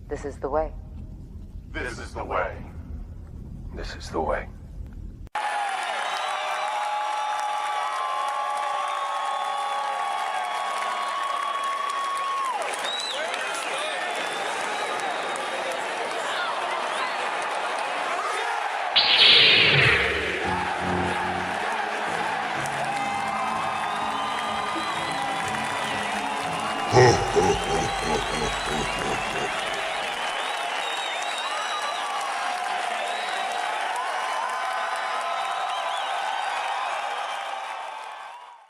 This is the way. This is the way. This is the way.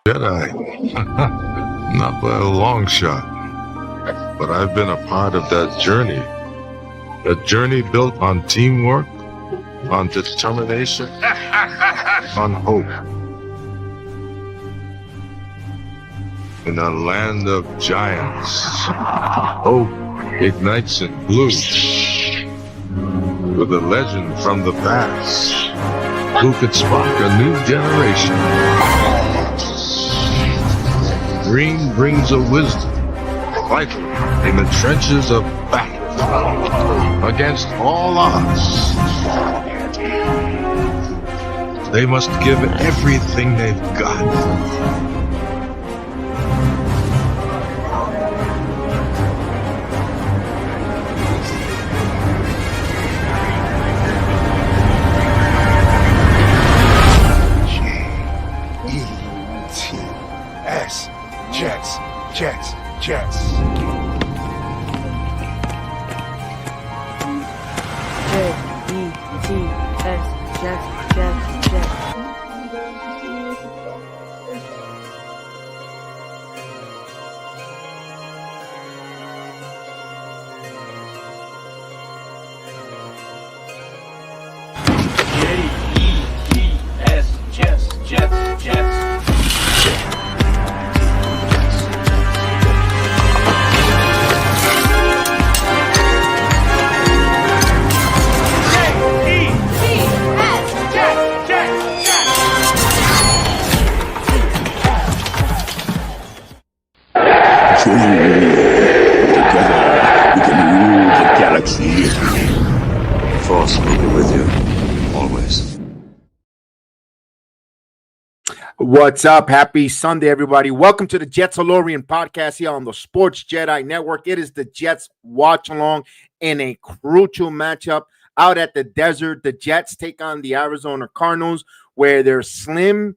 Jedi. Not by a long shot. But I've been a part of that journey. A journey built on teamwork, on determination, on hope. In a land of giants, hope ignites in blue. With a legend from the past, who could spark a new generation. Green brings a wisdom, vital in the trenches of battle, against all odds. They must give everything they've got. Jets, Jets, Jets. J-E-T-S, Jets, Jets, Jets. J-E-T-S, Jets, Jets, Jets. Force will be with you, always. What's up? Happy Sunday, everybody. Welcome to the JETS-ALORIAN podcast here on the Sports Jedi Network. It is the Jets watch along in a crucial matchup out at the desert. The Jets take on the Arizona Cardinals, where their slim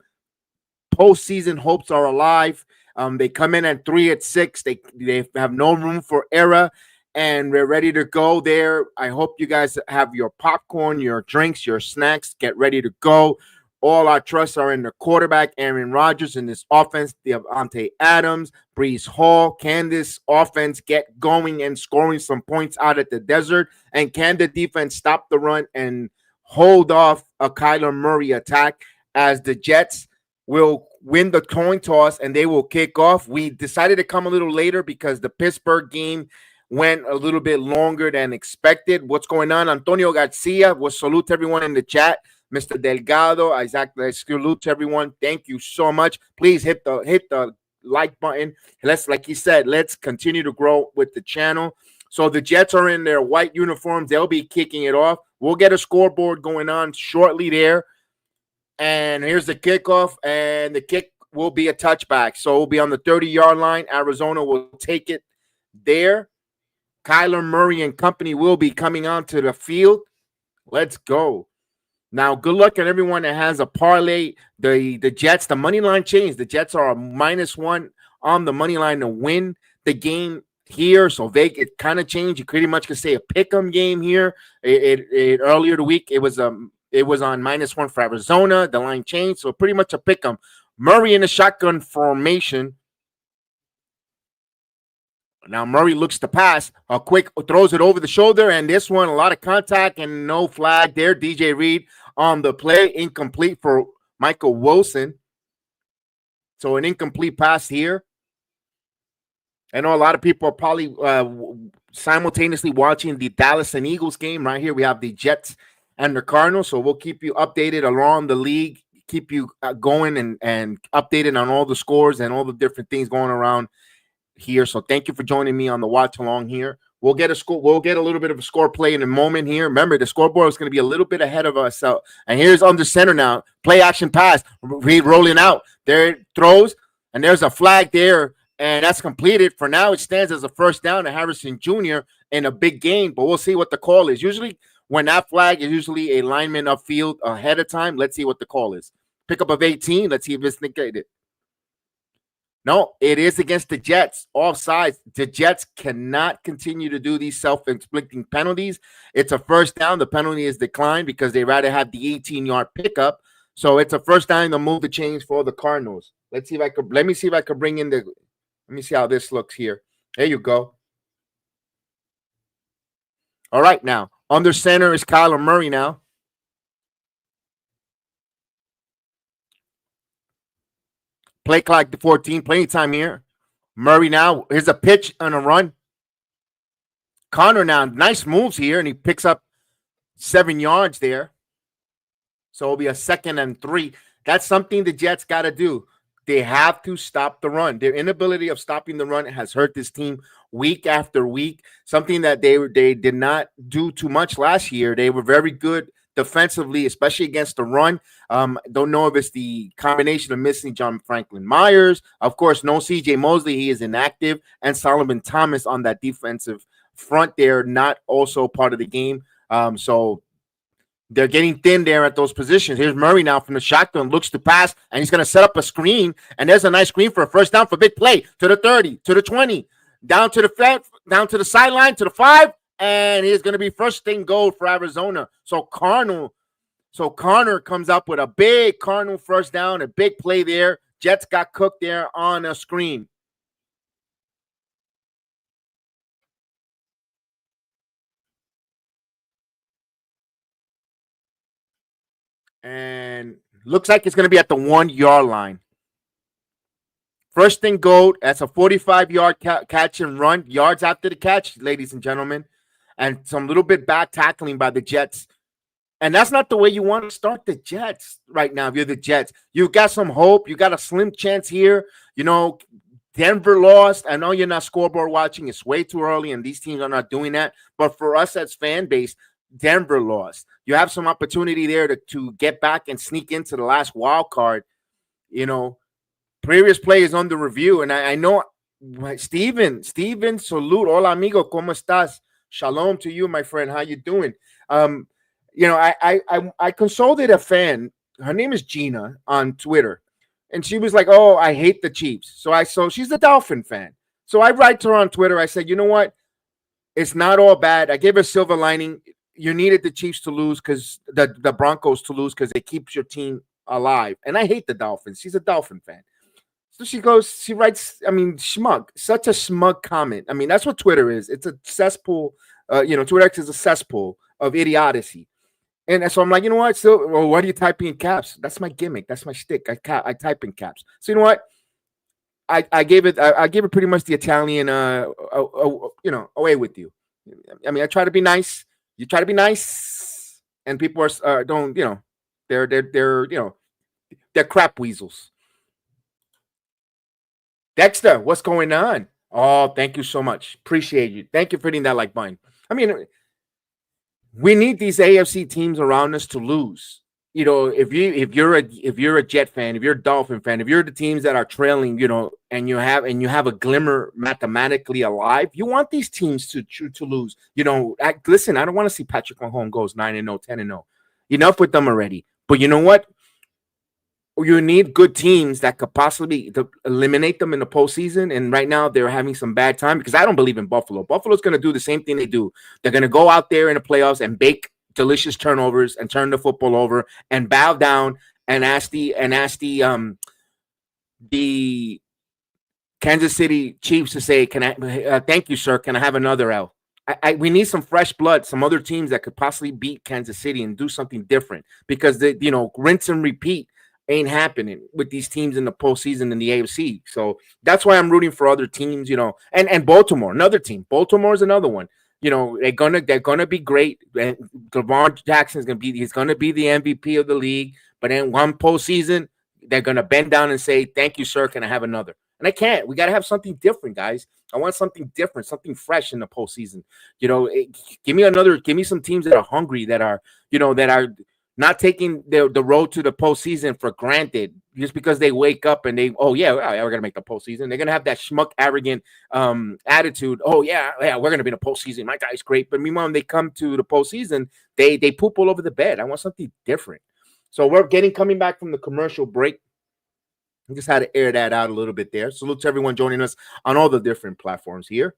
postseason hopes are alive. They come in at 3-6. They have no room for error, and we're ready to go there. I hope you guys have your popcorn, your drinks, your snacks. Get ready to go. All our trusts are in the quarterback, Aaron Rodgers, in this offense, Devontae Adams, Breece Hall. Can this offense get going and scoring some points out at the desert? And can the defense stop the run and hold off a Kyler Murray attack, as the Jets will win the coin toss and they will kick off? We decided to come a little later because the Pittsburgh game went a little bit longer than expected. What's going on? Antonio Garcia, we'll salute to everyone in the chat. Mr. Delgado, Isaac, salute to everyone. Thank you so much. Please hit the like button. Like he said, let's continue to grow with the channel. So the Jets are in their white uniforms. They'll be kicking it off. We'll get a scoreboard going on shortly there. And here's the kickoff, and the kick will be a touchback. So it'll be on the 30-yard line. Arizona will take it there. Kyler Murray and company will be coming onto the field. Let's go. Now, good luck to everyone that has a parlay. The Jets, the money line changed. The Jets are a -1 on the money line to win the game here. So it kind of changed. You pretty much could say a pick'em game here. Earlier the week, it was on -1 for Arizona. The line changed, so pretty much a pick'em. Murray in the shotgun formation. Now Murray looks to pass. A quick throws it over the shoulder, and this one, a lot of contact and no flag there. DJ Reed on the play, incomplete for Michael Wilson. So an incomplete pass here. I know a lot of people are probably simultaneously watching the Dallas and Eagles game. Right here we have the Jets and the Cardinals, so we'll keep you updated along the league, keep you going and updated on all the scores and all the different things going around here. So thank you for joining me on the watch along here We'll get a score. We'll get a little bit of a score play in a moment here. Remember, the scoreboard is going to be a little bit ahead of us. So, and here's under center now. Play action pass. Reed rolling out. There it throws, and there's a flag there, and that's completed. For now, it stands as a first down to Harrison Jr. in a big game, but we'll see what the call is. Usually, when that flag is usually a lineman upfield ahead of time, let's see what the call is. Pickup of 18. Let's see if it's negated. No, it is against the Jets. Offsides. The Jets cannot continue to do these self-inflicting penalties. It's a first down. The penalty is declined because they rather have the 18-yard pickup. So it's a first down to move the chains for the Cardinals. Let me see if I could bring in let me see how this looks here. There you go. All right, now. Under center is Kyler Murray now. Play clock to 14. Plenty of time here. Murray now. Here's a pitch and a run. Connor now. Nice moves here, and he picks up 7 yards there. So it'll be a 2nd and 3. That's something the Jets got to do. They have to stop the run. Their inability of stopping the run has hurt this team week after week. Something that they did not do too much last year. They were very good defensively, especially against the run. Don't know if it's the combination of missing John Franklin Myers. Of course, no C.J. Mosley. He is inactive. And Solomon Thomas on that defensive front there, not also part of the game. So they're getting thin there at those positions. Here's Murray now from the shotgun, looks to pass, and he's going to set up a screen. And there's a nice screen for a first down for big play to the 30, to the 20, down to the flat, down to the sideline, to the 5. And he's going to be first thing goal for Arizona. So Connor comes up with a big Cardinal first down, a big play there. Jets got cooked there on a screen. And looks like it's going to be at the 1-yard line. First and goal. That's a 45-yard catch and run. Yards after the catch, ladies and gentlemen. And some little bit bad tackling by the Jets. And that's not the way you want to start the Jets right now. If you're the Jets, you got some hope. You got a slim chance here. You know, Denver lost. I know you're not scoreboard watching. It's way too early, and these teams are not doing that. But for us as fan base, Denver lost. You have some opportunity there to get back and sneak into the last wild card. You know, previous play is under review. And I know Steven, salute. Hola, amigo. ¿Cómo estás? Shalom to you, my friend. How you doing? You know, I consulted a fan. Her name is Gina on Twitter. And she was like, oh, I hate the Chiefs. So she's a Dolphin fan. So I write to her on Twitter. I said, you know what? It's not all bad. I gave her a silver lining. You needed the Chiefs to lose because the Broncos to lose because it keeps your team alive. And I hate the Dolphins. She's a Dolphin fan. So she writes, I mean, such a smug comment. I mean, that's what Twitter is. It's a cesspool. Twitter X is a cesspool of idiocy. And so I'm like, you know what? So, well, why do you type in caps? That's my gimmick. That's my shtick. I type in caps. So you know what? I gave it pretty much the Italian, away with you. I mean, I try to be nice. You try to be nice, and people are don't, you know, they're crap weasels. Dexter, what's going on? Oh, thank you so much. Appreciate you. Thank you for hitting that like button. I mean, we need these AFC teams around us to lose. You know, if you're a Jet fan, if you're a Dolphin fan, if you're the teams that are trailing, you know, and you have a glimmer mathematically alive, you want these teams to lose. You know, listen, I don't want to see Patrick Mahomes goes 9-0, 10-0. Enough with them already. But you know what? You need good teams that could possibly eliminate them in the postseason. And right now they're having some bad time because I don't believe in Buffalo. Buffalo's going to do the same thing they do. They're going to go out there in the playoffs and bake delicious turnovers and turn the football over and bow down and ask the Kansas City Chiefs to say, "Can I? Thank you, sir. Can I have another L?" We need some fresh blood, some other teams that could possibly beat Kansas City and do something different because rinse and repeat ain't happening with these teams in the postseason in the AFC. So that's why I'm rooting for other teams, you know, and Baltimore, another team. Baltimore is another one. You know, they're gonna be great. And Lamar Jackson is gonna be the MVP of the league. But in one postseason, they're gonna bend down and say, "Thank you, sir. Can I have another?" And I can't. We got to have something different, guys. I want something different, something fresh in the postseason. Give me some teams that are hungry, that are not taking the road to the postseason for granted just because they wake up and we're gonna make the postseason. They're gonna have that schmuck, arrogant attitude. Oh yeah, we're gonna be in the postseason. My guy's great, but meanwhile, when they come to the postseason, they poop all over the bed. I want something different. So we're coming back from the commercial break. I just had to air that out a little bit there. Salute to everyone joining us on all the different platforms here.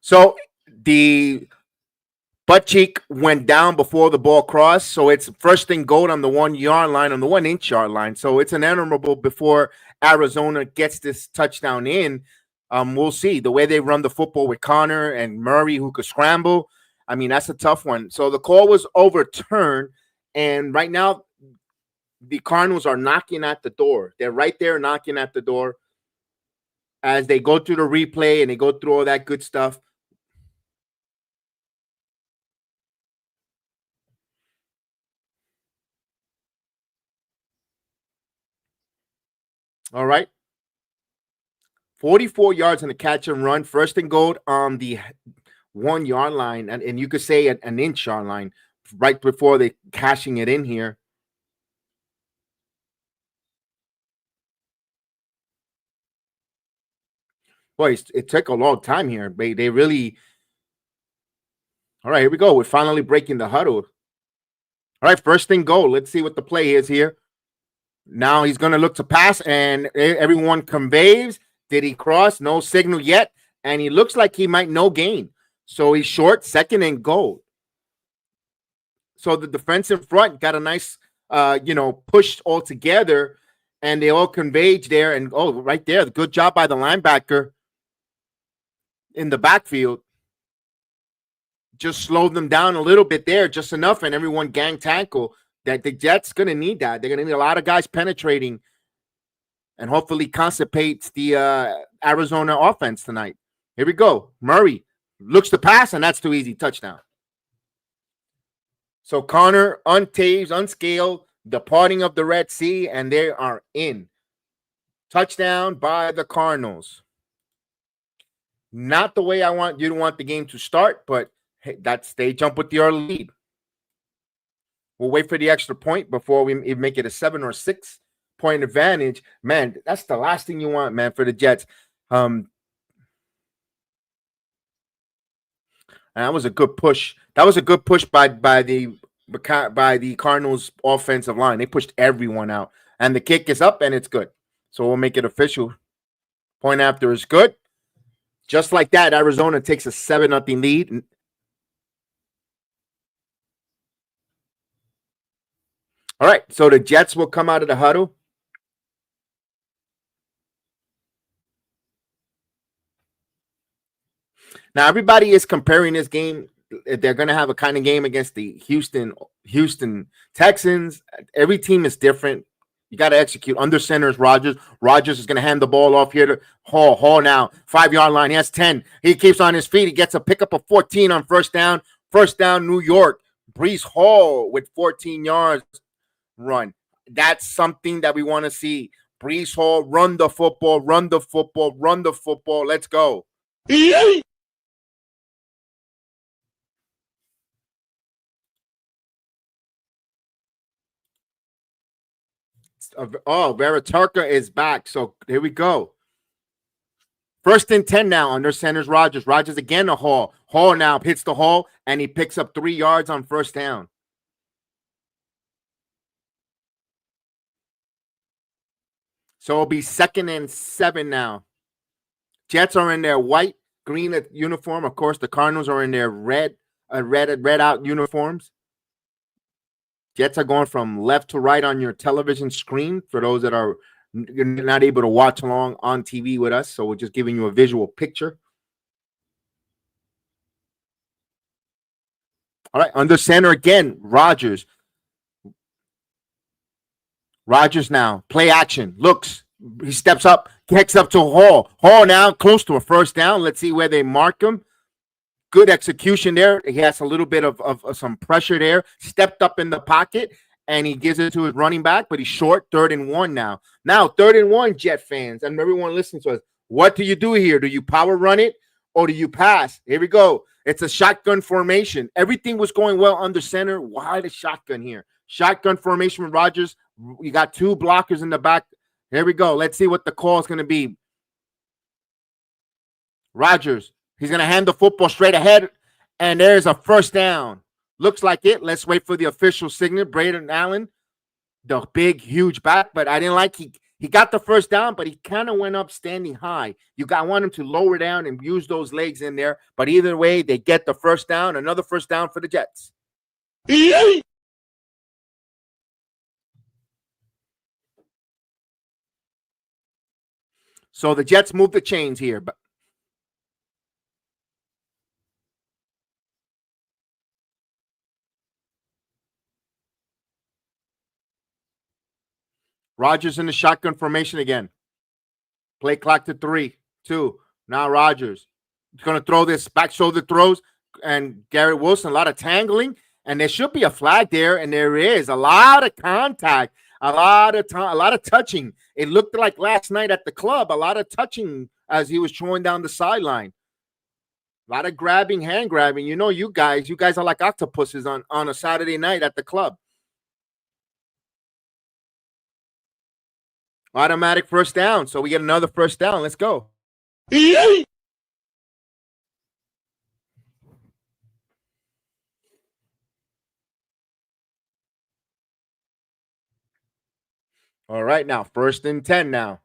So the butt cheek went down before the ball crossed. So it's first and goal on the 1 yard line, on the 1 inch yard line. So it's an honorable before Arizona gets this touchdown in. We'll see the way they run the football with Connor and Murray, who could scramble. I mean, that's a tough one. So the call was overturned. And right now, the Cardinals are knocking at the door. They're right there knocking at the door as they go through the replay and they go through all that good stuff. All right. 44 yards on the catch and run. First and goal on the 1 yard line. And you could say an inch yard line right before they cashing it in here. Boy, it took a long time here. They really. All right, here we go. We're finally breaking the huddle. All right, first and goal. Let's see what the play is here. Now he's going to look to pass, and everyone conveys. Did he cross? No signal yet, and he looks like he might no gain. So he's short, second and goal. So the defensive front got a nice, push all together, and they all converge there. And, right there, good job by the linebacker in the backfield. Just slowed them down a little bit there, just enough, and everyone gang tackle. That the Jets going to need that. They're going to need a lot of guys penetrating and hopefully constipates the Arizona offense tonight. Here we go. Murray looks to pass, and that's too easy. Touchdown. So Connor untased, unscaled, departing of the Red Sea, and they are in. Touchdown by the Cardinals. Not the way I want you to want the game to start, but hey, they jump with the early lead. We'll wait for the extra point before we make it a 7 or 6 point advantage. Man, that's the last thing you want, man, for the Jets. And that was a good push. That was a good push by the Cardinals offensive line. They pushed everyone out. And the kick is up, and it's good. So we'll make it official. Point after is good. Just like that, Arizona takes a 7-0 lead. All right, so the Jets will come out of the huddle. Now, everybody is comparing this game. They're going to have a kind of game against the Houston Texans. Every team is different. You got to execute. Under center is Rodgers. Rodgers is going to hand the ball off here to Hall. Hall now, 5 yard line. He has 10. He keeps on his feet. He gets a pickup of 14 on first down. First down, New York. Breece Hall with 14 yards. Run. That's something that we want to see. Breece Hall, run the football, run the football, run the football. Let's go. Veritarka is back. So here we go. First and 10 now. Under center's Rodgers. Rodgers again to Hall. Hall now hits the Hall, and he picks up 3 yards on first down. So it'll be 2nd and 7 now. Jets are in their white, green uniform. Of course, the Cardinals are in their red out uniforms. Jets are going from left to right on your television screen for those that are not able to watch along on TV with us. So we're just giving you a visual picture. All right, under center again, Rodgers. Rodgers now, play action, looks, he steps up, kicks up to Hall. Hall now close to a first down. Let's see where they mark him. Good execution there. He has a little bit of some pressure there. Stepped up in the pocket and he gives it to his running back, but he's short, 3rd and 1 now. Now, 3rd and 1, Jet fans, and everyone listening to us. What do you do here? Do you power run it or do you pass? Here we go. It's a shotgun formation. Everything was going well under center. Why the shotgun here? Shotgun formation with Rodgers. You got 2 blockers in the back. Here we go. Let's see what the call is going to be. Rodgers, he's going to hand the football straight ahead, and there's a first down. Looks like it. Let's wait for the official signal. Braden Allen, the big, huge back, but I didn't like he got the first down, but he kind of went up standing high. I want him to lower down and use those legs in there. But either way, they get the first down. Another first down for the Jets. So the Jets move the chains here. But Rodgers in the shotgun formation again. Play clock to 3, 2. Now Rodgers is going to throw this back shoulder throws, and Garrett Wilson, a lot of tangling, and there should be a flag there, and there is a lot of contact, a lot of touching. It looked like last night at the club, a lot of touching as he was throwing down the sideline. A lot of grabbing, hand grabbing. You know, you guys are like octopuses on a Saturday night at the club. Automatic first down. So we get another first down. Let's go. All right, now 1st and 10 now.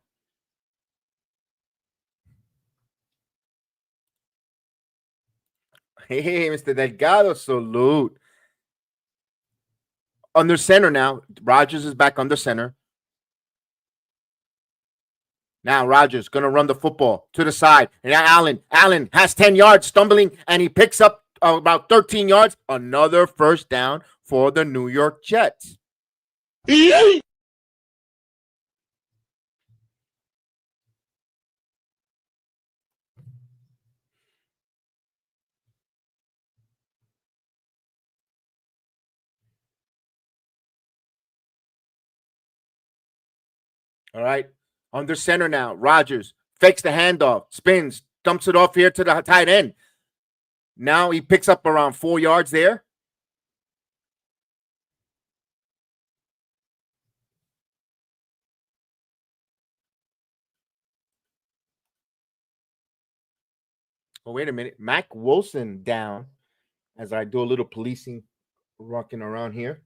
Hey, Mr. Delgado, salute. Under center now. Rodgers is back under center. Now Rodgers going to run the football to the side. And now Allen has 10 yards stumbling, and he picks up about 13 yards. Another first down for the New York Jets. All right. Under center now. Rodgers fakes the handoff, spins, dumps it off here to the tight end. Now he picks up around 4 yards there. Oh, wait a minute. Mac Wilson down as I do a little policing, rocking around here.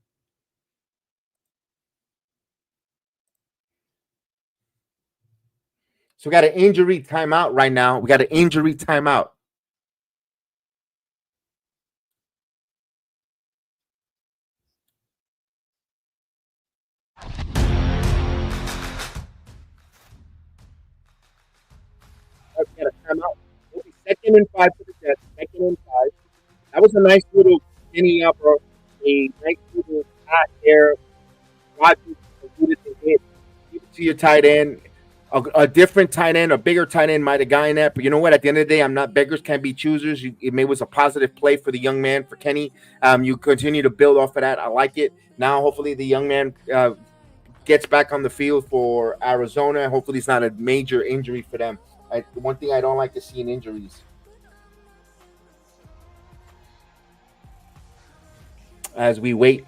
So we got an injury timeout right now. We got an injury timeout. We got a timeout. It'll be 2nd and 5 for the Jets. 2nd and 5. That was a nice little mini up, or a nice little shot there. Rodgers alluded to hit. Give it to your tight end. A different tight end, a bigger tight end might have gotten that. But you know what? At the end of the day, I'm not beggars can't be choosers. It was a positive play for the young man, for Kenny. You continue to build off of that. I like it. Now, hopefully, the young man gets back on the field for Arizona. Hopefully, it's not a major injury for them. One thing I don't like to see in injuries. As we wait.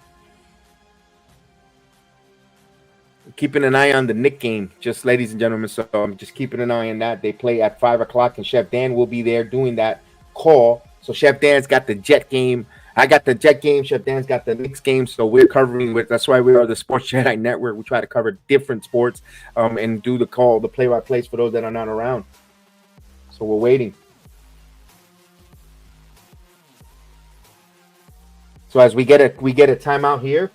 Keeping an eye on the Knick game, just ladies and gentlemen. So I'm just keeping an eye on that. They play at 5 o'clock, and Chef Dan will be there doing that call. So Chef Dan's got the Jet game. I got the Jet game. Chef Dan's got the Knicks game. So we're covering with. That's why we are the Sports Jedi Network. We try to cover different sports and do the call, the play-by-plays for those that are not around. So we're waiting. So as we get a timeout here.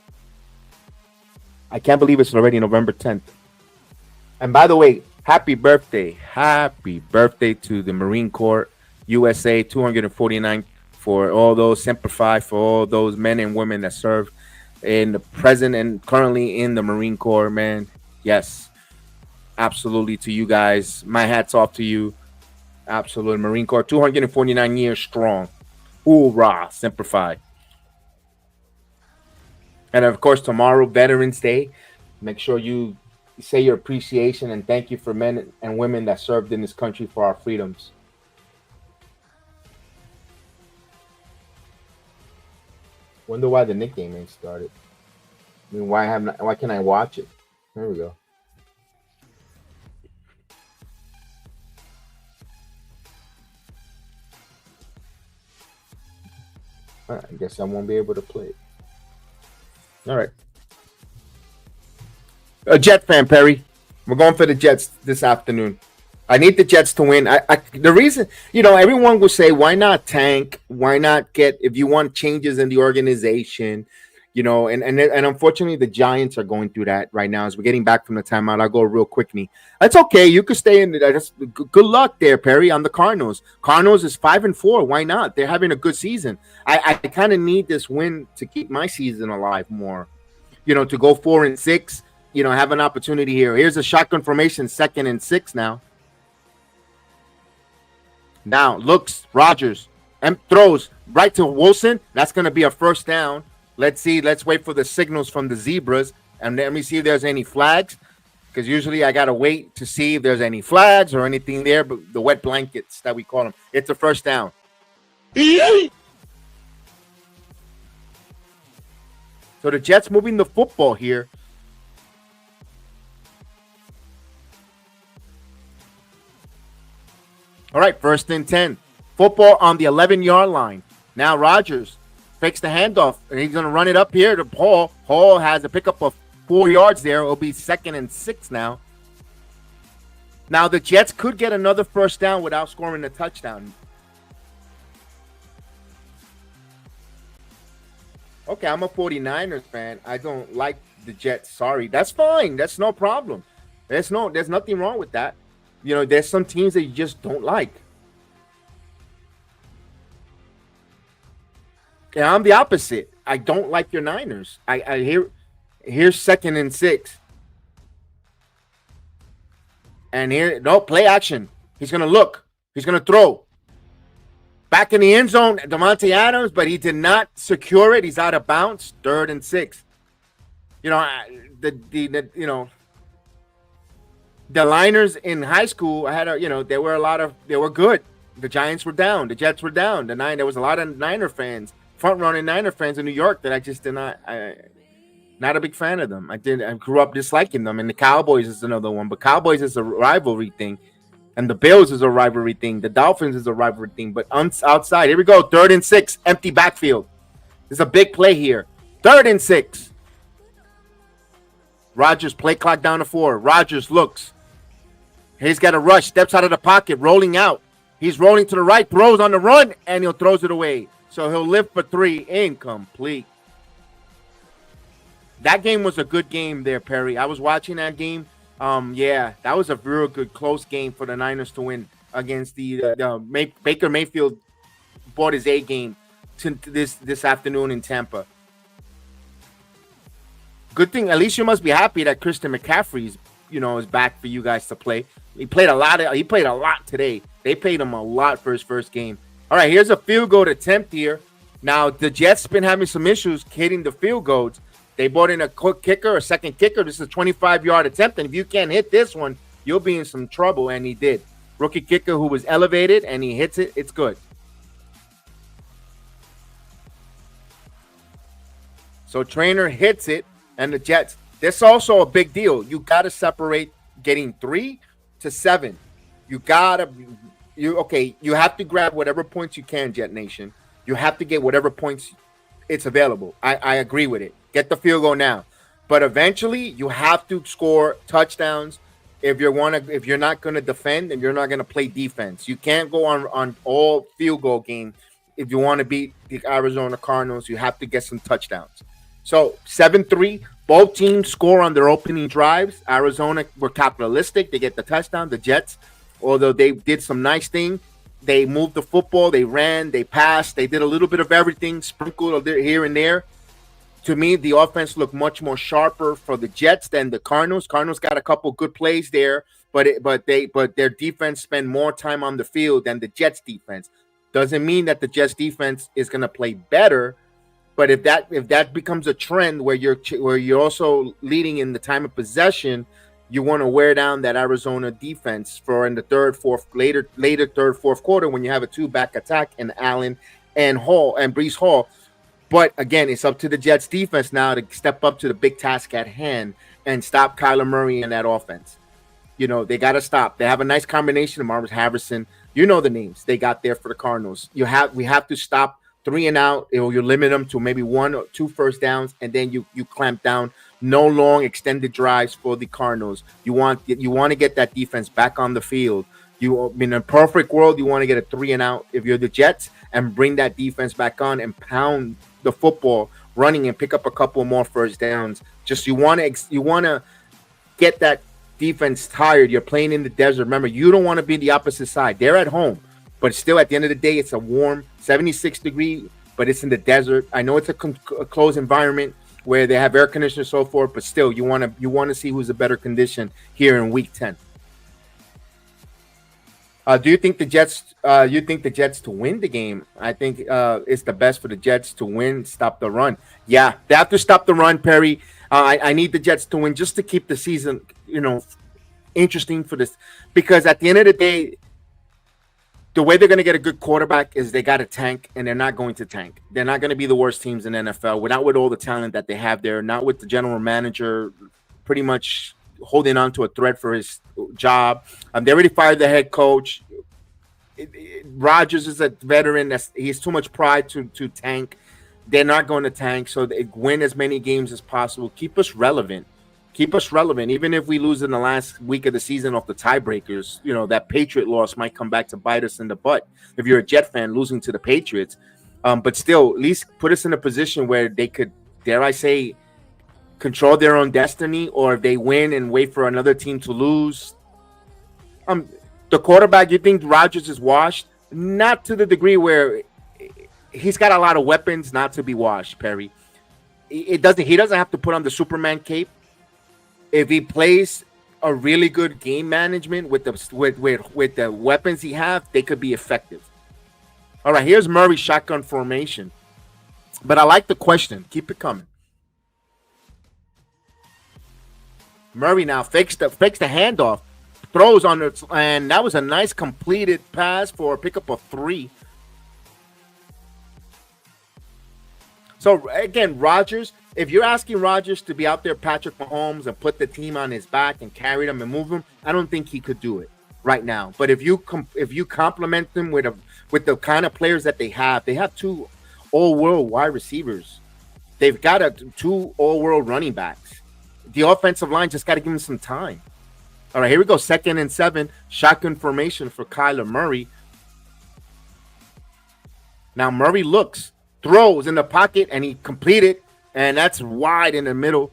I can't believe it's already November 10th. And by the way, happy birthday. Happy birthday to the Marine Corps USA 249 for all those Semper Fi, for all those men and women that serve in the present and currently in the Marine Corps, man. Yes, absolutely to you guys. My hat's off to you. Absolutely. Marine Corps, 249 years strong. Hoorah, Semper Fi. And of course, tomorrow, Veterans Day. Make sure you say your appreciation and thank you for men and women that served in this country for our freedoms. Wonder why the Knick game ain't started. I mean, why can't I watch it? There we go. All right, I guess I won't be able to play it. All right. A Jet fan, Perry. We're going for the Jets this afternoon. I need the Jets to win. The reason, everyone will say, why not tank? Why not get, if you want changes in the organization, and unfortunately the Giants are going through that right now as we're getting back from the timeout. I'll go real quickly. That's okay. You could stay in. Good luck there, Perry, on the Cardinals. Cardinals is 5-4. Why not? They're having a good season. I kind of need this win to keep my season alive more, to go 4-6, have an opportunity here. Here's a shotgun formation, 2nd and 6 now. Now looks Rodgers and throws right to Wilson. That's going to be a first down. Let's see. Let's wait for the signals from the Zebras and let me see if there's any flags, because usually I got to wait to see if there's any flags or anything there. But the wet blankets that we call them, it's a first down. So the Jets moving the football here. All right, 1st and 10. Football on the 11-yard line. Now Rodgers fakes the handoff, and he's going to run it up here to Hall. Hall has a pickup of 4 yards there. It'll be 2nd and 6 now. Now the Jets could get another first down without scoring a touchdown. Okay, I'm a 49ers fan. I don't like the Jets. Sorry. That's fine. That's no problem. There's nothing wrong with that. There's some teams that you just don't like. And I'm the opposite. I don't like your Niners. Here's 2nd and 6. And here, no, play action. He's going to look. He's going to throw. Back in the end zone, Davante Adams, but he did not secure it. He's out of bounds. 3rd and 6. The Liners in high school, they were good. The Giants were down. The Jets were down. There was a lot of Niner fans, front-running Niner fans in New York that I just did not, not a big fan of them. I grew up disliking them. And the Cowboys is another one. But Cowboys is a rivalry thing. And the Bills is a rivalry thing. The Dolphins is a rivalry thing. But outside, here we go. 3rd and 6, empty backfield. There's a big play here. 3rd and 6. Rodgers, play clock down to 4. Rodgers looks. He's got a rush, steps out of the pocket, rolling out. He's rolling to the right, throws on the run, and he'll throws it away. So he'll live for 3, incomplete. That game was a good game there, Perry. I was watching that game. That was a real good close game for the Niners to win against the Baker Mayfield. Bought his A game to this afternoon in Tampa. Good thing, at least you must be happy that Christian McCaffrey is back for you guys to play. He played a lot today. They paid him a lot for his first game. All right, here's a field goal attempt here. Now, the Jets been having some issues hitting the field goals. They brought in a quick kicker, a second kicker. This is a 25-yard attempt, and if you can't hit this one, you'll be in some trouble, and he did. Rookie kicker who was elevated, and he hits it. It's good. So Trainer hits it, and the Jets. This also a big deal. You got to separate getting 3 to 7. You have to grab whatever points you can, Jet Nation. You have to get whatever points it's available. I agree with it. Get the field goal now. But eventually you have to score touchdowns if you're not going to defend and you're not going to play defense. You can't go on all field goal game. If you want to beat the Arizona Cardinals, you have to get some touchdowns. So 7-3, both teams score on their opening drives. Arizona were capitalistic. They get the touchdown. The Jets, although they did some nice thing, they moved the football. They ran. They passed. They did a little bit of everything, sprinkled here and there. To me, the offense looked much more sharper for the Jets than the Cardinals. Cardinals got a couple good plays there, but their defense spent more time on the field than the Jets defense. Doesn't mean that the Jets defense is going to play better, But if that becomes a trend where you're also leading in the time of possession, you want to wear down that Arizona defense for in the later third, fourth quarter when you have a two-back attack in Allen and Breece Hall. But again, it's up to the Jets defense now to step up to the big task at hand and stop Kyler Murray and that offense. You know, they got to stop. They have a nice combination of Marvin Harrison. You know the names they got there for the Cardinals. We have to stop 3 and out. You limit them to maybe 1 or 2 first downs, and then you clamp down. No long extended drives for the Cardinals. You want to get that defense back on the field. In a perfect world, you want to get a 3 and out if you're the Jets and bring that defense back on and pound the football running and pick up a couple more first downs. Just you want to get that defense tired. You're playing in the desert. Remember, you don't want to be the opposite side. They're at home, but still at the end of the day, it's a warm 76 degree, but it's in the desert. I know it's a closed environment where they have air conditioning and so forth, but still you want to see who's a better condition here in week 10. Do you think the Jets to win the game? I think it's the best for the Jets to win, stop the run. Yeah, they have to stop the run, Perry. I need the Jets to win just to keep the season, interesting for this. Because at the end of the day, the way they're going to get a good quarterback is they got to tank, and they're not going to tank. They're not going to be the worst teams in the NFL, not with all the talent that they have there, not with the general manager pretty much holding on to a threat for his job. They already fired the head coach. Rodgers is a veteran. He has too much pride to tank. They're not going to tank, so they win as many games as possible. Keep us relevant. Even if we lose in the last week of the season off the tiebreakers, that Patriot loss might come back to bite us in the butt if you're a Jet fan losing to the Patriots. But still, at least put us in a position where they could, dare I say, control their own destiny, or if they win and wait for another team to lose. The quarterback, you think Rodgers is washed? Not to the degree where he's got a lot of weapons not to be washed, Perry. He doesn't have to put on the Superman cape. If he plays a really good game management with the weapons he have, they could be effective. All right, here's Murray's shotgun formation. But I like the question. Keep it coming. Murray now fakes the handoff, throws on it, and that was a nice completed pass for a pickup of 3. So again, Rodgers, if you're asking Rodgers to be out there, Patrick Mahomes, and put the team on his back and carry them and move them, I don't think he could do it right now. But if you complement them with the kind of players that they have 2 all-world wide receivers. They've got 2 all-world running backs. The offensive line just got to give him some time. All right, here we go. 2nd and 7, shotgun formation for Kyler Murray. Now Murray looks, throws in the pocket, and he completed, and that's wide in the middle.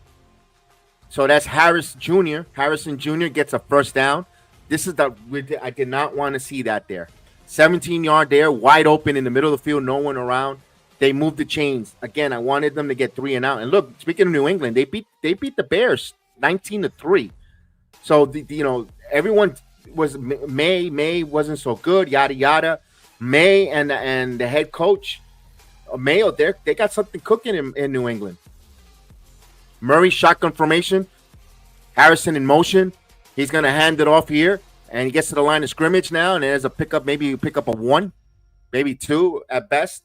So that's Harrison Jr. gets a first down. I did not want to see that there. 17-yard there, wide open in the middle of the field, no one around. They moved the chains. Again, I wanted them to get 3 and out. And look, speaking of New England, they beat the Bears 19-3. So everyone was May wasn't so good, yada yada. May and the head coach Mayo, they got something cooking in New England. Murray shotgun formation. Harrison in motion. He's gonna hand it off here, and he gets to the line of scrimmage now. And there's a pickup. Maybe you pick up a 1, maybe 2 at best.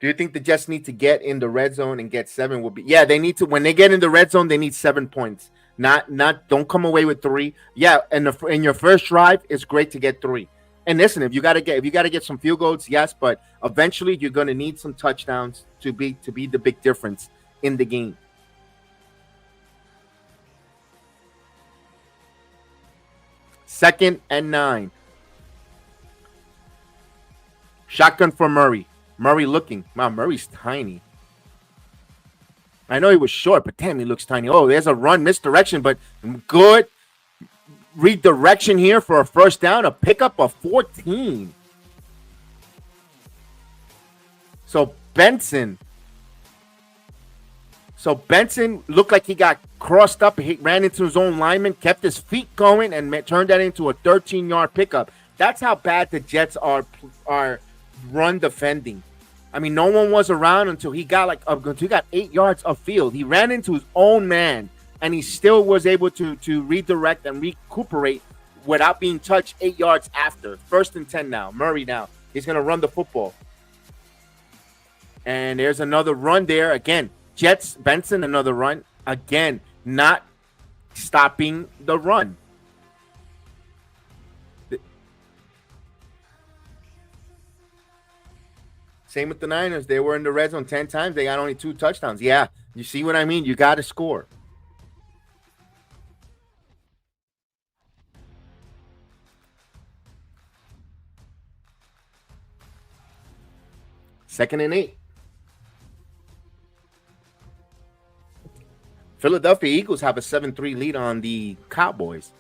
Do you think the Jets need to get in the red zone and get 7? Yeah, they need to. When they get in the red zone, they need 7 points. Not. Don't come away with 3. Yeah, and in your first drive, it's great to get 3. And listen, if you gotta get some field goals, yes, but eventually you're gonna need some touchdowns to be the big difference in the game. Second and 9. Shotgun for Murray. Murray looking. Wow, Murray's tiny. I know he was short, but damn, he looks tiny. Oh, there's a run, misdirection, but good redirection here for a first down, a pickup of 14. So Benson looked like he got crossed up. He ran into his own lineman, kept his feet going, and turned that into a 13-yard pickup. That's how bad the Jets are run defending. I mean, no one was around until he got until he got 8 yards of field. He ran into his own man, and he still was able to redirect and recuperate without being touched 8 yards after. 1st and 10 now. Murray now. He's going to run the football. And there's another run there. Again, Jets, Benson, another run. Again, not stopping the run. Same with the Niners. They were in the red zone 10 times. They got only 2 touchdowns. Yeah, you see what I mean? You got to score. Second and 8. Philadelphia Eagles have a 7-3 lead on the Cowboys.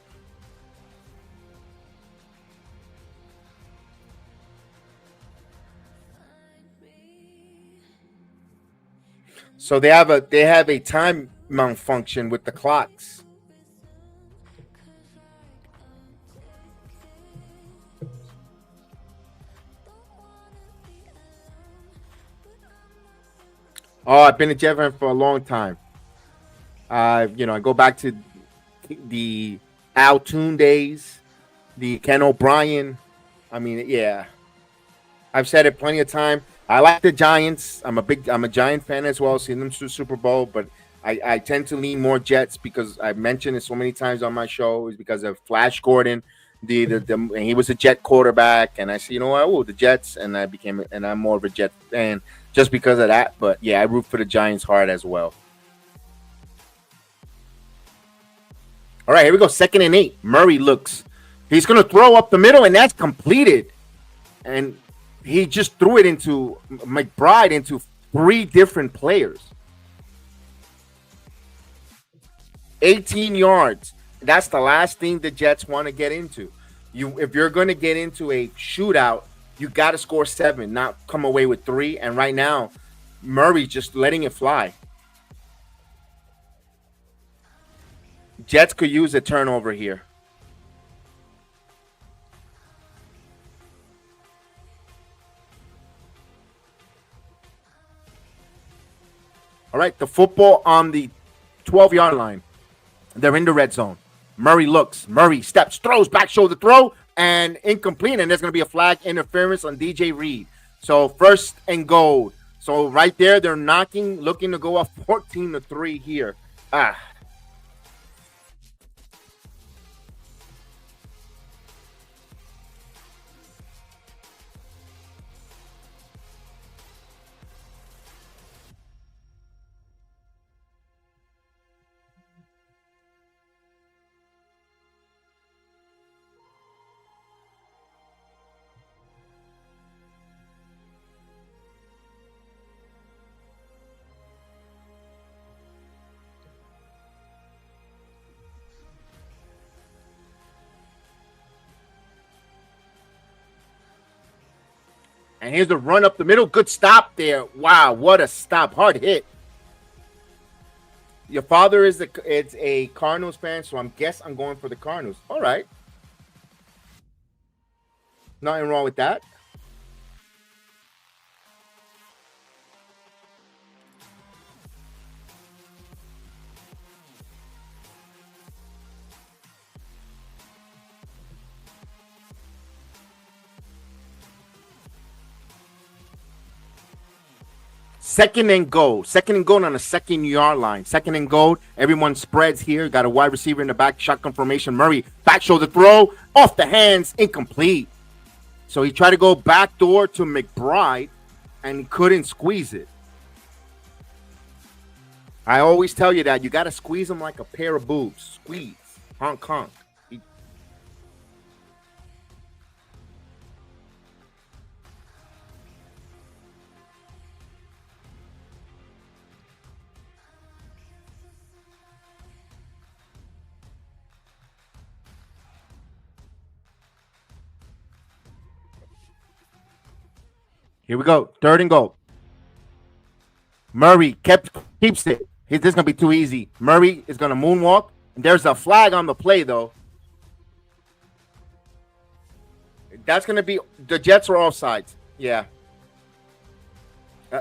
So they have a time malfunction with the clocks. Oh, I've been a Jet fan for a long time. I go back to the Al Toon days, the Ken O'Brien. I mean, yeah, I've said it plenty of time. I like the Giants. I'm a Giant fan as well. Seen them to the Super Bowl, but I tend to lean more Jets because I've mentioned it so many times on my show. Is because of Flash Gordon, and he was a Jet quarterback, and I said, you know what, the Jets, and I'm more of a Jet fan just because of that. But yeah, I root for the Giants hard as well. All right, here we go. 2nd and 8. Murray looks. He's going to throw up the middle, and that's completed. And he just threw it into McBride into 3 different players. 18 yards. That's the last thing the Jets want to get into. If you're going to get into a shootout, you got to score 7, not come away with 3. And right now, Murray's just letting it fly. Jets could use a turnover here. All right, the football on the 12-yard line. They're in the red zone. Murray looks. Murray steps, throws, back shoulder throw, and incomplete. And there's going to be a flag interference on DJ Reed. So 1st and goal. So right there, they're looking to go up 14-3 here. And here's the run up the middle. Good stop there. Wow, what a stop. Hard hit. Your father is a Cardinals fan, so I'm going for the Cardinals. All right. Nothing wrong with that. Second and goal on the 2nd-yard line. 2nd and goal. Everyone spreads here. Got a wide receiver in the back. Shotgun formation. Murray, back shoulder throw. Off the hands. Incomplete. So he tried to go backdoor to McBride, and he couldn't squeeze it. I always tell you that. You got to squeeze them like a pair of boobs. Squeeze. Honk, honk. Here we go. 3rd and goal. Murray keeps it. This is going to be too easy. Murray is going to moonwalk. And there's a flag on the play, though. That's going to be – the Jets are offsides. Yeah.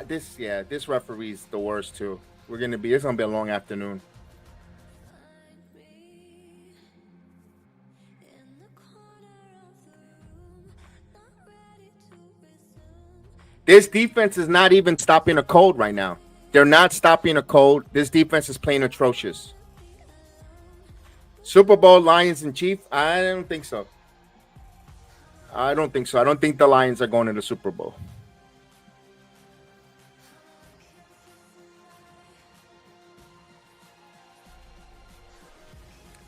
This referee's the worst too. It's gonna be a long afternoon. This defense is not even stopping a cold right now. They're not stopping a cold. This defense is playing atrocious. Super Bowl Lions and Chiefs? I don't think so. I don't think so. I don't think the Lions are going to the Super Bowl.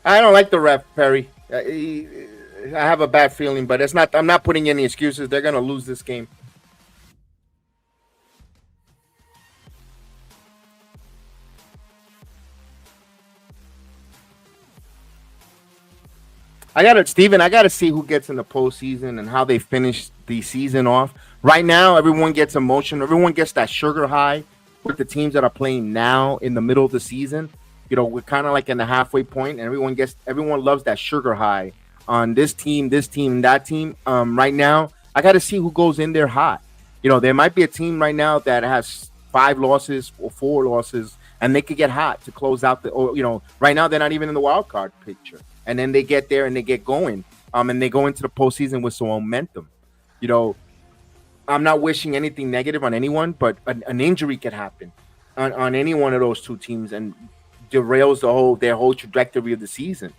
I don't like the ref, Perry. I have a bad feeling, but it's not. I'm not putting any excuses. They're going to lose this game. I gotta see who gets in the postseason and how they finish the season off. Right now, everyone gets emotion. Everyone gets that sugar high with the teams that are playing now in the middle of the season. You know, we're kind of like in the halfway point, and everyone loves that sugar high on this team, and that team. Right now, I gotta see who goes in there hot. You know, there might be a team right now that has 5 losses or 4 losses, and they could get hot to close out right now they're not even in the wild card picture. And then they get there and they get going, and they go into the postseason with some momentum. You know, I'm not wishing anything negative on anyone, but an injury could happen on any one of those two teams and derails their whole trajectory of the season.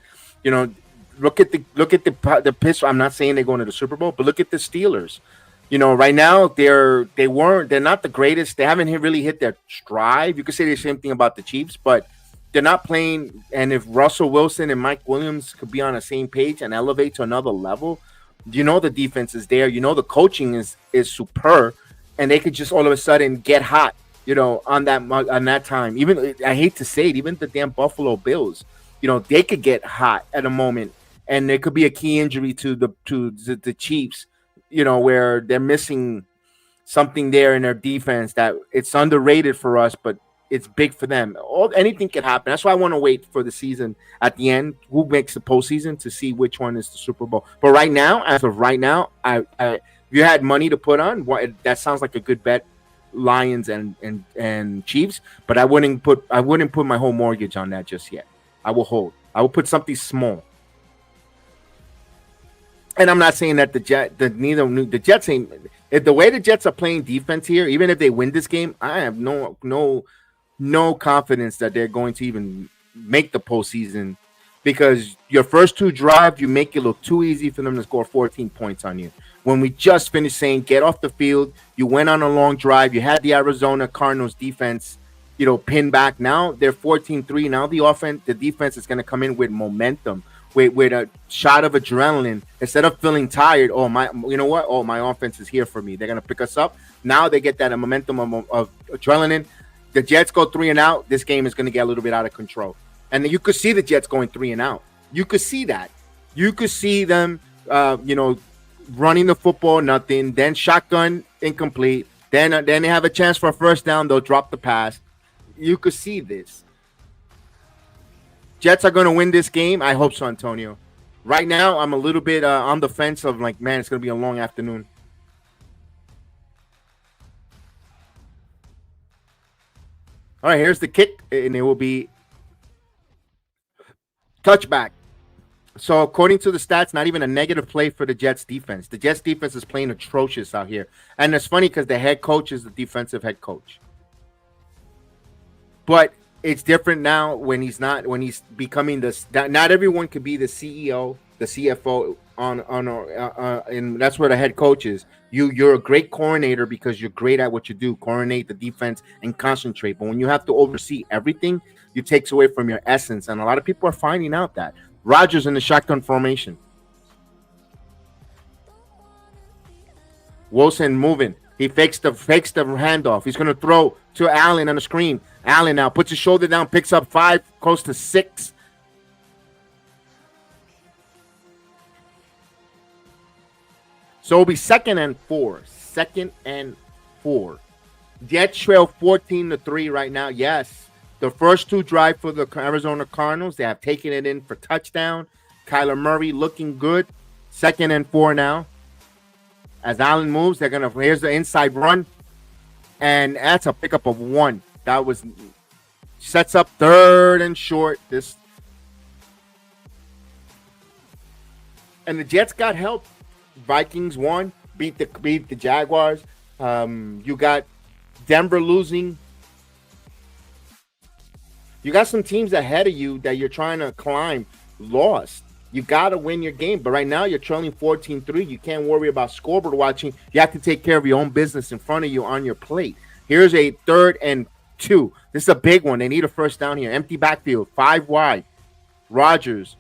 You know, look at the pitch. I'm not saying they're going to the Super Bowl, but look at the Steelers. You know, right now they're not the greatest. They haven't really hit their stride. You could say the same thing about the Chiefs, but they're not playing. And if Russell Wilson and Mike Williams could be on the same page and elevate to another level, you know the defense is there. You know the coaching is superb, and they could just all of a sudden get hot. You know, on that time. Even I hate to say it, even the damn Buffalo Bills, you know, they could get hot at a moment, and there could be a key injury to the Chiefs. You know, where they're missing something there in their defense that it's underrated for us, but it's big for them. Anything can happen. That's why I want to wait for the season at the end, who makes the postseason, to see which one is the Super Bowl. But right now, as of right now, if you had money to put on, that sounds like a good bet, Lions and Chiefs. But I wouldn't put my whole mortgage on that just yet. I will hold. I will put something small. And I'm not saying that the Jets ain't. If the way the Jets are playing defense here, even if they win this game, I have no confidence that they're going to even make the postseason, because your first 2 drives, you make it look too easy for them to score 14 points on you. When we just finished saying, get off the field, you went on a long drive, you had the Arizona Cardinals defense, you know, pin back. Now they're 14-3. Now the defense is going to come in with momentum, with a shot of adrenaline. Instead of feeling tired, my offense is here for me. They're going to pick us up. Now they get that momentum of adrenaline. The Jets go 3 and out. This game is going to get a little bit out of control. And you could see the Jets going 3 and out. You could see that. You could see them, running the football, nothing. Then shotgun, incomplete. Then they have a chance for a first down. They'll drop the pass. You could see this. Jets are going to win this game. I hope so, Antonio. Right now, I'm a little bit on the fence of like, man, it's going to be a long afternoon. All right, here's the kick, and it will be touchback. So according to the stats, not even a negative play for the Jets defense. The Jets defense is playing atrocious out here. And it's funny because the head coach is the defensive head coach. But it's different now when he's becoming this. Not everyone could be the CEO, the CFO and that's where the head coach is. You're a great coordinator because you're great at what you do, coordinate the defense and concentrate. But when you have to oversee everything, it takes away from your essence. And a lot of people are finding out that. Rodgers in the shotgun formation. Wilson moving. He fakes the handoff. He's going to throw to Allen on the screen. Allen now puts his shoulder down, picks up 5, close to 6. So it'll be 2nd and 4. 2nd and 4. Jets trail 14-3 right now. Yes. The first 2 drive for the Arizona Cardinals, they have taken it in for touchdown. Kyler Murray looking good. 2nd and 4 now. As Allen moves, here's the inside run. and that's a pickup of 1. That was sets up 3rd and short. And the Jets got help. Vikings won, beat the Jaguars. You got Denver losing. You got some teams ahead of you that you're trying to climb, lost. You got to win your game. But right now, you're trailing 14-3. You can't worry about scoreboard watching. You have to take care of your own business in front of you on your plate. Here's a 3rd and 2. This is a big one. They need a first down here. Empty backfield, 5 wide. Rodgers.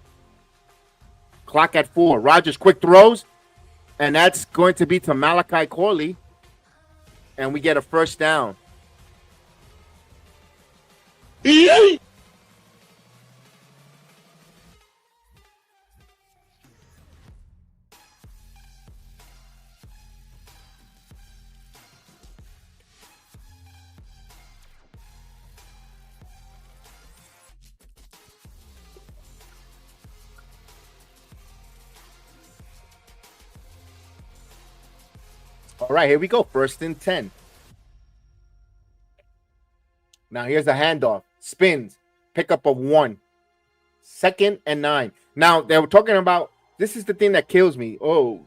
Clock at 4. Rodgers, quick throws. And that's going to be to Malachi Corley. And we get a first down. All right, here we go. 1st and 10. Now here's the handoff. Spins. Pickup of 1. 2nd and 9. Now they were talking about, this is the thing that kills me. Oh,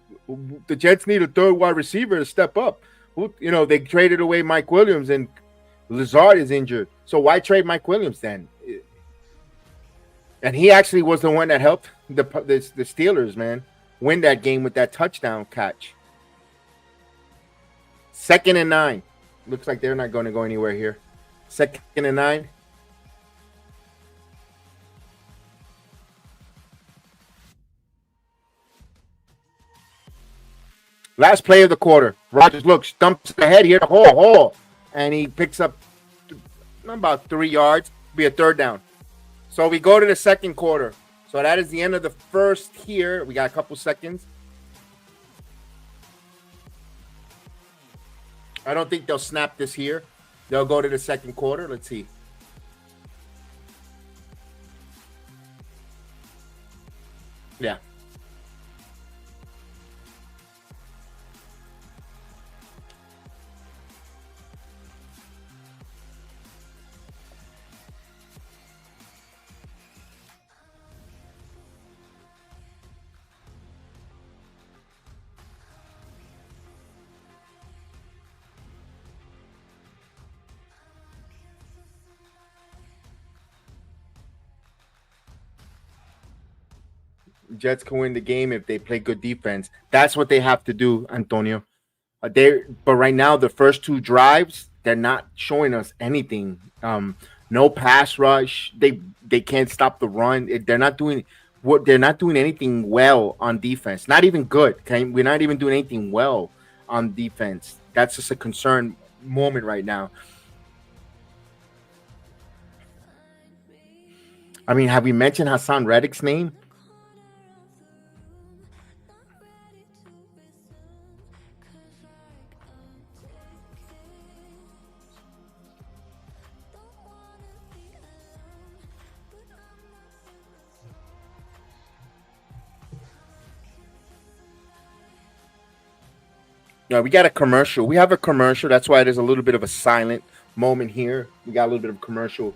the Jets need a 3rd wide receiver to step up. They traded away Mike Williams and Lazard is injured. So why trade Mike Williams then? And he actually was the one that helped the Steelers, man, win that game with that touchdown catch. 2nd and 9. Looks like they're not going to go anywhere here. 2nd and 9. Last play of the quarter. Rodgers looks, dumps ahead here to Hall. And he picks up about 3 yards. Be a 3rd down. So we go to the 2nd quarter. So that is the end of the first here. We got a couple seconds. I don't think they'll snap this here. They'll go to the 2nd quarter. Let's see. Yeah. Jets can win the game if they play good defense. That's what they have to do, Antonio. But right now, the first 2 drives, they're not showing us anything. No pass rush. They can't stop the run. They're not doing anything well on defense. Not even good. Okay? We're not even doing anything well on defense. That's just a concern moment right now. I mean, have we mentioned Hassan Reddick's name? No, we got a commercial. We have a commercial. That's why there's a little bit of a silent moment here. We got a little bit of commercial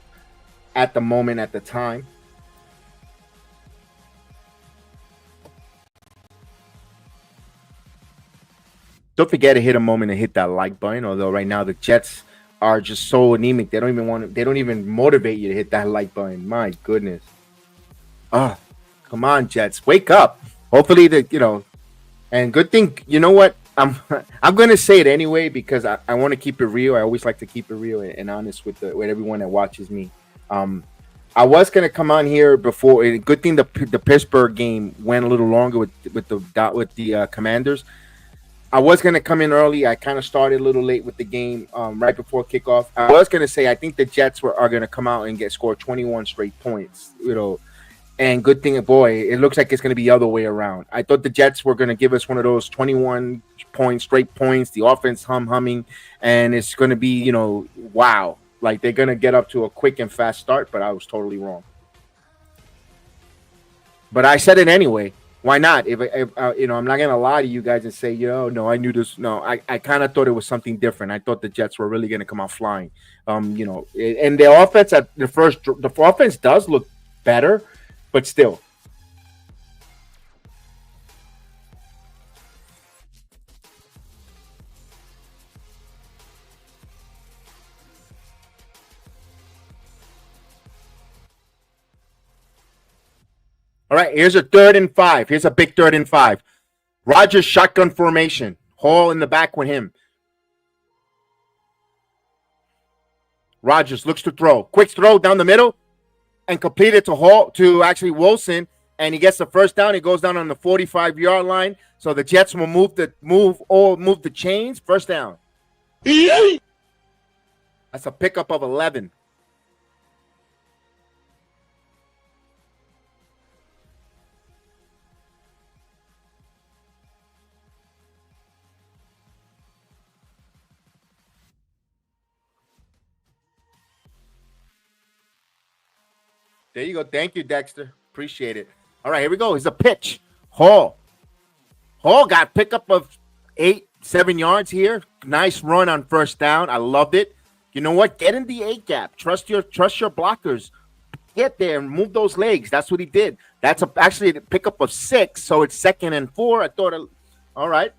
at the moment, at the time. Don't forget to hit a moment and hit that like button. Although right now the Jets are just so anemic. They don't even motivate you to hit that like button. My goodness. Come on, Jets. Wake up. Hopefully and good thing, you know what? I'm gonna say it anyway because I want to keep it real. I always like to keep it real and honest with everyone that watches me. I was gonna come on here before. Good thing the Pittsburgh game went a little longer with the Commanders. I was gonna come in early. I kind of started a little late with the game right before kickoff. I was gonna say I think the Jets are gonna come out and score 21 straight points. And good thing, boy, it looks like it's going to be the other way around. I thought the Jets were going to give us one of those 21 straight points, the offense humming, and it's going to be, wow. Like they're going to get up to a quick and fast start, but I was totally wrong. But I said it anyway. Why not? If I'm not gonna lie to you guys and say, no, I knew this. No, I kind of thought it was something different. I thought the Jets were really gonna come out flying. And the offense at the offense does look better, but still. All right, here's a 3rd and 5. Here's a big 3rd and 5. Rodgers shotgun formation. Hall in the back with him. Rodgers looks to throw. Quick throw down the middle and complete it to actually Wilson. And he gets the first down. He goes down on the 45-yard line. So the Jets will move the chains. First down. That's a pickup of 11. There you go. Thank you, Dexter. Appreciate it. All right, here we go. It's a pitch. Hall got pickup of 7 yards here. Nice run on first down. I loved it. You know what? Get in the A gap. Trust your blockers. Get there and move those legs. That's what he did. That's actually a pickup of 6, so it's 2nd and 4. I thought, all right.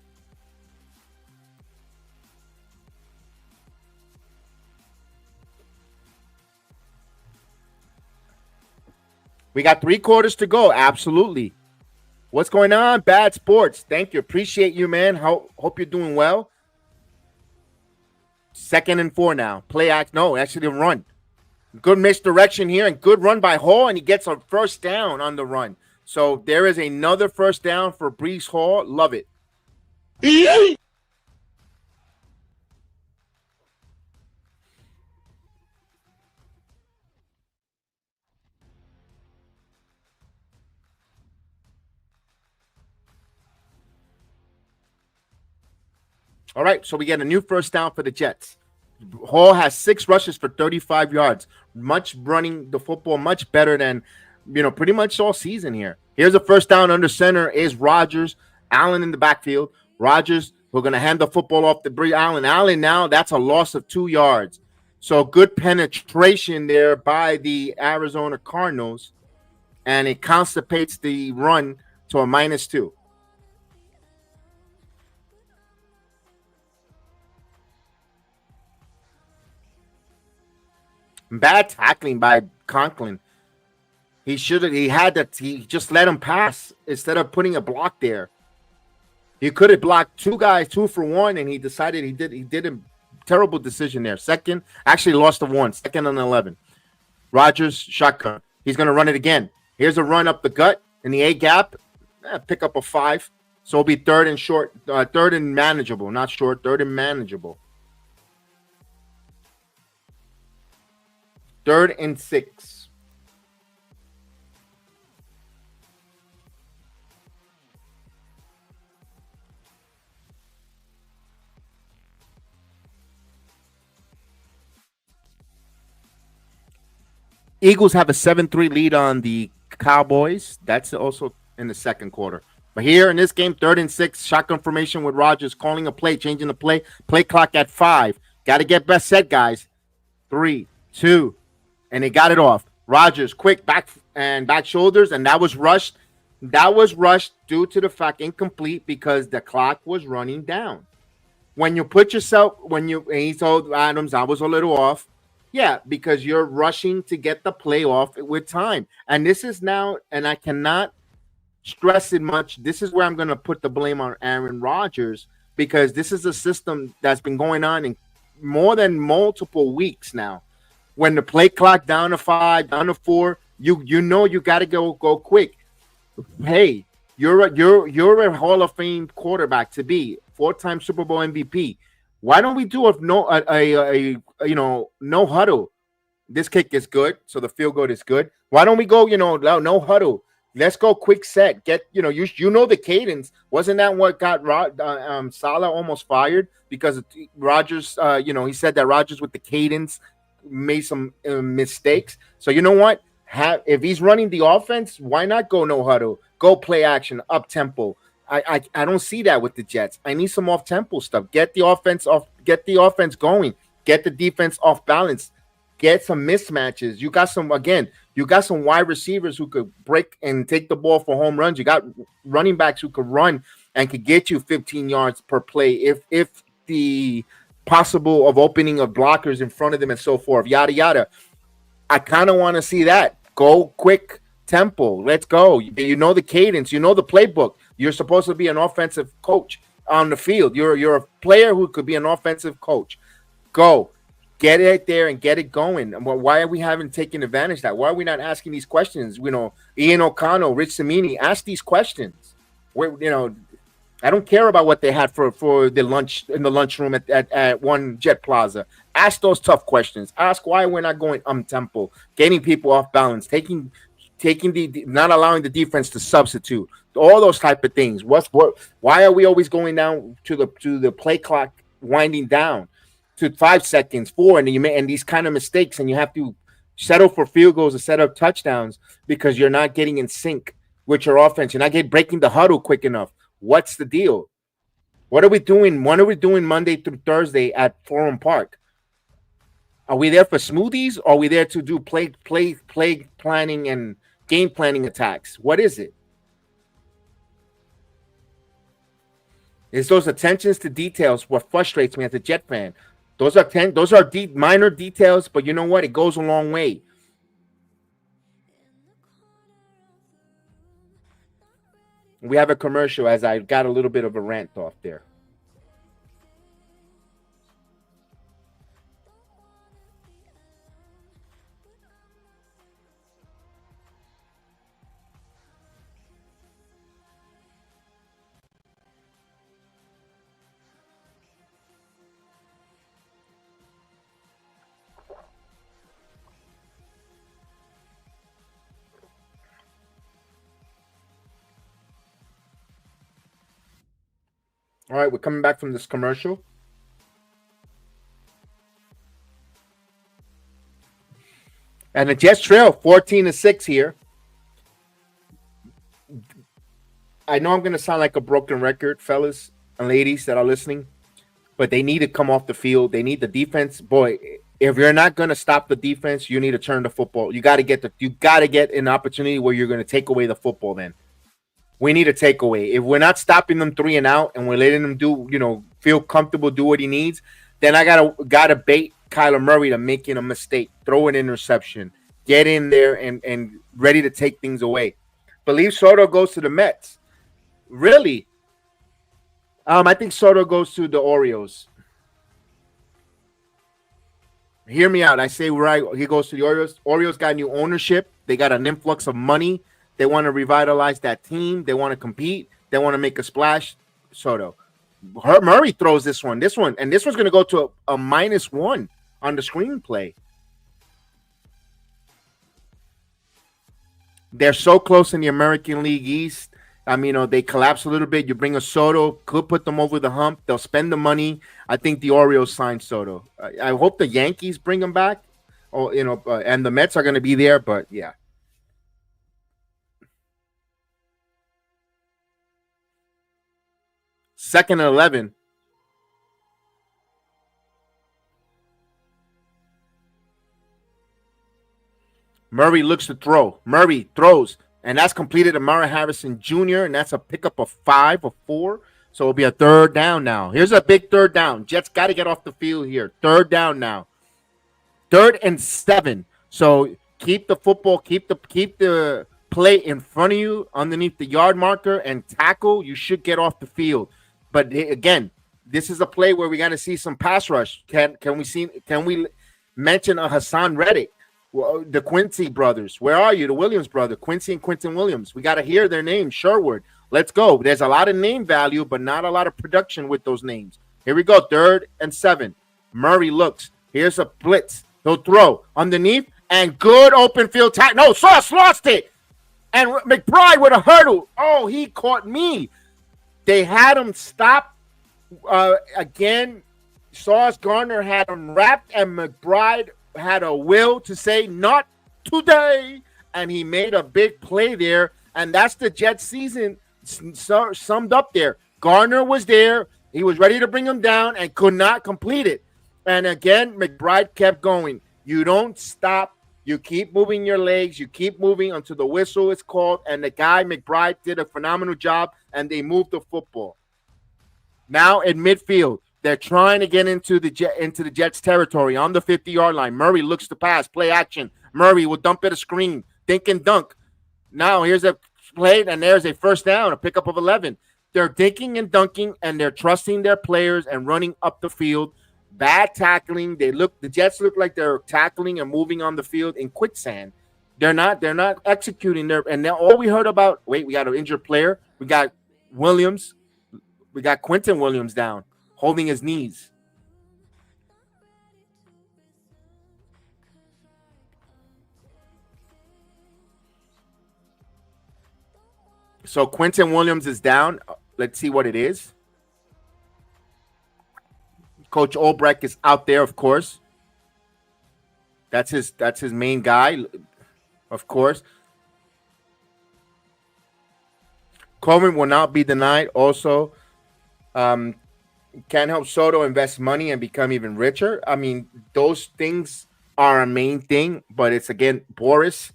We got 3 quarters to go. Absolutely. What's going on? Bad Sports. Thank you. Appreciate you, man. Hope you're doing well. 2nd and 4 now. Play act. No, actually a run. Good misdirection here and good run by Hall, and he gets a first down on the run. So there is another first down for Breece Hall. Love it. All right, so we get a new first down for the Jets. Hall has 6 rushes for 35 yards. Much running the football, much better than, pretty much all season here. Here's a first down under center is Rodgers. Allen in the backfield. Rodgers, we're going to hand the football off to Allen. Allen now, that's a loss of 2 yards. So good penetration there by the Arizona Cardinals, and it constipates the run to a -2. Bad tackling by Conklin. He just let him pass instead of putting a block there. He could have blocked 2 guys, 2 for 1, and he decided he did a terrible decision there. Actually lost the 1, 2nd and 11. Rodgers shotgun. He's going to run it again. Here's a run up the gut in the A gap. Pick up a 5. So it'll be 3rd and short, 3rd and manageable, not short, 3rd and manageable. 3rd and 6. Eagles have a 7-3 lead on the Cowboys. That's also in the 2nd quarter. But here in this game, 3rd and 6, shotgun formation with Rodgers calling a play, changing the play. Play clock at 5. Got to get best set, guys. 3, 2, and they got it off. Rodgers, quick back shoulders, and that was rushed. That was rushed due to the fact incomplete because the clock was running down. When you put yourself, and he told Adams, I was a little off. Yeah, because you're rushing to get the play off with time. And this is now, and I cannot stress it much, this is where I'm going to put the blame on Aaron Rodgers, because this is a system that's been going on in more than multiple weeks now. When the play clock down to 5, down to 4, you got to go quick. Hey, you're a Hall of Fame quarterback to be, 4-time Super Bowl MVP. Why don't we do no huddle? This kick is good, so the field goal is good. Why don't we go, no huddle? Let's go quick set. Get, the cadence. Wasn't that what got Saleh almost fired? Because Rodgers, he said that Rodgers with the cadence made some mistakes. So you know what? If he's running the offense, why not go no huddle? go play action, up tempo. I don't see that with the Jets. I need some off tempo stuff. Get the offense going. Get the defense off balance. Get some mismatches. You got some wide receivers who could break and take the ball for home runs. You got running backs who could run and could get you 15 yards per play if the possible of opening of blockers in front of them and so forth. Yada yada. I kind of want to see that. Go quick tempo. Let's go. You know the cadence. You know the playbook. You're supposed to be an offensive coach on the field. You're a player who could be an offensive coach. Go. Get it there and get it going. Why are we haven't taken advantage of that? Why are we not asking these questions? Ian O'Connell, Rich Cimini, ask these questions. I don't care about what they had for the lunch in the lunchroom at one Jet Plaza. Ask those tough questions. Ask why we're not going tempo, getting people off balance, taking the not allowing the defense to substitute, all those type of things. Why are we always going down to the play clock winding down to 5 seconds, 4, and these kind of mistakes, and you have to settle for field goals instead of touchdowns because you're not getting in sync with your offense. You're not breaking the huddle quick enough. What's the deal? What are we doing? What are we doing Monday through Thursday at Forum Park? Are we there for smoothies? Or are we there to do play planning and game planning attacks? What is it? It's those attentions to details what frustrates me as a Jet fan. Those are minor details, but you know what? It goes a long way. We have a commercial as I got a little bit of a rant off there. All right, we're coming back from this commercial. And the Jets trail 14-6 here. I know I'm going to sound like a broken record, fellas and ladies that are listening, but they need to come off the field. They need the defense. Boy, if you're not going to stop the defense, you need to turn the football. You got to get an opportunity where you're going to take away the football then. We need a takeaway. If we're not stopping them 3 and out and we're letting them feel comfortable, do what he needs, then I gotta bait Kyler Murray to making a mistake, throw an interception, get in there and ready to take things away. Believe Soto goes to the Mets. Really? I think Soto goes to the Orioles. Hear me out. I say he goes to the Orioles. Orioles got new ownership. They got an influx of money. They want to revitalize that team. They want to compete. They want to make a splash. Soto. Murray throws this one, and this one's going to go to a -1 on the screenplay. They're so close in the American League East. I mean, they collapse a little bit. You bring a Soto, could put them over the hump. They'll spend the money. I think the Orioles sign Soto. I hope the Yankees bring him back. And the Mets are going to be there, but yeah. Second and 11. Murray looks to throw. Murray throws, and that's completed to Mara Harrison Jr., and that's a pickup of 5 or 4. So it'll be a 3rd down now. Here's a big 3rd down. Jets got to get off the field here. 3rd down now. 3rd and 7. So keep the football, keep the play in front of you underneath the yard marker and tackle. You should get off the field. But again, this is a play where we got to see some pass rush. Can we mention a Hassan Reddick, the Quincy brothers? Where are you, the Williams brother, Quincy and Quinton Williams? We got to hear their names. Sherwood, let's go. There's a lot of name value, but not a lot of production with those names. Here we go, 3rd and 7. Murray looks. Here's a blitz. He'll throw underneath and good open field tackle. No, Sauce lost it. And McBride with a hurdle. Oh, he caught me. They had him stop again. Sauce Gardner had him wrapped, and McBride had a will to say, not today. And he made a big play there And that's the Jets season summed up there. Garner was there. He was ready to bring him down and could not complete it. And again, McBride kept going. You don't stop. You keep moving your legs. You keep moving until the whistle is called. And the guy, McBride, did a phenomenal job, and they moved the football. Now in midfield, they're trying to get into the Jets territory on the 50-yard line. Murray looks to pass, play action. Murray will dump it a screen, dink and dunk. Now here's a play, and there's a first down, a pickup of 11. They're dinking and dunking, and they're trusting their players and running up the field. Bad tackling. The Jets look like they're tackling and moving on the field in quicksand. They're not executing their, and now all we heard about, we got an injured player. We got Williams. We got Quentin Williams down, holding his knees. So Quentin Williams is down. Let's see what it is. Coach Olbrecht is out there, of course. That's his main guy, of course. Coleman will not be denied. Also, can't help Soto invest money and become even richer. I mean, those things are a main thing, but it's again Boris.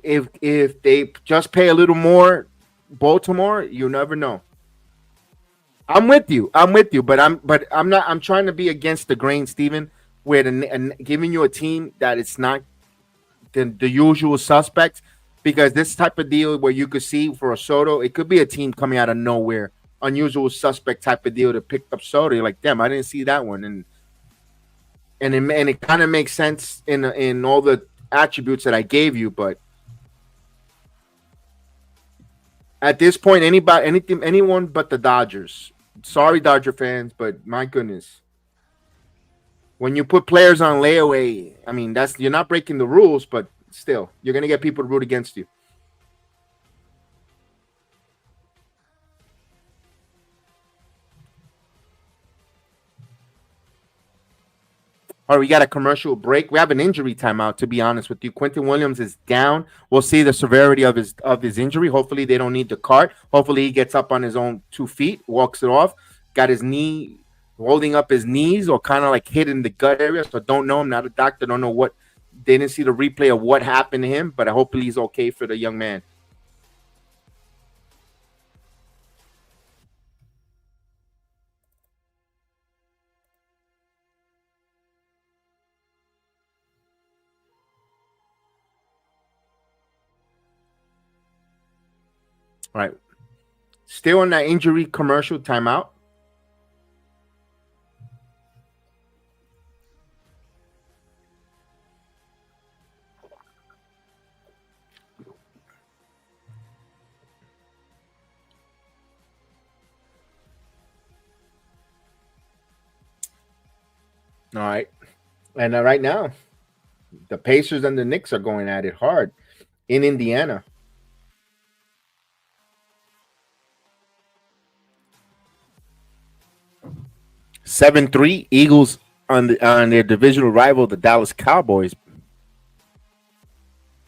If they just pay a little more, Baltimore, you never know. I'm with you, but I'm not. I'm trying to be against the grain, Steven, with and giving you a team that it's not the usual suspects, because this type of deal where you could see for a Soto, it could be a team coming out of nowhere, unusual suspect type of deal to pick up Soto. You're like, damn, I didn't see that one, and it kind of makes sense in all the attributes that I gave you, but at this point, anyone but the Dodgers. Sorry, Dodger fans, but my goodness. When you put players on layaway, I mean, you're not breaking the rules, but still, you're going to get people to root against you. All right, we got a commercial break. We have an injury timeout, to be honest with you. Quentin Williams is down. We'll see the severity of his injury. Hopefully, they don't need the cart. Hopefully, he gets up on his own 2 feet, walks it off. Got his knee, holding up his knees or kind of like hit in the gut area. So don't know. I'm not a doctor. Don't know what. They didn't see the replay of what happened to him, but hopefully he's okay for the young man. All right. Still on that injury commercial timeout. All right. And right now, the Pacers and the Knicks are going at it hard in Indiana. 7-3 Eagles on their divisional rival, the Dallas Cowboys.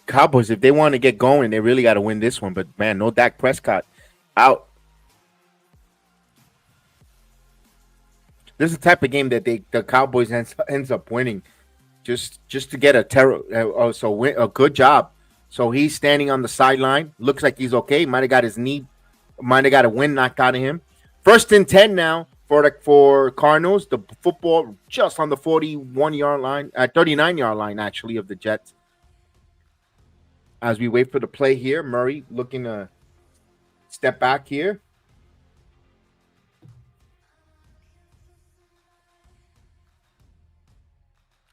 Cowboys, if they want to get going, they really got to win this one. But man, no Dak Prescott out. This is the type of game that the Cowboys ends up winning, just to get a good job. So he's standing on the sideline. Looks like he's okay. Might have got his knee. Might have got a wind knocked out of him. 1st and 10 now for Cardinals. The football just on the 41-yard line, 39-yard line actually of the Jets. As we wait for the play here, Murray looking to step back here.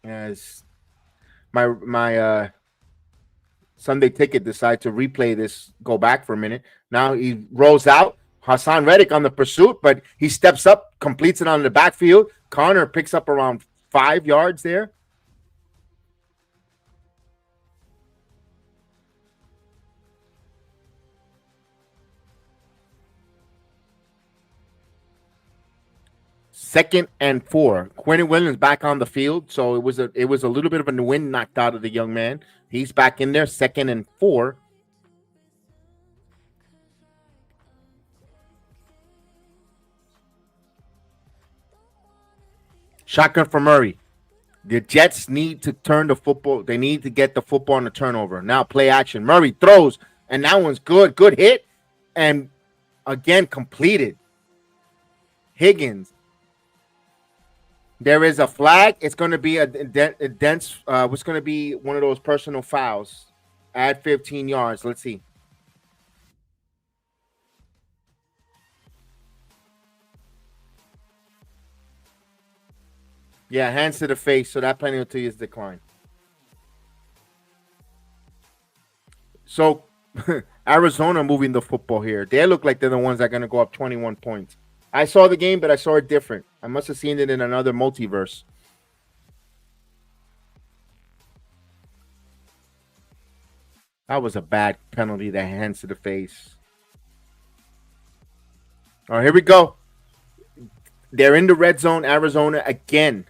As my Sunday ticket decides to replay this, go back for a minute. Now he rolls out. Hassan Reddick on the pursuit, but he steps up, completes it on the backfield. Connor picks up around 5 yards there. Second and 4. Quentin Williams back on the field, so it was a little bit of a wind knocked out of the young man. He's back in there. 2nd and 4. Shotgun for Murray. The Jets need to turn the football. They need to get the football on the turnover. Now play action. Murray throws, and that one's good. Good hit. And again, completed. Higgins. There is a flag. It's going to be a dense. What's going to be one of those personal fouls at 15 yards. Let's see. Yeah, hands to the face. So that penalty is declined. So Arizona moving the football here. They look like they're the ones that are going to go up 21 points. I saw the game, but I saw it different. I must have seen it in another multiverse. That was a bad penalty, that hands to the face. All right, here we go. They're in the red zone, Arizona again.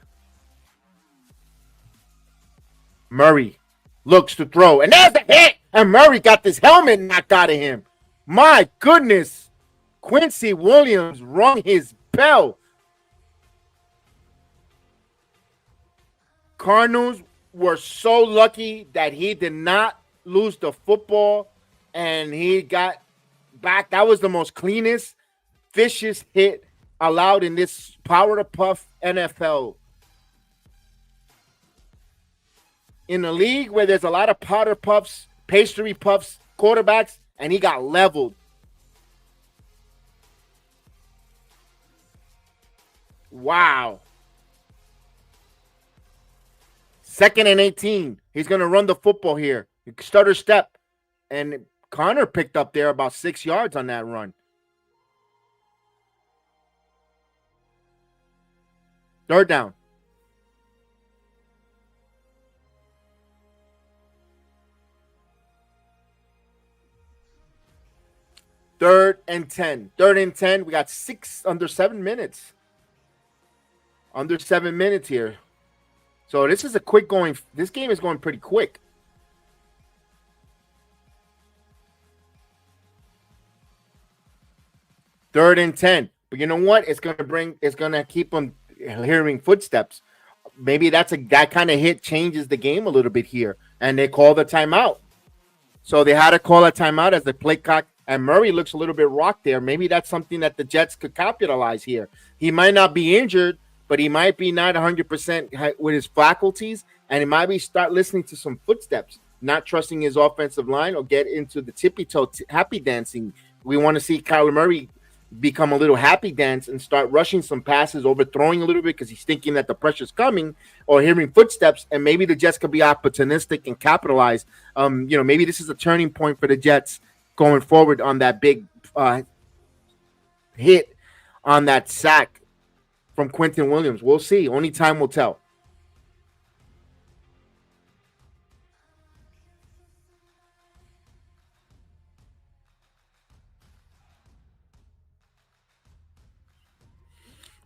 Murray looks to throw, and there's the hit. And Murray got this helmet knocked out of him. My goodness. Quincy Williams rung his bell. Cardinals were so lucky that he did not lose the football and he got back. That was the most cleanest, vicious hit allowed in this power to puff NFL. In a league where there's a lot of powder puffs, pastry puffs, quarterbacks, and he got leveled. Wow. 2nd and 18. He's going to run the football here. Stutter step. And Connor picked up there about 6 yards on that run. Third down. Third and 10. Third and 10. We got under 7 minutes. Under 7 minutes here. So this is a quick going. This game is going pretty quick. Third and 10. But you know what? It's gonna keep them hearing footsteps. Maybe that kind of hit changes the game a little bit here. And they call the timeout. So they had to call a timeout as the play clock. And Murray looks a little bit rocked there. Maybe that's something that the Jets could capitalize here. He might not be injured, but he might be not 100% with his faculties, and he might be start listening to some footsteps, not trusting his offensive line or get into the tippy-toe happy dancing. We want to see Kyler Murray become a little happy dance and start rushing some passes, overthrowing a little bit because he's thinking that the pressure's coming or hearing footsteps, and maybe the Jets could be opportunistic and capitalize. Maybe this is a turning point for the Jets going forward on that big hit on that sack from Quentin Williams. We'll see. Only time will tell.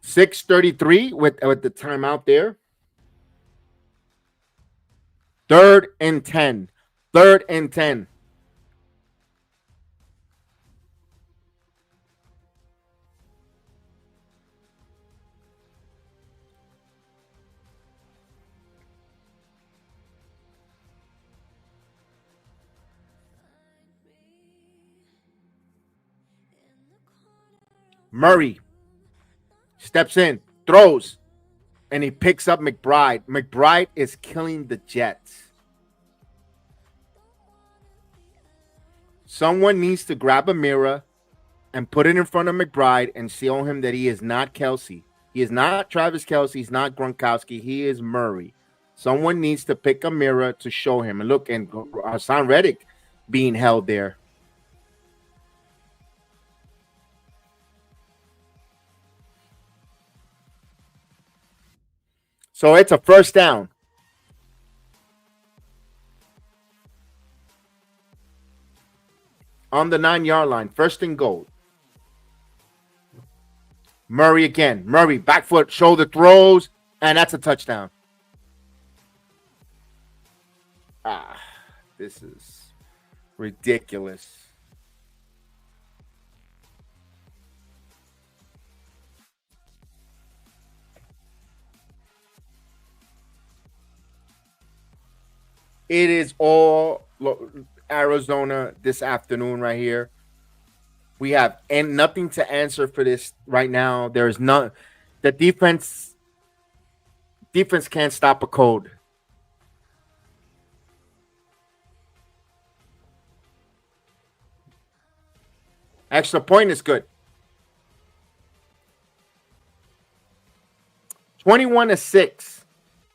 .633 with the timeout there. 3rd and 10. 3rd and 10. Murray steps in, throws, and he picks up McBride. McBride is killing the Jets. Someone needs to grab a mirror and put it in front of McBride and show him that he is not Kelsey. He is not Travis Kelsey. He's not Gronkowski. He is Murray. Someone needs to pick a mirror to show him. And look, and Hassan Reddick being held there. So it's a first down. On the 9-yard line, 1st and goal. Murray again. Murray, back foot, shoulder throws, and that's a touchdown. This is ridiculous. It is all Arizona this afternoon right here. We have and nothing to answer for this right now. There is none. The defense can't stop a code. Extra point is good. 21-6.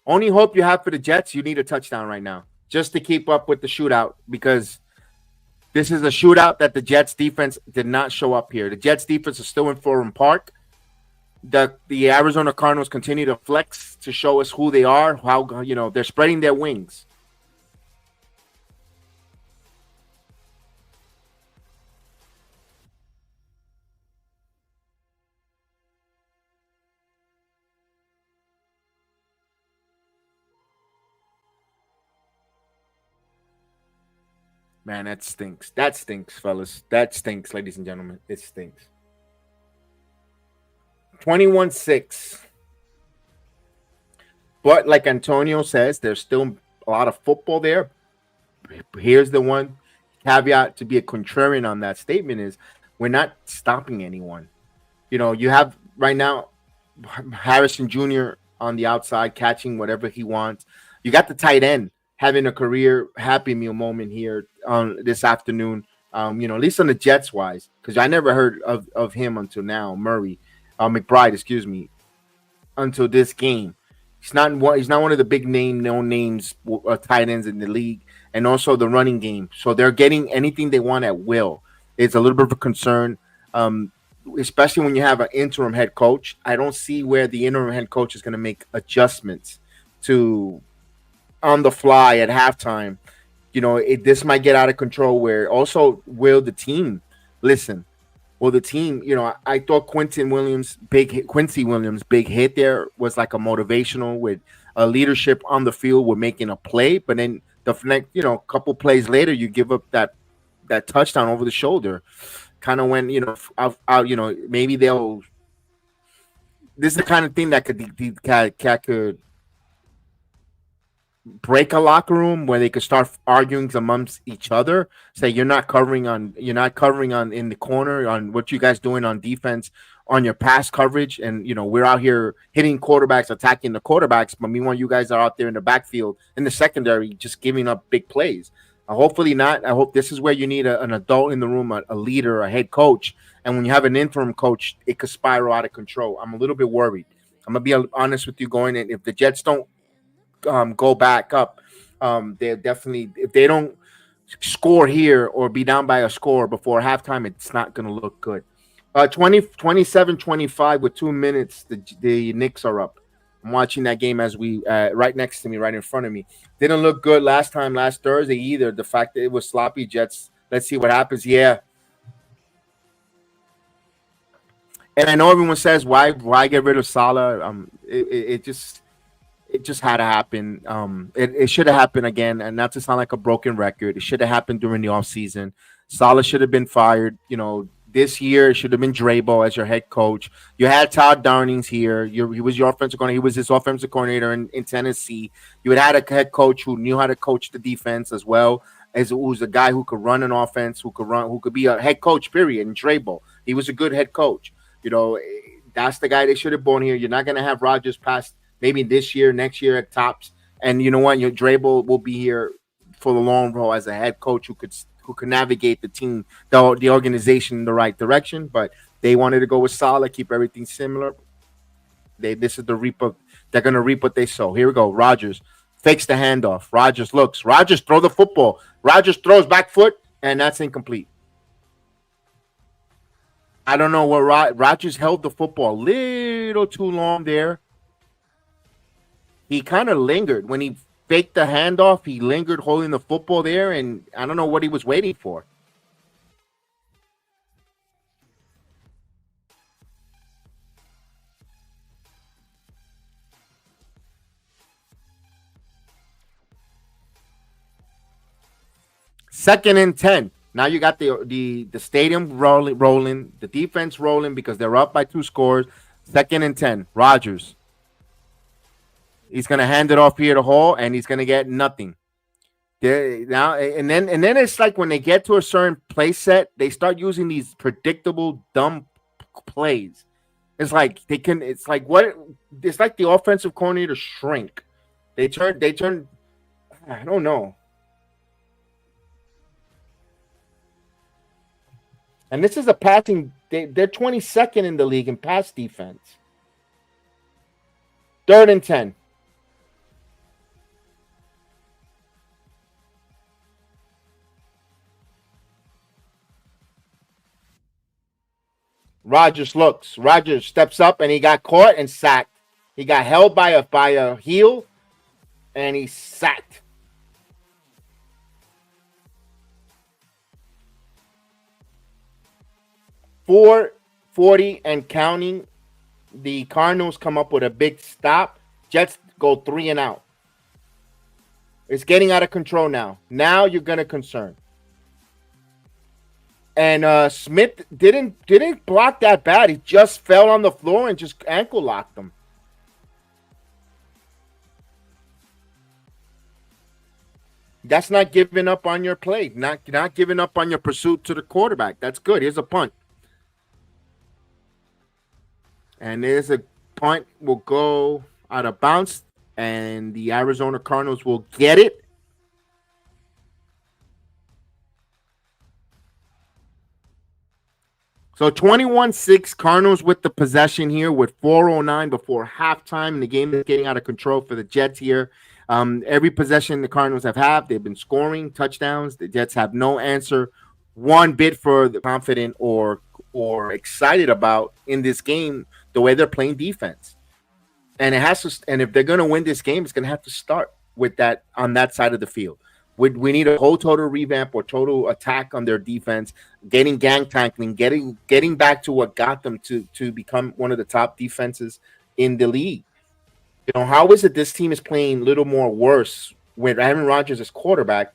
Only hope you have for the Jets, you need a touchdown right now just to keep up with the shootout, because this is a shootout that the Jets defense did not show up here. The Jets defense is still in Forum Park. The Arizona Cardinals continue to flex to show us who they are, how they're spreading their wings. Man, that stinks. That stinks, fellas. That stinks, ladies and gentlemen. It stinks. 21-6. But like Antonio says, there's still a lot of football there. Here's the one caveat to be a contrarian on that statement is we're not stopping anyone. You have right now Harrison Jr. on the outside catching whatever he wants. You got the tight end having a career Happy Meal moment here this afternoon. At least on the Jets wise, because I never heard of him until now. McBride, excuse me, until this game. He's not one of the big known names tight ends in the league, and also the running game. So they're getting anything they want at will. It's a little bit of a concern, especially when you have an interim head coach. I don't see where the interim head coach is going to make adjustments to on the fly at halftime. This might get out of control. Where also will the team listen? Well, the team, I thought Quincy Williams' big hit there was like a motivational with a leadership on the field. We're making a play, but then the next, couple plays later, you give up that touchdown over the shoulder. Kind of when maybe they'll. This is the kind of thing that could break a locker room where they could start arguing amongst each other. Say you're not covering on in the corner on what you guys doing on defense on your pass coverage, and we're out here hitting quarterbacks, attacking the quarterbacks, but meanwhile you guys are out there in the backfield in the secondary just giving up big plays. Hopefully not. I hope this is where you need an adult in the room, a leader, a head coach, and when you have an interim coach, it could spiral out of control. I'm a little bit worried. I'm gonna be honest with you going in. If the Jets don't go back up, they're definitely, if they don't score here or be down by a score before halftime, it's not going to look good. 27-25 with 2 minutes, the Knicks are up. I'm watching that game as we right next to me, right in front of me. Didn't look good last Thursday either. The fact that it was sloppy. Jets, let's see what happens. Yeah. And I know everyone says why get rid of Salah. It just had to happen. It should have happened again, and not to sound like a broken record. It should have happened during the offseason. Salah should have been fired. This year it should have been Drabo as your head coach. You had Todd Downings here. He was your offensive coordinator. He was his offensive coordinator in Tennessee. You had a head coach who knew how to coach the defense as well, as who's a guy who could run an offense, who could be a head coach, period. And Drabo, he was a good head coach. That's the guy they should have brought here. You're not going to have Rodgers past maybe this year, next year at tops. And you know what? Your Drabo will be here for the long haul as a head coach who could navigate the team, the organization in the right direction. But they wanted to go with Salah, keep everything similar. This is the reap of, they're going to reap what they sow. Here we go. Rodgers fakes the handoff. Rodgers looks. Rodgers throw the football. Rodgers throws back foot, and that's incomplete. I don't know what Rodgers held the football a little too long there. He kind of lingered when he faked the handoff. He lingered holding the football there, and I don't know what he was waiting for. Second and 10. Now you got the stadium rolling, the defense rolling because they're up by 2 scores. Second and 10. Rodgers. He's going to hand it off here to Hall, and he's going to get nothing. Now and then it's like when they get to a certain play set, they start using these predictable dumb plays. It's like they can. It's like what? It's like the offensive coordinator shrink. They turn. They turn. I don't know. And this is a passing. They're 22nd in the league in pass defense. 3rd and 10. Rodgers looks. Rodgers steps up and he got caught and sacked. He got held by a heel and he's sacked. .440 and counting. The Cardinals come up with a big stop. Jets go 3 and out. It's getting out of control now. Now you're gonna concern. And Smith didn't block that bad. He just fell on the floor and just ankle locked him. That's not giving up on your play. Not giving up on your pursuit to the quarterback. That's good. Here's a punt. And there's a punt will go out of bounds, and the Arizona Cardinals will get it. So 21-6, Cardinals with the possession here with 4:09 before halftime. The game is getting out of control for the Jets here. Every possession the Cardinals have, they've been scoring touchdowns. The Jets have no answer one bit for the confident or excited about in this game the way they're playing defense. And it has to. And if they're going to win this game, it's going to have to start with that on that side of the field. We need a whole total revamp or total attack on their defense, getting gang tackling, getting back to what got them to become one of the top defenses in the league. You know, how is it this team is playing a little more worse with Aaron Rodgers as quarterback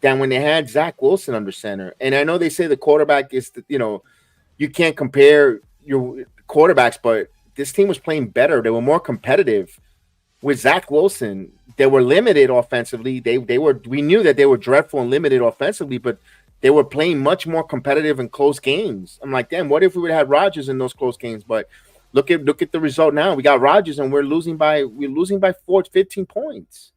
than when they had Zach Wilson under center? And I know they say the quarterback is, you can't compare your quarterbacks, but this team was playing better. They were more competitive with Zach Wilson. They were limited offensively. We knew that they were dreadful and limited offensively, but they were playing much more competitive in close games. I'm like, damn, what if we would have had Rodgers in those close games? But look at the result now. We got Rodgers and we're losing by 15 points.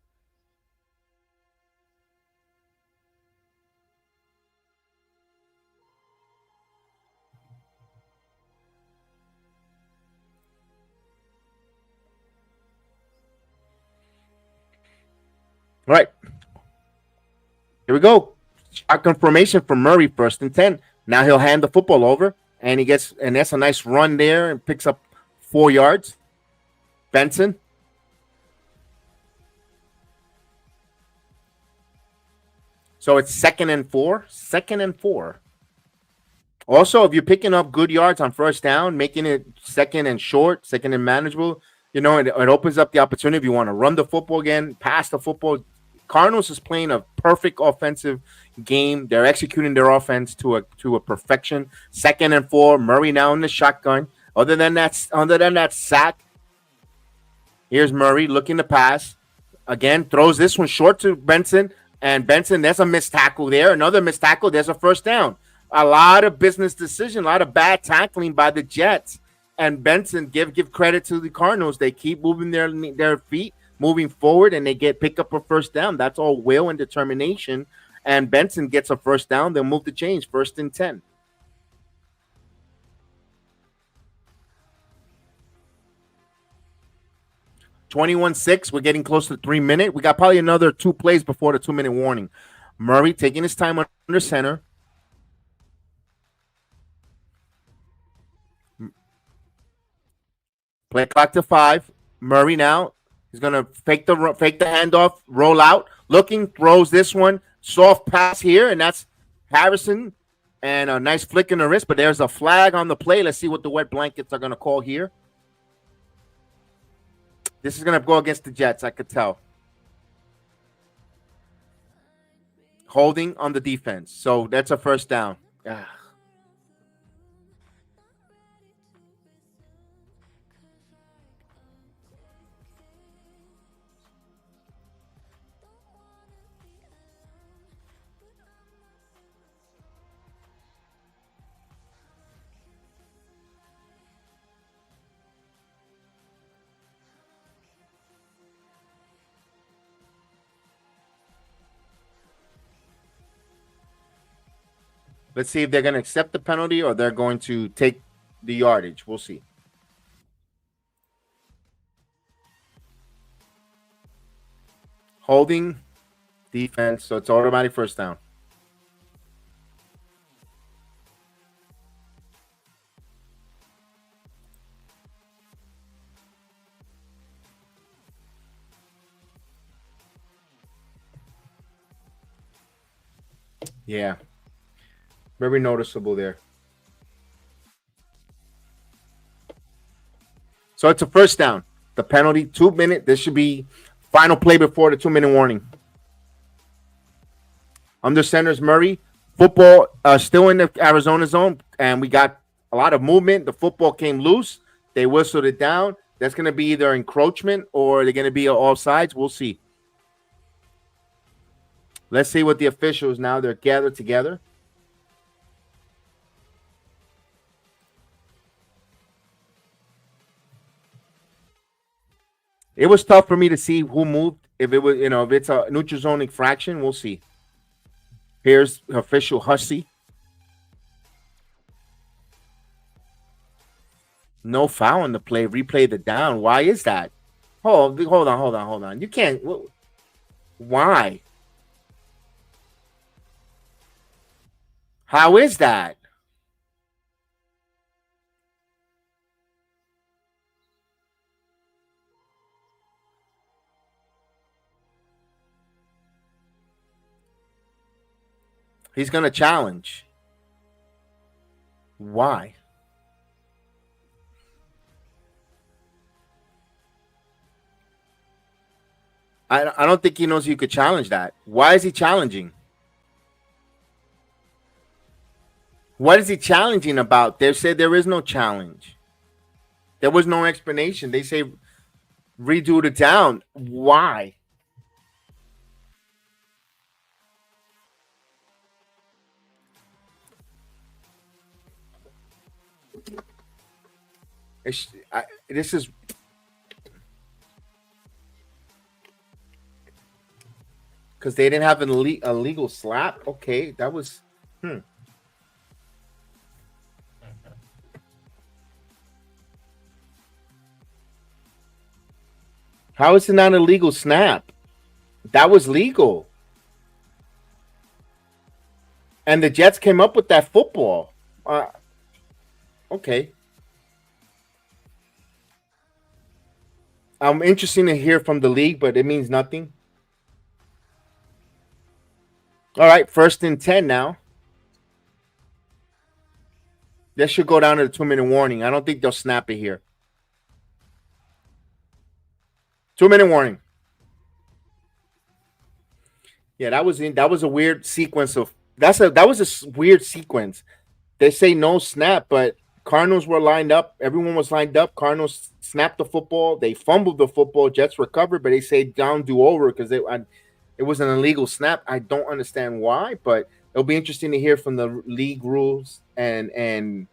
All right. Here we go. Shotgun formation from Murray, 1st and 10. Now he'll hand the football over, and that's a nice run there and picks up 4 yards. Benson. So it's 2nd and 4. 2nd and 4. Also, if you're picking up good yards on 1st down, making it 2nd and short, 2nd and manageable, it opens up the opportunity if you want to run the football again, pass the football. Cardinals is playing a perfect offensive game. They're executing their offense to a perfection. 2nd and 4. Murray now in the shotgun. Other than that sack, here's Murray looking to pass. Again, throws this one short to Benson. And Benson, there's a missed tackle there. Another missed tackle. There's a 1st down. A lot of business decision, a lot of bad tackling by the Jets. And Benson, give credit to the Cardinals. They keep moving their feet, moving forward, and they pick up a 1st down. That's all will and determination. And Benson gets a 1st down. They'll move the change. 1st and 10. (21-6). We're getting close to 3 minutes. We got probably another 2 plays before the 2-minute warning. Murray taking his time under center. Play clock to 5. Murray now. He's going to fake the handoff, roll out. Looking, throws this one. Soft pass here, and that's Harrison. And a nice flick in the wrist, but there's a flag on the play. Let's see what the wet blankets are going to call here. This is going to go against the Jets, I could tell. Holding on the defense. So that's a 1st down. Let's see if they're going to accept the penalty or they're going to take the yardage. We'll see. Holding defense, so it's automatic first down. Yeah. Very noticeable there. So it's a first down. The penalty, 2 minute. This should be final play before the 2-minute warning. Under center's Murray. Football still in the Arizona zone, and we got a lot of movement. The football came loose. They whistled it down. That's going to be either encroachment or they're going to be offsides. We'll see. Let's see what the officials now. They're gathered together. It was tough for me to see who moved. If it was, if it's a neutral zone infraction, we'll see. Here's official Hussey. No foul in the play. Replay the down. Why is that? Hold on. You can't. Why? How is that? He's going to challenge. Why? I don't think he knows you could challenge that. Why is he challenging? What is he challenging about? They said there is no challenge. There was no explanation. They say redo the down. Why? This is because they didn't have a legal slap. Okay, that was How is it not a legal snap? That was legal. And the Jets came up with that football. Okay. Interesting to hear from the league, but it means nothing. All right, 1st and 10 now. This should go down to the 2-minute warning. I don't think they'll snap it here. 2-minute warning. Yeah, that was a weird sequence of that was a weird sequence. They say no snap, but Cardinals were lined up. Everyone was lined up. Cardinals snapped the football. They fumbled the football. Jets recovered, but they say down, do over because it was an illegal snap. I don't understand why, but it'll be interesting to hear from the league rules and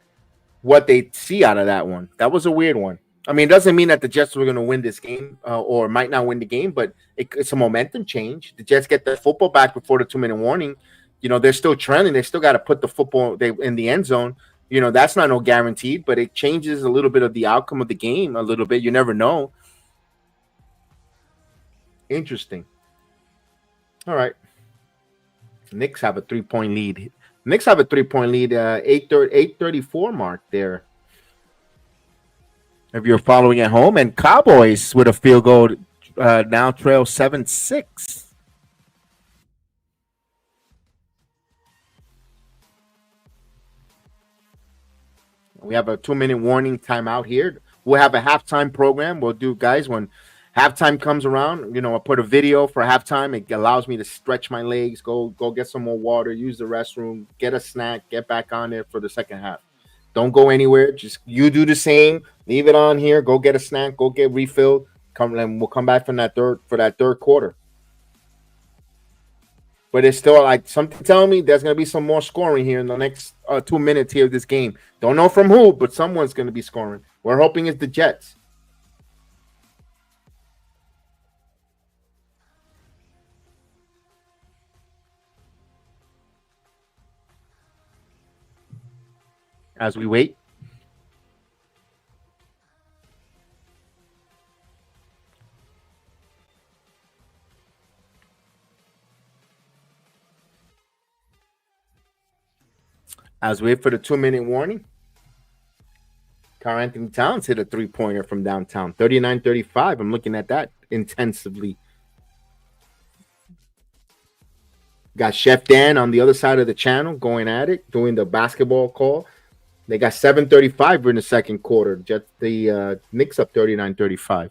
what they see out of that one. That was a weird one. I mean, it doesn't mean that the Jets were going to win this game or might not win the game, but it's a momentum change. The Jets get the football back before the 2-minute warning. They're still trending. They still got to put the football in the end zone. That's not no guaranteed, but it changes a little bit of the outcome of the game a little bit. You never know. Interesting. All right. Knicks have a 3-point lead. 8:34 mark there. If you're following at home, and Cowboys with a field goal now trail 7-6. We have a 2-minute warning timeout here. We'll have a halftime program. We'll do, guys, when halftime comes around, I'll put a video for halftime. It allows me to stretch my legs, go get some more water, use the restroom, get a snack, get back on there for the second half. Don't go anywhere. Just you do the same. Leave it on here. Go get a snack. Go get refilled. And we'll come back for that third quarter. But it's still like something telling me there's going to be some more scoring here in the next 2 minutes here of this game. Don't know from who, but someone's going to be scoring. We're hoping it's the Jets. as we wait. As we wait for the 2-minute warning. Karl Anthony Towns hit a three-pointer from downtown. 39-35. I'm looking at that intensively. Got Chef Dan on the other side of the channel going at it, doing the basketball call. They got 7:35 in the second quarter. The Knicks up 39-35.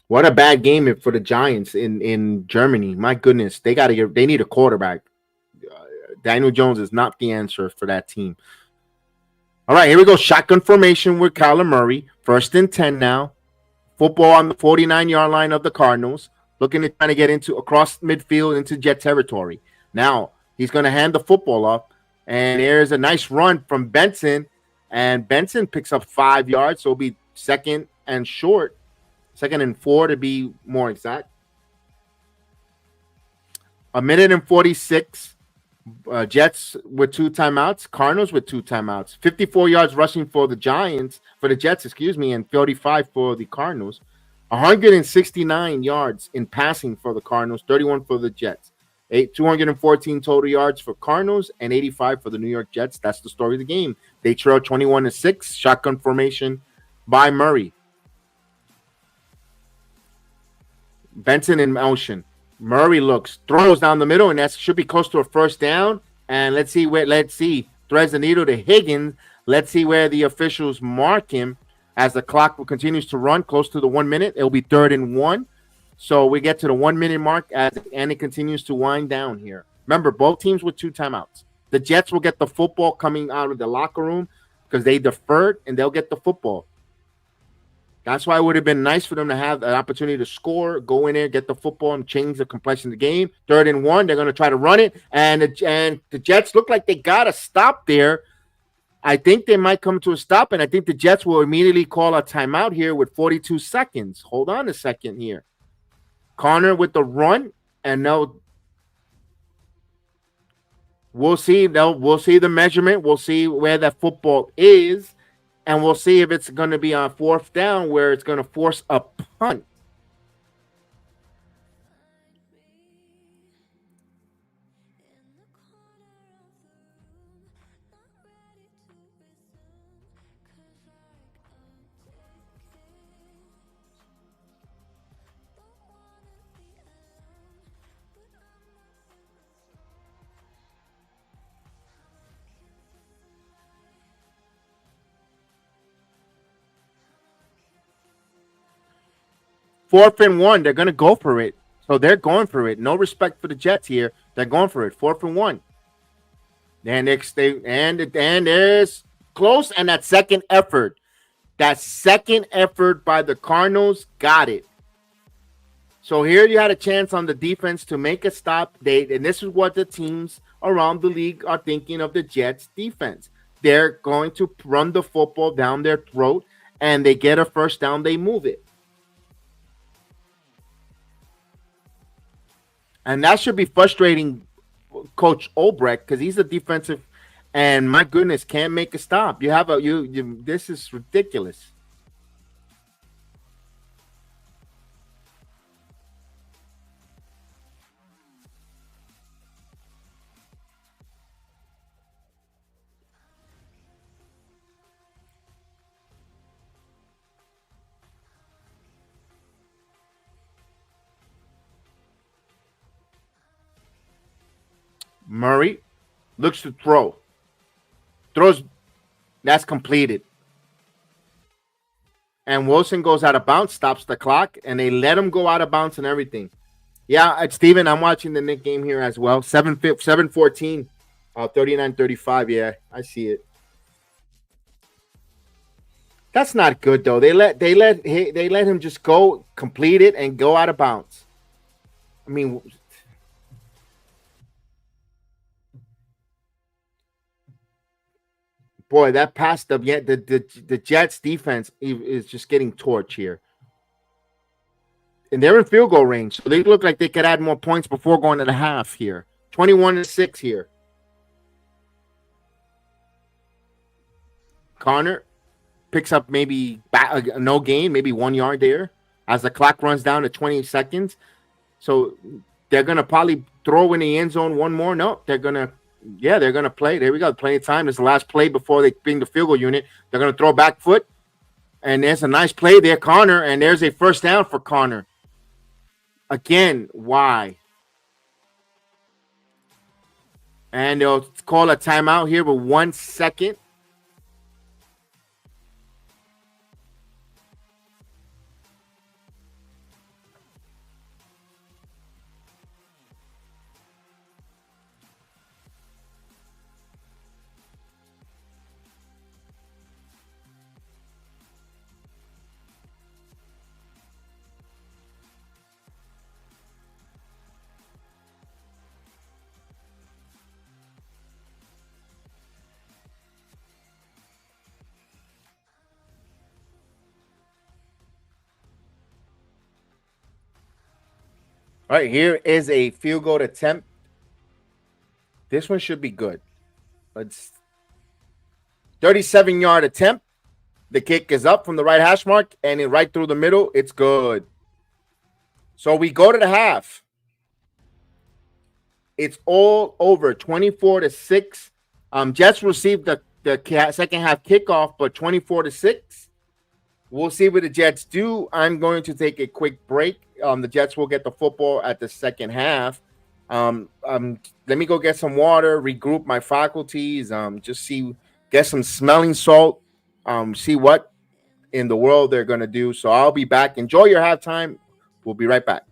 What a bad game for the Giants in Germany. My goodness, they need a quarterback. Daniel Jones is not the answer for that team. All right, here we go. Shotgun formation with Kyler Murray. 1st and 10 now. Football on the 49-yard line of the Cardinals. Looking to try to get into across midfield into Jet territory. Now, he's going to hand the football off. And there's a nice run from Benson. And Benson picks up 5 yards. So it'll be 2nd and short. 2nd and 4 to be more exact. 1:46. Jets with 2 timeouts. Cardinals with 2 timeouts. 54 yards rushing for the Jets, and 35 for the Cardinals. 169 yards in passing for the Cardinals, 31 for the Jets. 214 total yards for Cardinals and 85 for the New York Jets. That's the story of the game. They trail 21-6. Shotgun formation by Murray. Benson in motion. Murray throws down the middle, and that should be close to a 1st down. And let's see. Threads the needle to Higgins. Let's see where the officials mark him as the clock continues to run close to the 1 minute. It'll be 3rd and 1. So we get to the 1 minute mark and it continues to wind down here. Remember, both teams with 2 timeouts. The Jets will get the football coming out of the locker room because they deferred, and they'll get the football. That's why it would have been nice for them to have an opportunity to score, go in there, get the football, and change the complexion of the game. 3rd and 1, they're going to try to run it, and the Jets look like they got to stop there. I think they might come to a stop, and I think the Jets will immediately call a timeout here with 42 seconds. Hold on a second here. Connor with the run, and we'll see the measurement. We'll see where that football is. And we'll see if it's going to be on 4th down where it's going to force a punt. Fourth and 1, they're going to go for it. So they're going for it. No respect for the Jets here. They're going for it. 4th and 1. And there's close, and that second effort. That second effort by the Cardinals got it. So here you had a chance on the defense to make a stop. And this is what the teams around the league are thinking of the Jets defense. They're going to run the football down their throat, and they get a 1st down, they move it. And that should be frustrating Coach Olbrecht because he's a defensive, and my goodness, can't make a stop. This is ridiculous. Murray looks to throw. Throws. That's completed. And Wilson goes out of bounds, stops the clock, and they let him go out of bounds and everything. Yeah, Steven, I'm watching the Knicks game here as well. 7-14, 39-35. Yeah, I see it. That's not good though. They let him just go complete it and go out of bounds. I mean, boy, that pass the Jets defense is just getting torched here. And they're in field goal range, so they look like they could add more points before going to the half here. 21-6 here. Connor picks up maybe no gain, maybe 1 yard there as the clock runs down to 20 seconds. So they're going to probably throw in the end zone one more. No, they're going to play. There we go. Plenty of time. This is the last play before they bring the field goal unit. They're going to throw back foot. And there's a nice play there, Connor. And there's a first down for Connor. Again, why? And they'll call a timeout here with 1 second. All right, here is a field goal attempt. This one should be good. It's 37-yard attempt. The kick is up from the right hash mark and right through the middle. It's good. So we go to the half. It's all over, 24-6. Jets received the second half kickoff, but 24-6. We'll see what the Jets do. I'm going to take a quick break. The Jets will get the football at the second half. Let me go get some water, regroup my faculties, get some smelling salt, see what in the world they're going to do. So I'll be back. Enjoy your halftime. We'll be right back.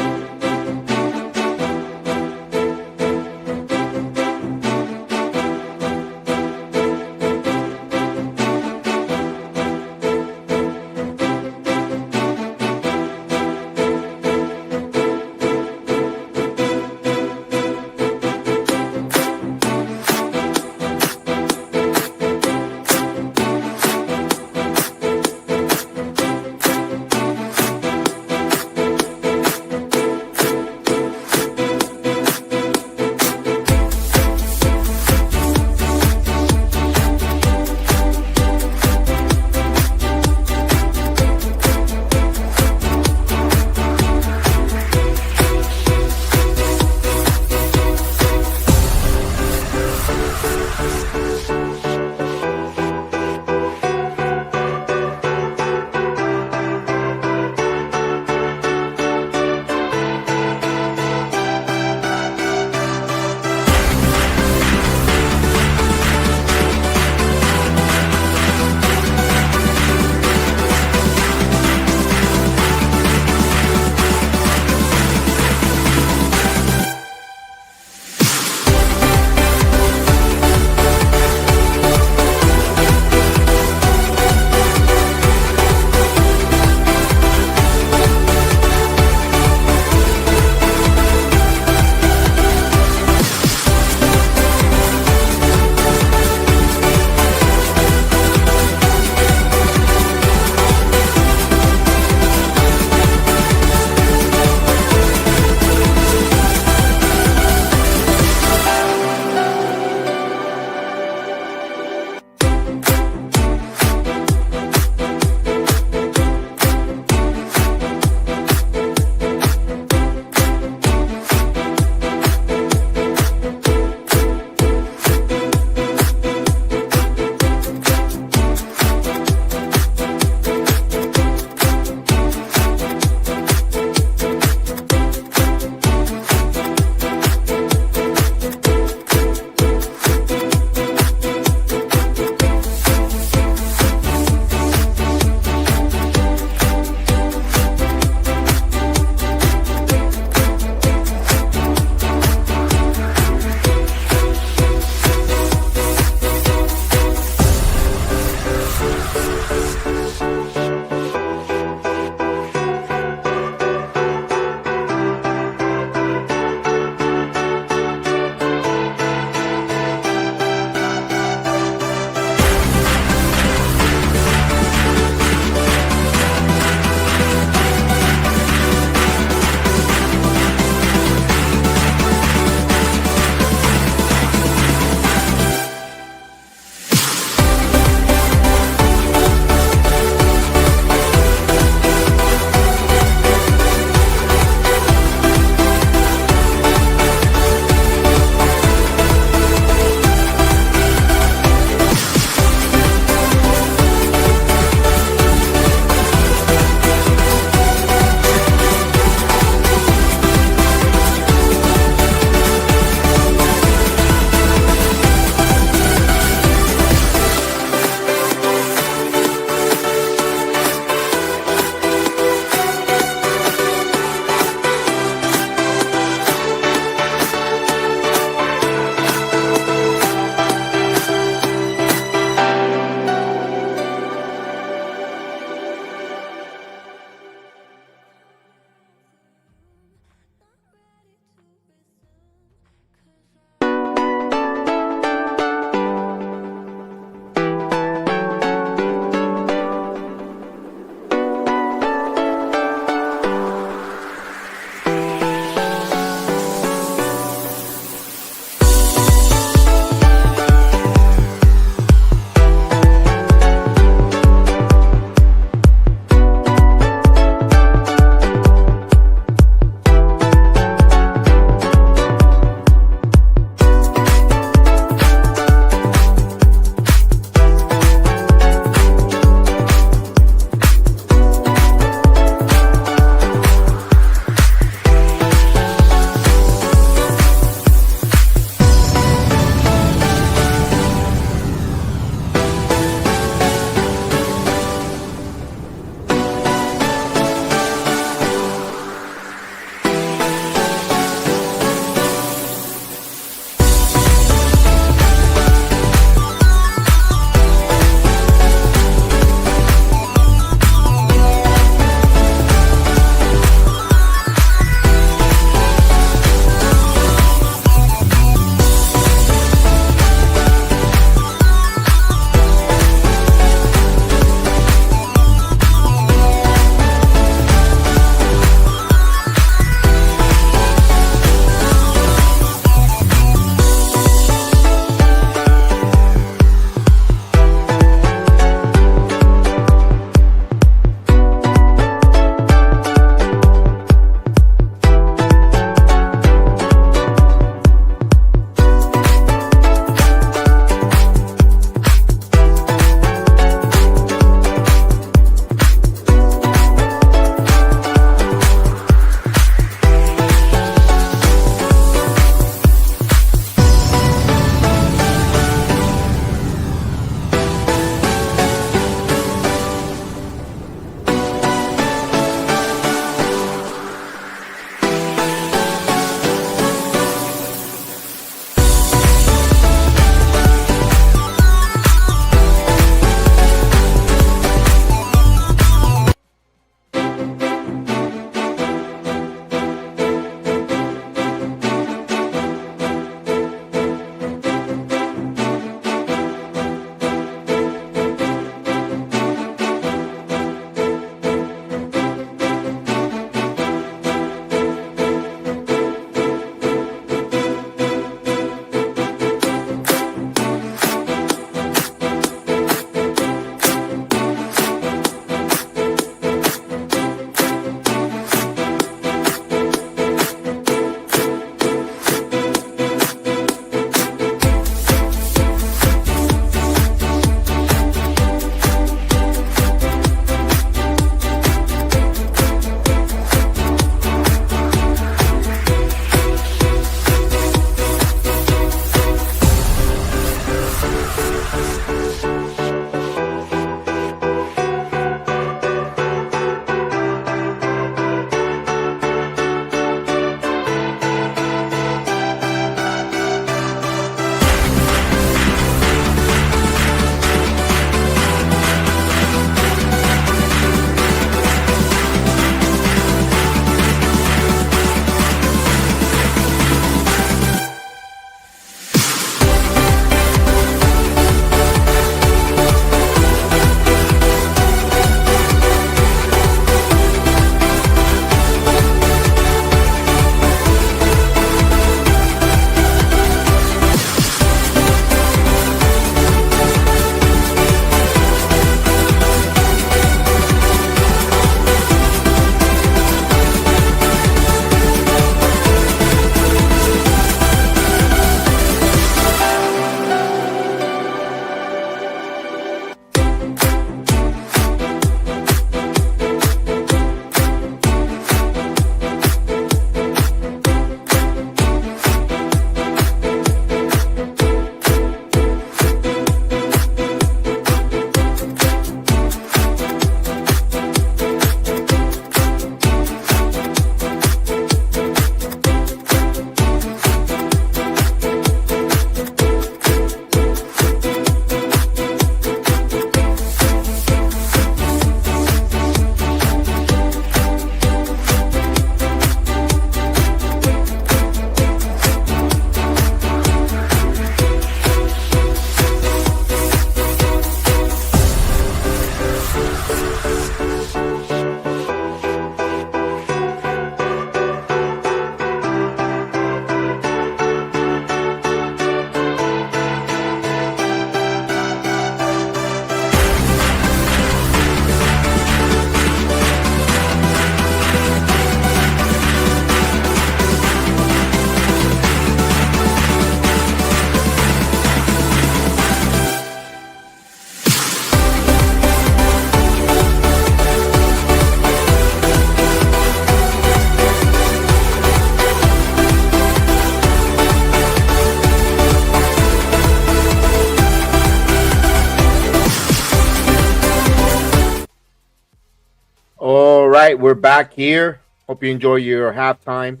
right, we're back here. Hope you enjoy your halftime.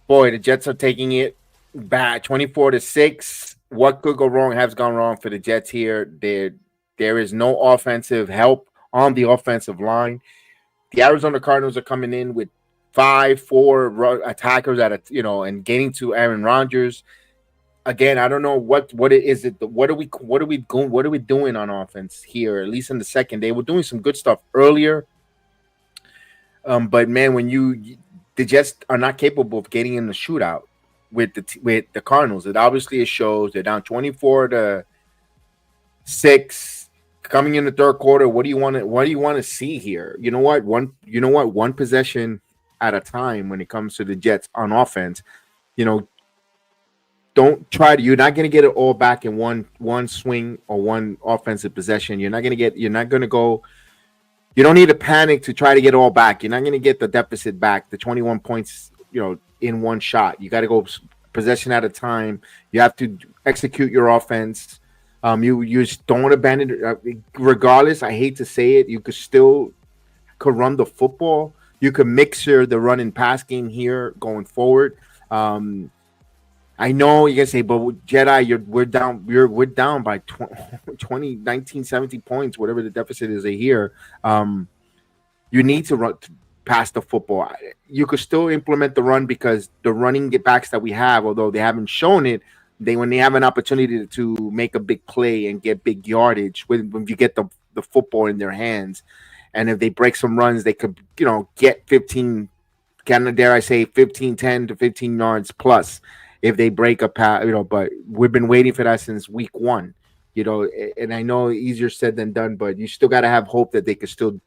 Boy, the Jets are taking it back 24-6. What could go wrong has gone wrong for the Jets here. There is no offensive help on the offensive line. The Arizona Cardinals are coming in with 5-4 attackers and getting to Aaron Rodgers. Again, I don't know what it is. What are we doing on offense here? At least in the second, they were doing some good stuff earlier. But man, when the Jets are not capable of getting in the shootout with the Cardinals. It shows they're down 24-6 coming in the third quarter. What do you want to see here? You know what? One possession at a time when it comes to the Jets on offense. Don't try to. You're not going to get it all back in one swing or one offensive possession. You're not going to go. You don't need to panic to try to get it all back. You're not going to get the deficit back, the 21 points, in one shot. You got to go possession at a time. You have to execute your offense. You just don't abandon it. Regardless, I hate to say it, you could run the football. You could mixer the run and pass game here going forward. I know you can say, but Jedi, we're down by 20, 19, 70 points, whatever the deficit is here. You need to run past the football. You could still implement the run because the running backs that we have, although they haven't shown it, when they have an opportunity to make a big play and get big yardage when you get the football in their hands, and if they break some runs, they could get 15, dare I say 10 to 15 yards plus. If they break a pass, but we've been waiting for that since week 1, and I know easier said than done, but you still got to have hope that they could still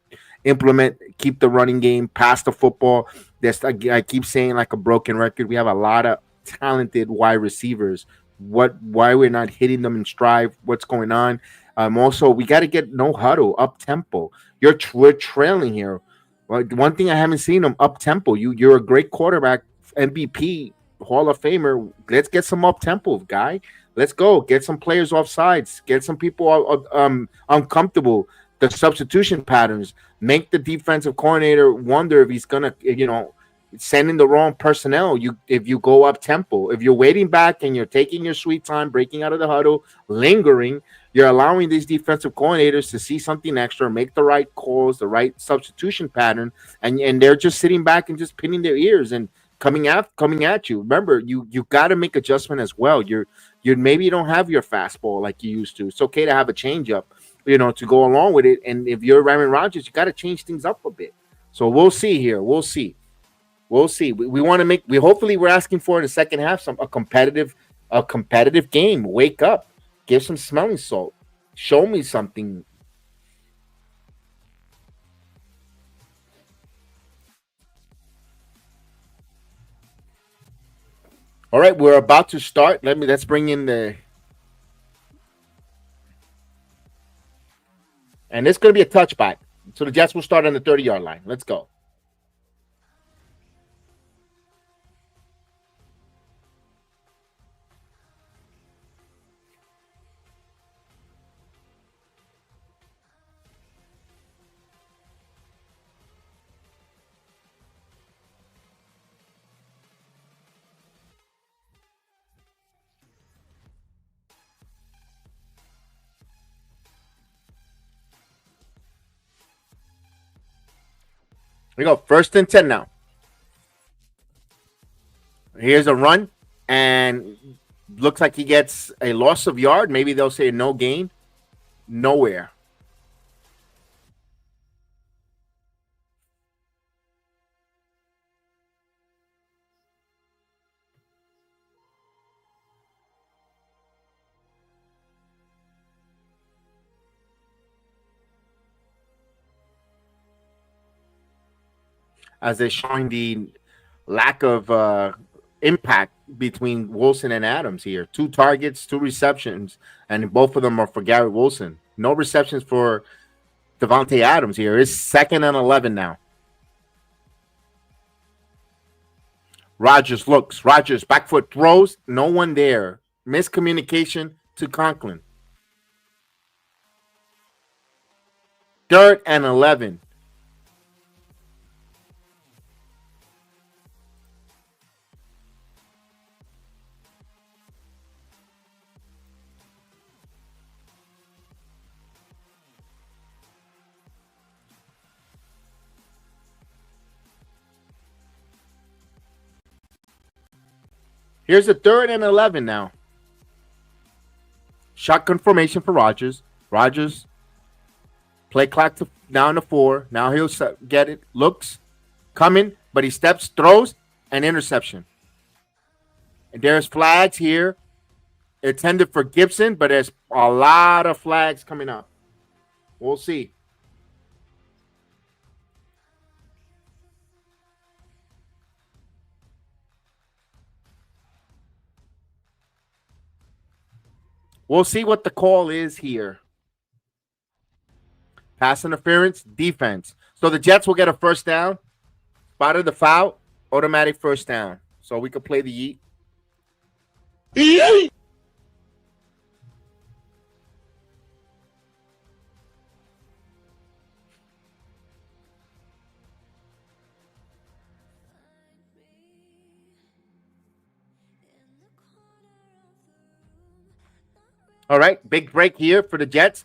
keep the running game, pass the football. I keep saying like a broken record. We have a lot of talented wide receivers. Why we're not hitting them in stride? What's going on? Also, we got to get no huddle, up tempo. We're trailing here. One thing I haven't seen them up tempo. You're a great quarterback, MVP. Hall of Famer, let's get some up tempo, guy. Let's go get some players off sides, get some people uncomfortable. The substitution patterns make the defensive coordinator wonder if he's gonna, send in the wrong personnel. If you go up tempo, if you're waiting back and you're taking your sweet time, breaking out of the huddle, lingering, you're allowing these defensive coordinators to see something extra, make the right calls, the right substitution pattern, and they're just sitting back and just pinning their ears and coming at you. Remember, you got to make adjustment as well. You maybe you don't have your fastball like you used to. It's okay to have a changeup, to go along with it. And if you're Aaron Rodgers, you got to change things up a bit. So we'll see here. We'll see. We want to make. Hopefully we're asking for in the second half a competitive game. Wake up, give some smelling salt, show me something. All right, we're about to start. Let's bring in and it's going to be a touchback. So the Jets will start on the 30-yard line. Let's go. We go 1st and 10 now. Here's a run, and looks like he gets a loss of yard. Maybe they'll say no gain. Nowhere. As they're showing the lack of impact between Wilson and Adams here. 2 targets, 2 receptions, and both of them are for Garrett Wilson. No receptions for Devontae Adams here. It's 2nd and 11 now. Rodgers looks. Rodgers, back foot throws. No one there. Miscommunication to Conklin. 3rd and 11. Here's the 3rd and 11 now. Shotgun formation for Rodgers. Rodgers, play clock down to 4. Now he'll get it. Looks, coming, but he steps, throws, and interception. And there's flags here. Intended for Gibson, but there's a lot of flags coming up. We'll see. We'll see what the call is here. Pass interference, defense. So the Jets will get a first down. Spotted the foul, automatic first down. So we could play the yeet. All right, big break here for the Jets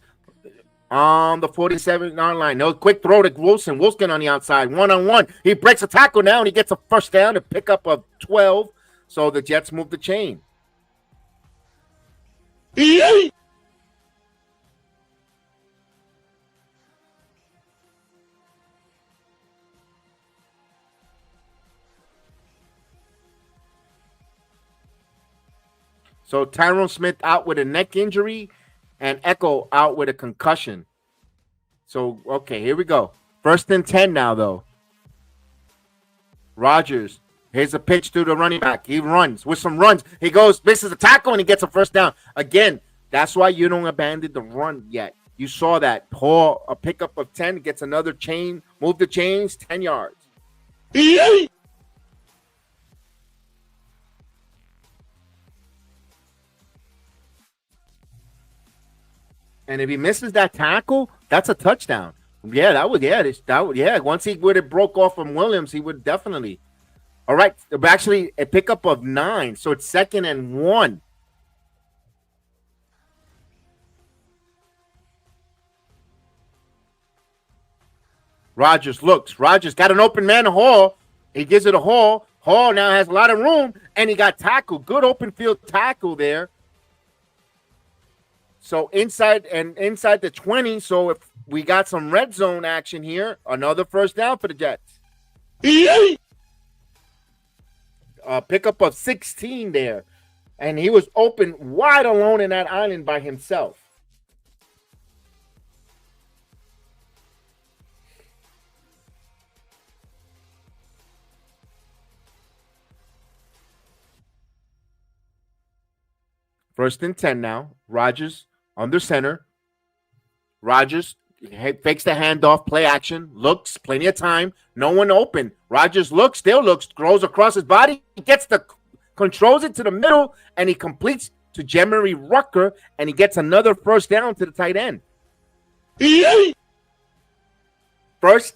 on the 47-yard line. No quick throw to Wilson. Wilson on the outside, one-on-one. He breaks a tackle now, and he gets a first down, a pickup of 12. So the Jets move the chain. So Tyrone Smith out with a neck injury and Echo out with a concussion. So, okay, here we go. 1st and 10 now, though. Rodgers, here's a pitch to the running back. He runs with some runs. He goes, misses a tackle, and he gets a first down. Again, that's why you don't abandon the run yet. You saw that. Paul, a pickup of 10, gets another chain. Move the chains, 10 yards. And if he misses that tackle, that's a touchdown. Yeah, that would. Yeah. Once he would have broke off from Williams, he would definitely. All right, actually a pickup of 9, so it's 2nd and 1. Rodgers looks. Rodgers got an open man to Hall. He gives it a Hall. Hall now has a lot of room, and he got tackled. Good open field tackle there. So inside the 20. So if we got some red zone action here, another first down for the Jets. Pickup of 16 there. And he was open wide alone in that island by himself. First and 10 now. Rodgers under center. Rodgers fakes the handoff, play action, looks, plenty of time, no one open. Rodgers looks, still looks, throws across his body, he controls it to the middle, and he completes to Jemery Rucker, and he gets another first down to the tight end. 1st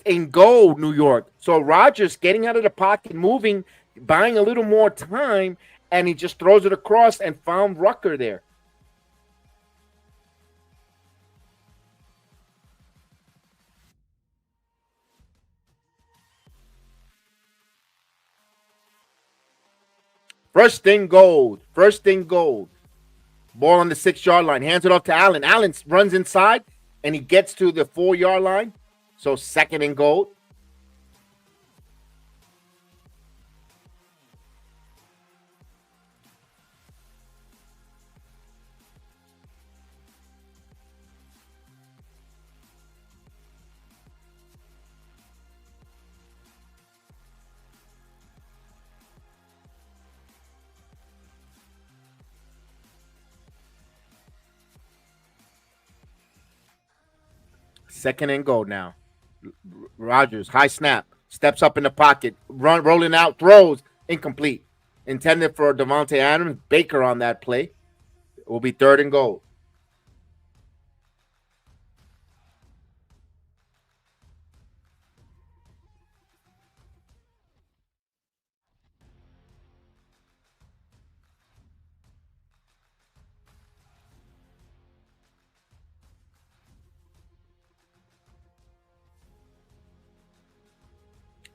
and goal, New York. So Rodgers getting out of the pocket, moving, buying a little more time, and he just throws it across and found Rucker there. First and goal. Ball on the 6-yard line. Hands it off to Allen. Allen runs inside, and he gets to the 4-yard line. So 2nd and goal. Second and goal now. Rodgers, high snap, steps up in the pocket, rolling out, throws, incomplete. Intended for Devontae Adams. Baker on that play. It will be 3rd and goal.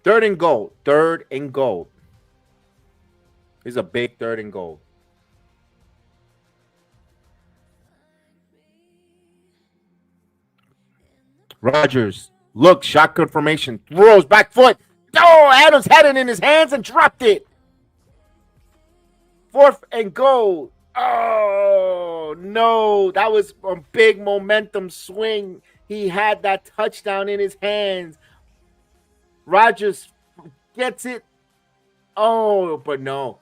Third and goal. It's a big 3rd and goal. Rodgers, look, shotgun formation, throws back foot. Oh, Adams had it in his hands and dropped it. 4th and goal. Oh, no. That was a big momentum swing. He had that touchdown in his hands. Rodgers gets it. Oh, but no.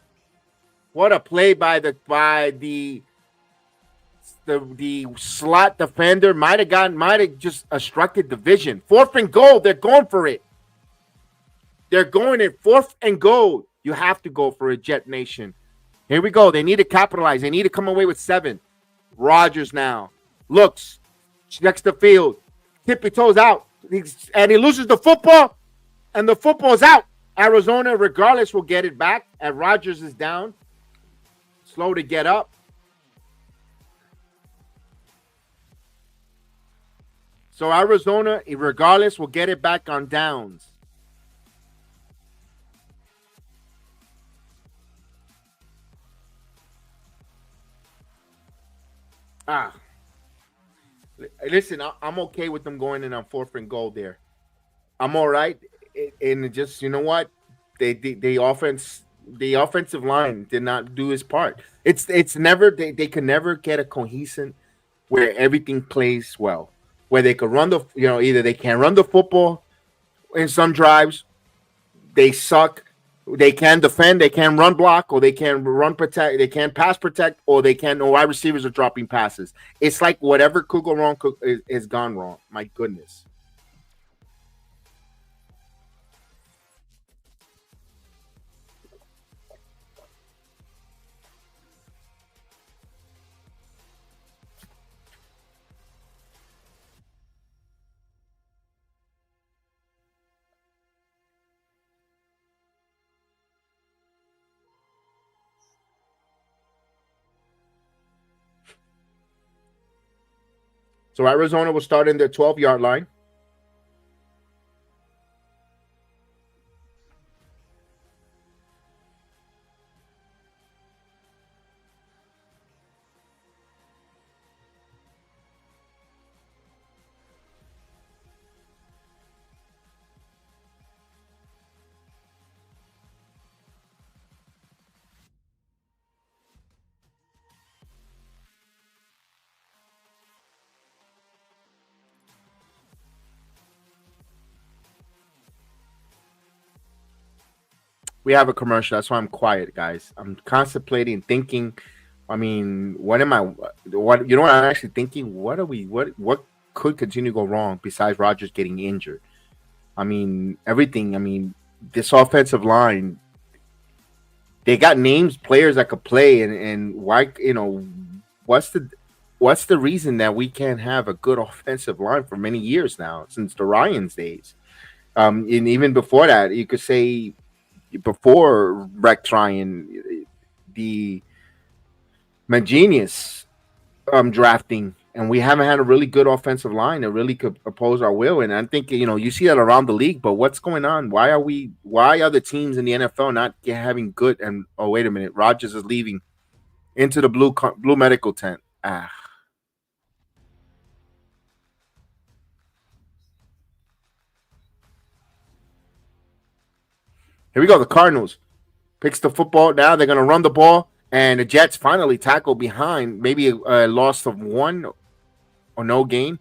What a play by the slot defender. Might have just obstructed the vision. 4th and goal. They're going for it. They're going it 4th and goal. You have to go for it, Jet Nation. Here we go. They need to capitalize. They need to come away with 7. Rodgers now looks, checks the field, tippy toes out, and he loses the football, and the football's out. Arizona, regardless, will get it back. And Rodgers is down, slow to get up. So Arizona, regardless, will get it back on downs. Listen, I'm okay with them going in on 4th and goal there. I'm all right. And just, you know what? The offensive line did not do his part. It's never, they can never get a cohesion where everything plays well, where they could run either they can't run the football in some drives, they suck. They can defend, they can run block, or they can run protect, they can pass protect, or wide receivers are dropping passes. It's like whatever could go wrong is gone wrong. My goodness. So Arizona will start in their 12-yard line. We have a commercial. That's why I'm quiet, guys. I'm contemplating, thinking. I mean, what am I? What you know? What I'm actually thinking. What are we? What could continue to go wrong besides Rodgers getting injured? I mean, everything. I mean, this offensive line. They got names, players that could play, and why? What's the reason that we can't have a good offensive line for many years now, since the Ryans days? And even before that, you could say before Rex Ryan, the Magenius drafting, and we haven't had a really good offensive line that really could oppose our will. And I'm thinking, you see that around the league, but what's going on? Why are the teams in the NFL not having good? And oh, wait a minute, Rodgers is leaving into the blue medical tent. Here we go. The Cardinals picks the football. Now they're going to run the ball, and the Jets finally tackle behind. Maybe a loss of 1 or no gain.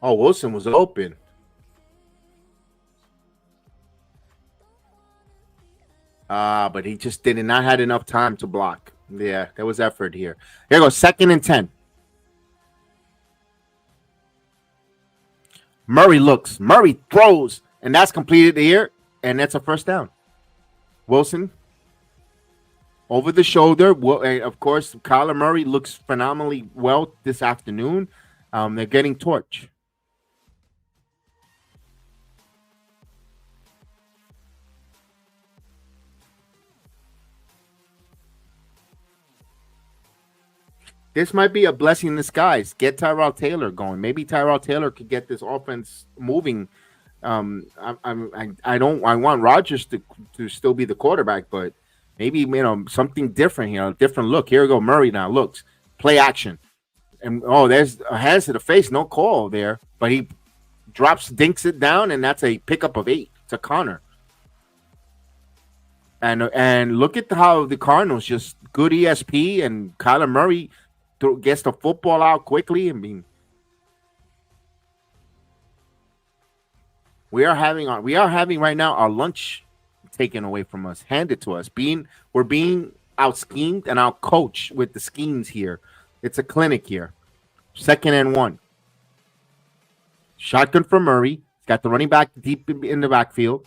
Oh, Wilson was open. But he just did not had enough time to block. Yeah, there was effort here. Here goes 2nd and 10. Murray looks. Murray throws. And that's completed here. And that's a first down. Wilson over the shoulder. Of course, Kyler Murray looks phenomenally well this afternoon. They're getting torch. this might be a blessing in disguise. Get Tyrod Taylor going. Maybe Tyrod Taylor could get this offense moving. I want Rodgers to still be the quarterback, but maybe something different here, a different look. Here we go, Murray now looks play action, and there's a hands to the face, no call there, but he dinks it down, and that's a pickup of 8 to Connor. And look at how the Cardinals just good ESP, and Kyler Murray gets the football out quickly. I mean, we are having right now our lunch taken away from us, handed to us. We're being out schemed and out coached with the schemes here. It's a clinic here. 2nd and 1. Shotgun for Murray. He's got the running back deep in the backfield.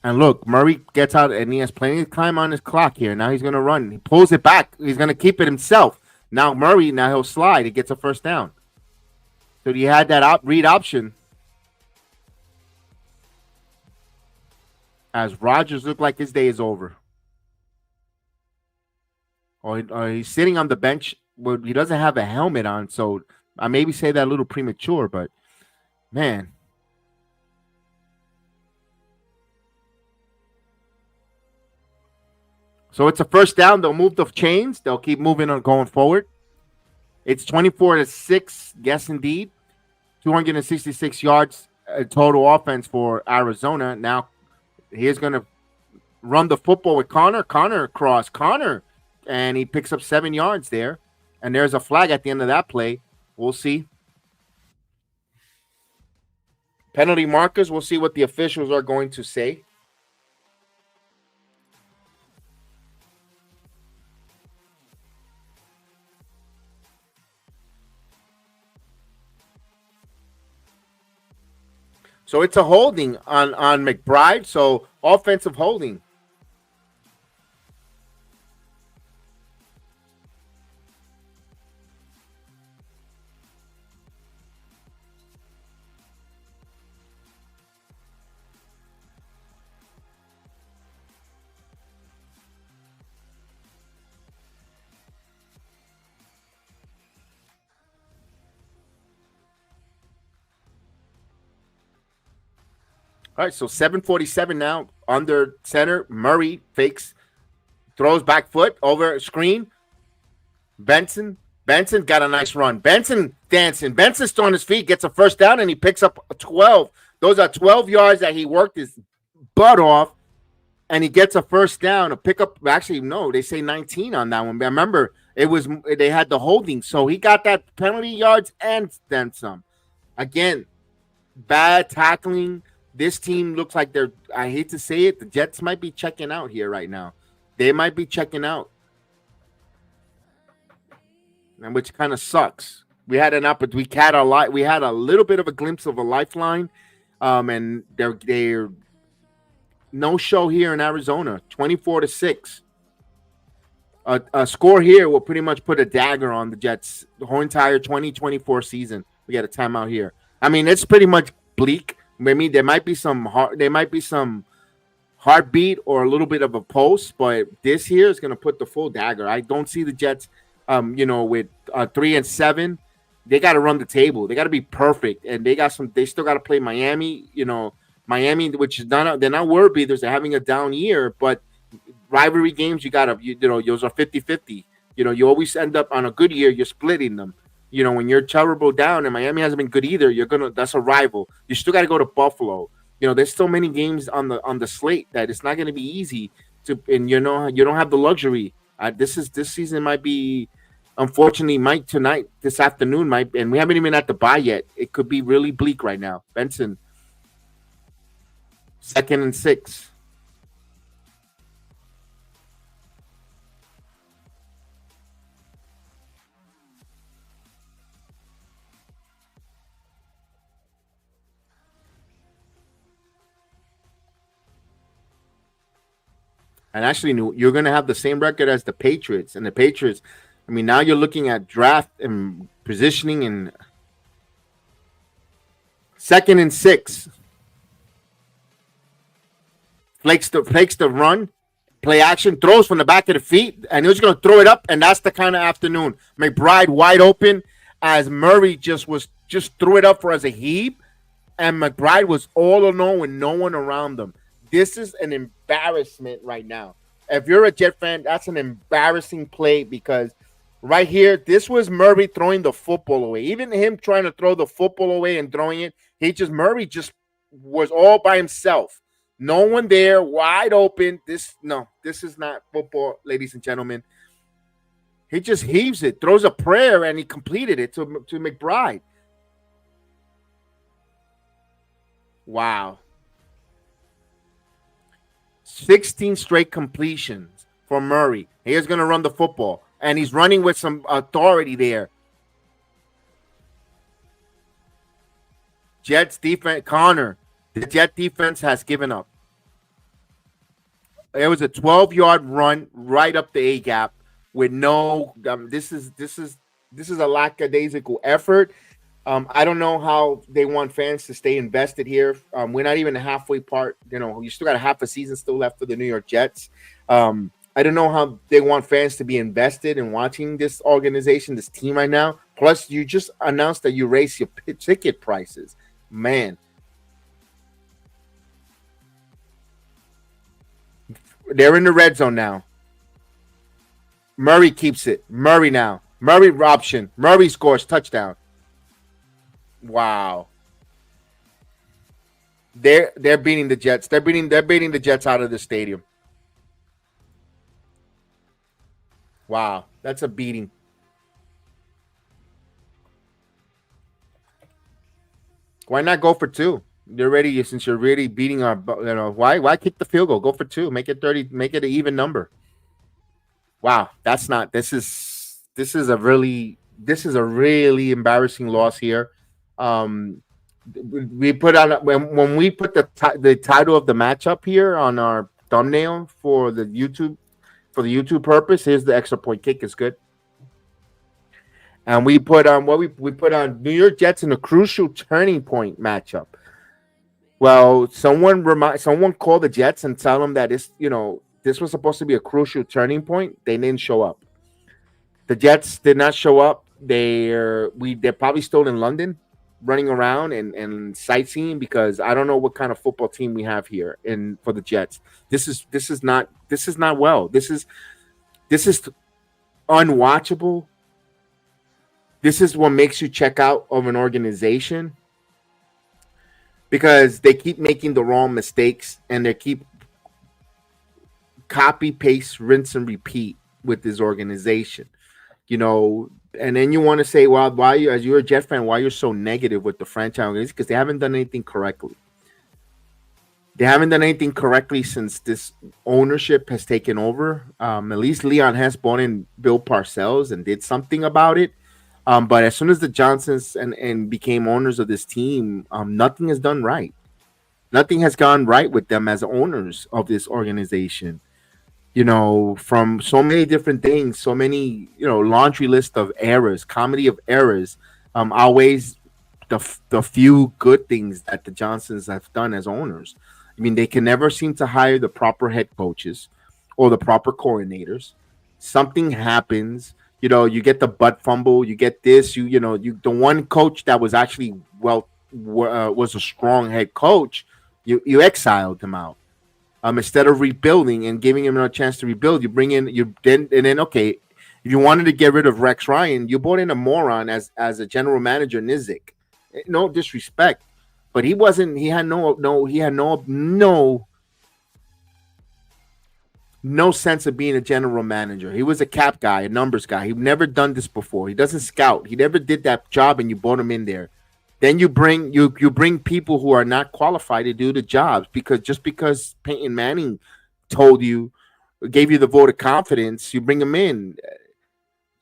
And look, Murray gets out and he has plenty of time on his clock here. Now he's going to run. He pulls it back. He's going to keep it himself. Now Murray, he'll slide. He gets a first down. So he had that read option. As Rodgers looked like his day is over. Or he's sitting on the bench. Well, he doesn't have a helmet on, so I maybe say that a little premature, but man. So it's a first down. They'll move the chains. They'll keep moving on going forward. It's 24-6. Yes, indeed. 266 yards total offense for Arizona. Now he's going to run the football with Connor. Connor across. Connor. And he picks up 7 yards there. And there's a flag at the end of that play. We'll see. Penalty markers. We'll see what the officials are going to say. So it's a holding on McBride. So offensive holding. All right, so 7:47 now under center. Murray fakes, throws back foot over screen. Benson got a nice run. Benson dancing. Benson's still on his feet, gets a first down, and he picks up 12. Those are 12 yards that he worked his butt off, and he gets a first down. A pickup. Actually, no, they say 19 on that one. But remember, they had the holding, so he got that penalty yards and then some. Again, bad tackling. This team looks like I hate to say it, the Jets might be checking out here right now. They might be checking out, and which kind of sucks. We had a little bit of a glimpse of a lifeline, and they're no show here in Arizona. 24-6. A score here will pretty much put a dagger on the Jets the whole entire 2024 season. We got a timeout here. I mean, it's pretty much bleak. I mean, there might be some heartbeat or a little bit of a post, but this here is going to put the full dagger. I don't see the Jets, with 3-7, they got to run the table. They got to be perfect, and they still got to play Miami. Miami, which is they're not world beaters. They're having a down year, but rivalry games, those are 50-50. You always end up on a good year, you're splitting them. When you're terrible down and Miami hasn't been good either, that's a rival. You still got to go to Buffalo. There's so many games on the slate that it's not going to be easy to, and you don't have the luxury. This season might be, unfortunately, this afternoon might, and we haven't even at the bye yet. It could be really bleak right now. Benson, 2nd and 6. And actually, you're going to have the same record as the Patriots. And the Patriots, I mean, now you're looking at draft and positioning and 2nd and 6. Flakes the run. Play action, throws from the back of the feet, and he was going to throw it up, and that's the kind of afternoon. McBride wide open as Murray just threw it up for as a heave, and McBride was all alone with no one around them. This is an embarrassment right now. If you're a Jet fan, that's an embarrassing play because right here, this was Murray throwing the football away. Even him trying to throw the football away and throwing it, Murray just was all by himself. No one there, wide open. This is not football, ladies and gentlemen. He just heaves it, throws a prayer, and he completed it to McBride. Wow. 16 straight completions for Murray. He's going to run the football, and he's running with some authority there. Jets defense, Connor. The Jet defense has given up. It was a 12-yard run right up the A gap with no. This is a lackadaisical effort. I don't know how they want fans to stay invested here. We're not even a halfway part. You still got a half a season still left for the New York Jets. I don't know how they want fans to be invested in watching this organization, this team right now. Plus, you just announced that you raised your ticket prices. Man. They're in the red zone now. Murray keeps it. Murray now. Murray option. Murray scores touchdown. Wow. They're beating the Jets. They're beating the Jets out of the stadium. Wow, that's a beating. Why not go for two? Since you're really beating our, why kick the field goal? Go for two. Make it 30. Make it an even number. Wow, this is a really embarrassing loss here. We put on when we put the title of the matchup here on our thumbnail for the YouTube purpose. Here's the extra point kick is good. And we put on we put on New York Jets in a crucial turning point matchup. Well, someone called the Jets and tell them that this was supposed to be a crucial turning point. They didn't show up. The Jets did not show up. They're probably still in London, running around and sightseeing because I don't know what kind of football team we have here for the Jets. This is not well. This is unwatchable. This is what makes you check out of an organization because they keep making the wrong mistakes and they keep copy, paste, rinse, and repeat with this organization. And then you want to say, well, as you're a Jet fan, why you're so negative with the franchise? Because they haven't done anything correctly. They haven't done anything correctly since this ownership has taken over. At least Leon Hess bought in Bill Parcells and did something about it. But as soon as the Johnsons and became owners of this team, nothing has done right. Nothing has gone right with them as owners of this organization. From so many different things, so many, laundry list of errors, comedy of errors, outweighs the few good things that the Johnsons have done as owners. I mean, they can never seem to hire the proper head coaches or the proper coordinators. Something happens. You get the butt fumble. You get this. The one coach that was actually was a strong head coach. You exiled him out. Instead of rebuilding and giving him a chance to rebuild, you bring in okay. If you wanted to get rid of Rex Ryan, you brought in a moron as a general manager, Nizik. No disrespect, but he wasn't. He had no sense of being a general manager. He was a cap guy, a numbers guy. He'd never done this before. He doesn't scout. He never did that job, and you brought him in there. Then you bring people who are not qualified to do the jobs because Peyton Manning gave you the vote of confidence, you bring them in.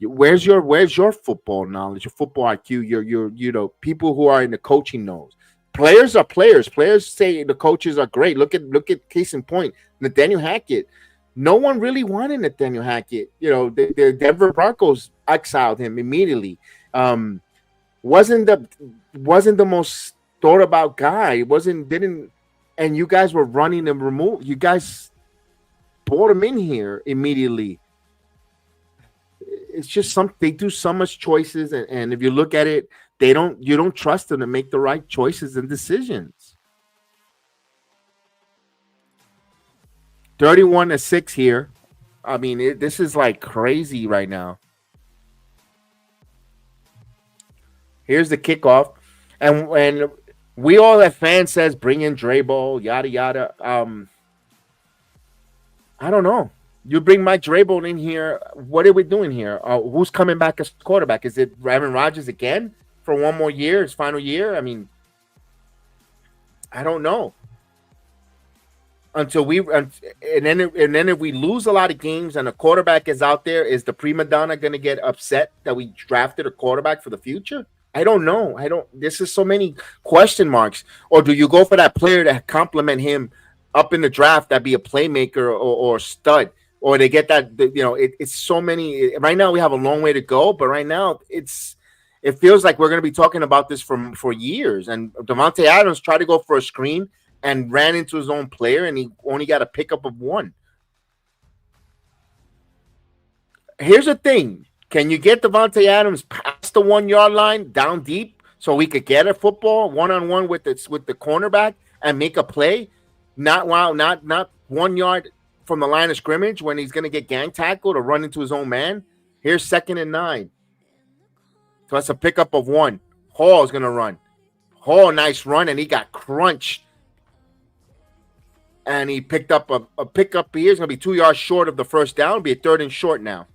Where's your football knowledge, your football IQ, your people who are in the coaching knows. Players are players. Players say the coaches are great. Look at case in point, Nathaniel Hackett. No one really wanted Nathaniel Hackett. The Denver Broncos exiled him immediately. Wasn't the most thought about guy. And you guys were running and remove. You guys brought him in here immediately. It's just they do so much choices, and if you look at it, you don't trust them to make the right choices and decisions. 31-6 here. I mean, this is like crazy right now. Here's the kickoff, and we all as fans says bring in Drabel, yada yada. I don't know. You bring Mike Drabel in here. What are we doing here? Who's coming back as quarterback? Is it Aaron Rodgers again for one more year, his final year? I mean, I don't know. And then if we lose a lot of games and a quarterback is out there, is the prima donna going to get upset that we drafted a quarterback for the future? I don't know. This is so many question marks. Or do you go for that player to complement him up in the draft, that be a playmaker or stud? Or they get that, it's so many. Right now we have a long way to go, but right now it feels like we're going to be talking about this for years. And Davante Adams tried to go for a screen and ran into his own player, and he only got a pickup of 1. Here's the thing. Can you get Davante Adams past the 1 yard line down deep so we could get a football one-on-one with the cornerback and make a play? Not 1 yard from the line of scrimmage when he's going to get gang tackled or run into his own man. Here's 2nd and 9. So that's a pickup of 1. Hall is going to run. Hall, nice run, and he got crunched. And he picked up a pickup here. It's going to be 2 yards short of the first down. It'll be a 3rd and short now.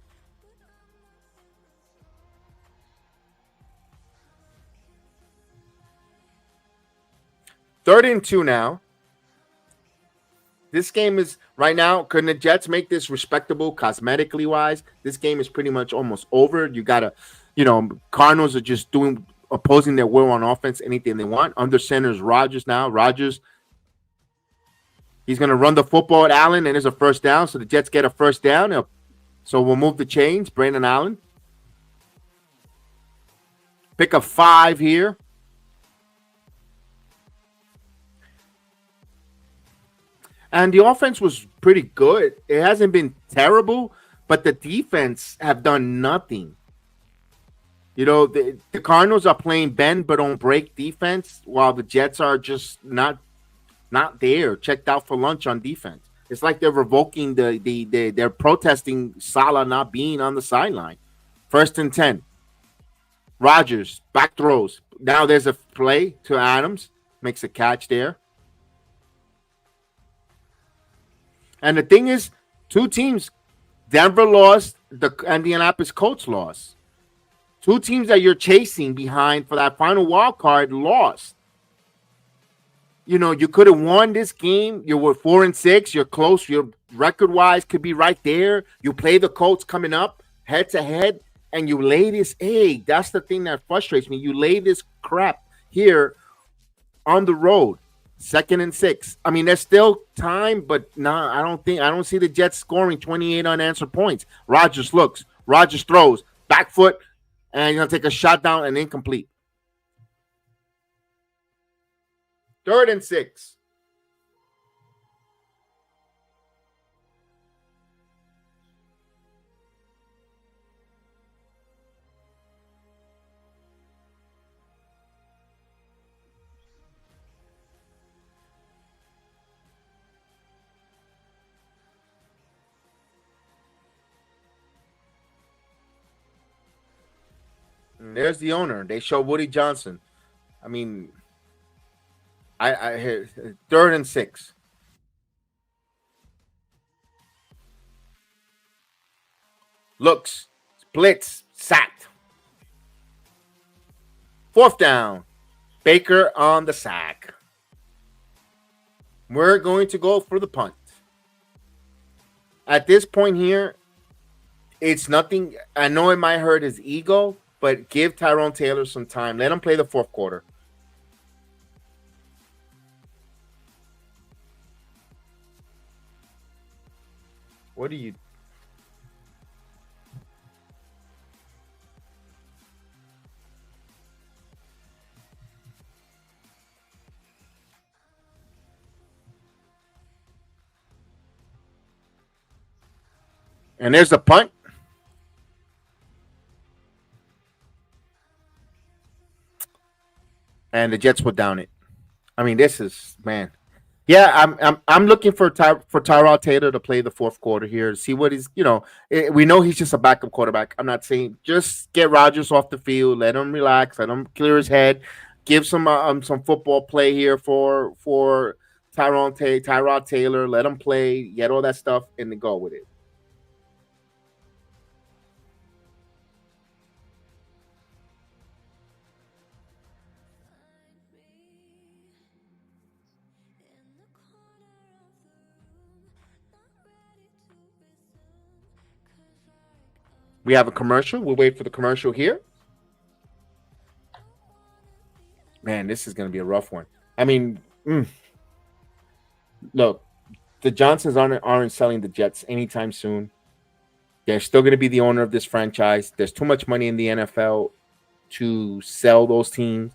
Third and 2 now. This game is right now. Can the Jets make this respectable cosmetically wise? This game is pretty much almost over. You got to, Cardinals are just opposing their will on offense, anything they want. Under center is Rodgers now. Rodgers. He's going to run the football at Allen, and there's a first down. So the Jets get a first down. So we'll move the chains. Brandon Allen. Pick up 5 here. And the offense was pretty good. It hasn't been terrible, but the defense have done nothing. The Cardinals are playing bend but don't break defense, while the Jets are just not there, checked out for lunch on defense. It's like they're revoking they're protesting Salah not being on the sideline. 1st and 10. Rodgers, back throws. Now there's a play to Adams. Makes a catch there. And the thing is, 2 teams, Denver lost, the Indianapolis Colts lost. 2 teams that you're chasing behind for that final wild card lost. You could have won this game. You were 4-6. You're close. Your record-wise could be right there. You play the Colts coming up head-to-head, and you lay this egg. That's the thing that frustrates me. You lay this crap here on the road. 2nd and 6. I mean, there's still time, but I don't see the Jets scoring 28 unanswered points. Rodgers looks. Rodgers throws. Back foot, and you're going to take a shot down and incomplete. 3rd and 6. And there's the owner. They show Woody Johnson. I mean, I 3rd and 6. Looks, splits, sacked. 4th down. Baker on the sack. We're going to go for the punt. At this point here, it's nothing. I know it might hurt his ego, but give Tyrone Taylor some time. Let him play the 4th quarter. What do you... And there's the punt. And the Jets will down it. I mean, this is man. Yeah, I'm looking for Tyrod Taylor to play the fourth quarter here to see what he's. We know he's just a backup quarterback. I'm not saying just get Rodgers off the field, let him relax, let him clear his head, give some football play here for Tyrod Taylor, let him play, get all that stuff, and then go with it. We have a commercial. We'll wait for the commercial here. Man, this is going to be a rough one. I mean, look, the Johnsons aren't selling the Jets anytime soon. They're still going to be the owner of this franchise. There's too much money in the NFL to sell those teams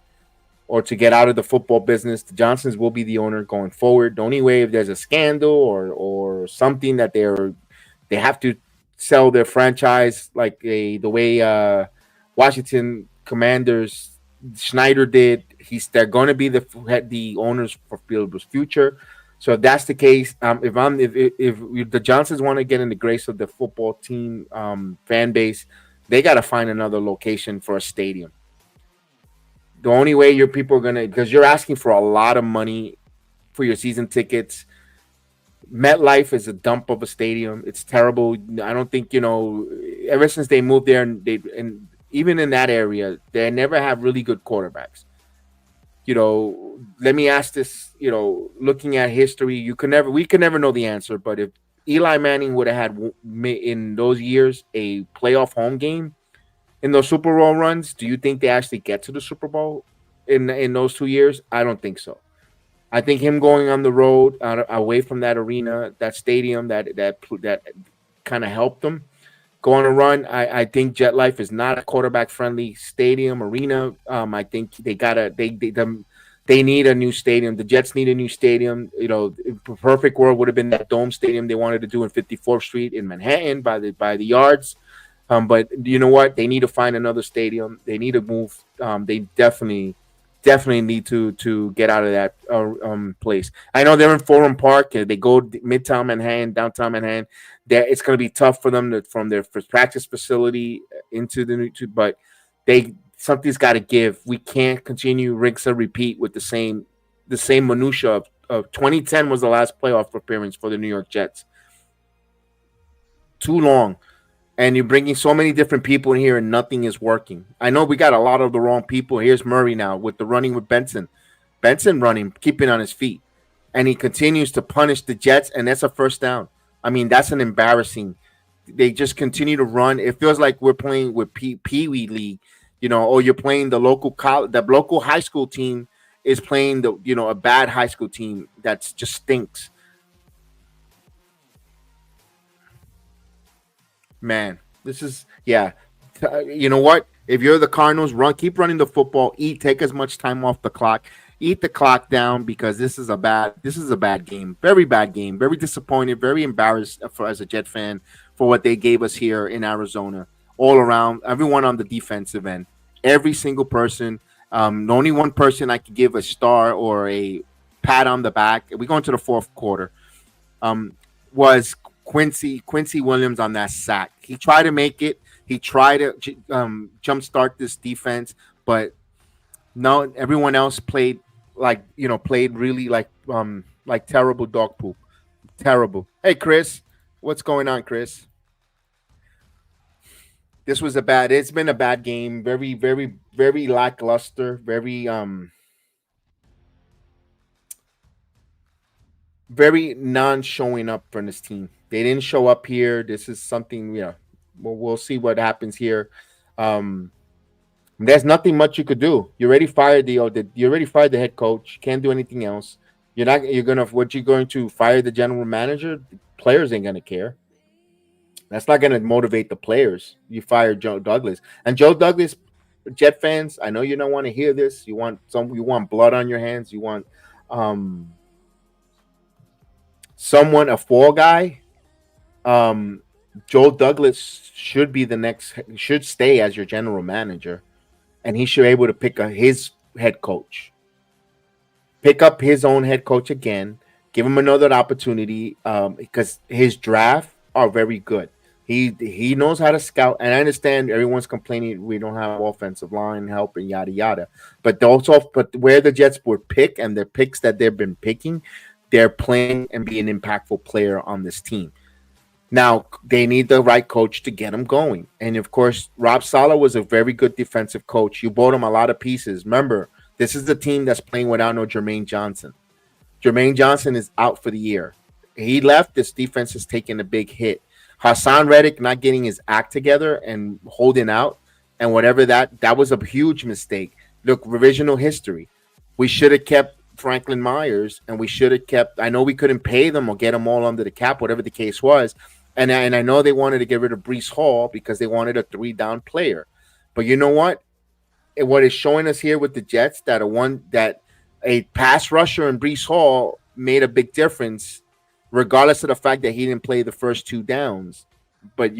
or to get out of the football business. The Johnsons will be the owner going forward. The only way if there's a scandal or something that they have to sell their franchise like the way Washington Commanders Schneider did. They're going to be the owners for Spielberg's future. So if that's the case, if the Johnsons want to get in the grace of the football team fan base, they got to find another location for a stadium. The only way your people are gonna, because you're asking for a lot of money for your season tickets. MetLife is a dump of a stadium. It's terrible. I don't think ever since they moved there and even in that area, they never have really good quarterbacks. Let me ask this, looking at history, we could never know the answer, but if Eli Manning would have had in those years a playoff home game in those Super Bowl runs, do you think they actually get to the Super Bowl in those 2 years? I don't think so. I think him going on the road away from that arena, that stadium, that kind of helped them go on a run. I think JetLife is not a quarterback friendly stadium arena. I think they need a new stadium. The Jets need a new stadium. Perfect world would have been that dome stadium they wanted to do in 54th Street in Manhattan by the yards. But you know what? They need to find another stadium. They need to move. They definitely need to get out of that place. I know they're in Forum Park. They go Midtown Manhattan, downtown Manhattan. It's going to be tough for them from their practice facility into the new. But something's got to give. We can't continue rinse and repeat with the same minutia of 2010 was the last playoff appearance for the New York Jets. Too long. And you're bringing so many different people in here and nothing is working. I know we got a lot of the wrong people. Here's Murray now with the running with Benson. Benson running, keeping on his feet. And he continues to punish the Jets, and that's a first down. I mean, that's an embarrassing. They just continue to run. It feels like we're playing with Pee Wee League, or you're playing the local high school team is playing a bad high school team that just stinks. Man, this is you know what? If you're the Cardinals, keep running the football. Take as much time off the clock. Eat the clock down because this is a bad game. Very bad game. Very disappointed. Very embarrassed as a Jet fan for what they gave us here in Arizona. All around, everyone on the defensive end, every single person. The only one person I could give a star or a pat on the back. We go into the fourth quarter. Was Quincy Williams on that sack. He tried to make it. He tried to jumpstart this defense, but no, everyone else played really like terrible dog poop. Terrible. Hey, Chris, what's going on, Chris? It's been a bad game. Very, very, very lackluster. Very non-showing up from this team. They didn't show up here. This is something, we'll see what happens here. There's nothing much you could do. You already fired the head coach. You can't do anything else. What you're going to fire the general manager? The players ain't gonna care. That's not gonna motivate the players. You fired Joe Douglas. And Joe Douglas, Jet fans, I know you don't want to hear this. You want blood on your hands. You want someone, a fall guy. Joe Douglas should stay as your general manager, and he should be able to his head coach, pick up his own head coach again, give him another opportunity, because his draft are very good. He knows how to scout, and I understand everyone's complaining we don't have offensive line help and yada yada. But where the Jets were picked and their picks that they've been picking, they're playing and being an impactful player on this team. Now they need the right coach to get them going, and of course, Rob Saleh was a very good defensive coach. You bought him a lot of pieces. Remember, this is the team that's playing without no Jermaine Johnson. Jermaine Johnson is out for the year. He left. This defense is taking a big hit. Hassan Reddick not getting his act together and holding out, and whatever that was a huge mistake. Look, revisional history. We should have kept Franklin Myers, and we should have kept. I know we couldn't pay them or get them all under the cap, whatever the case was, and I know they wanted to get rid of Brees Hall because they wanted a 3-down player. But you know what? What is showing us here with the Jets that a pass rusher in Brees Hall made a big difference, regardless of the fact that he didn't play the first 2 downs. But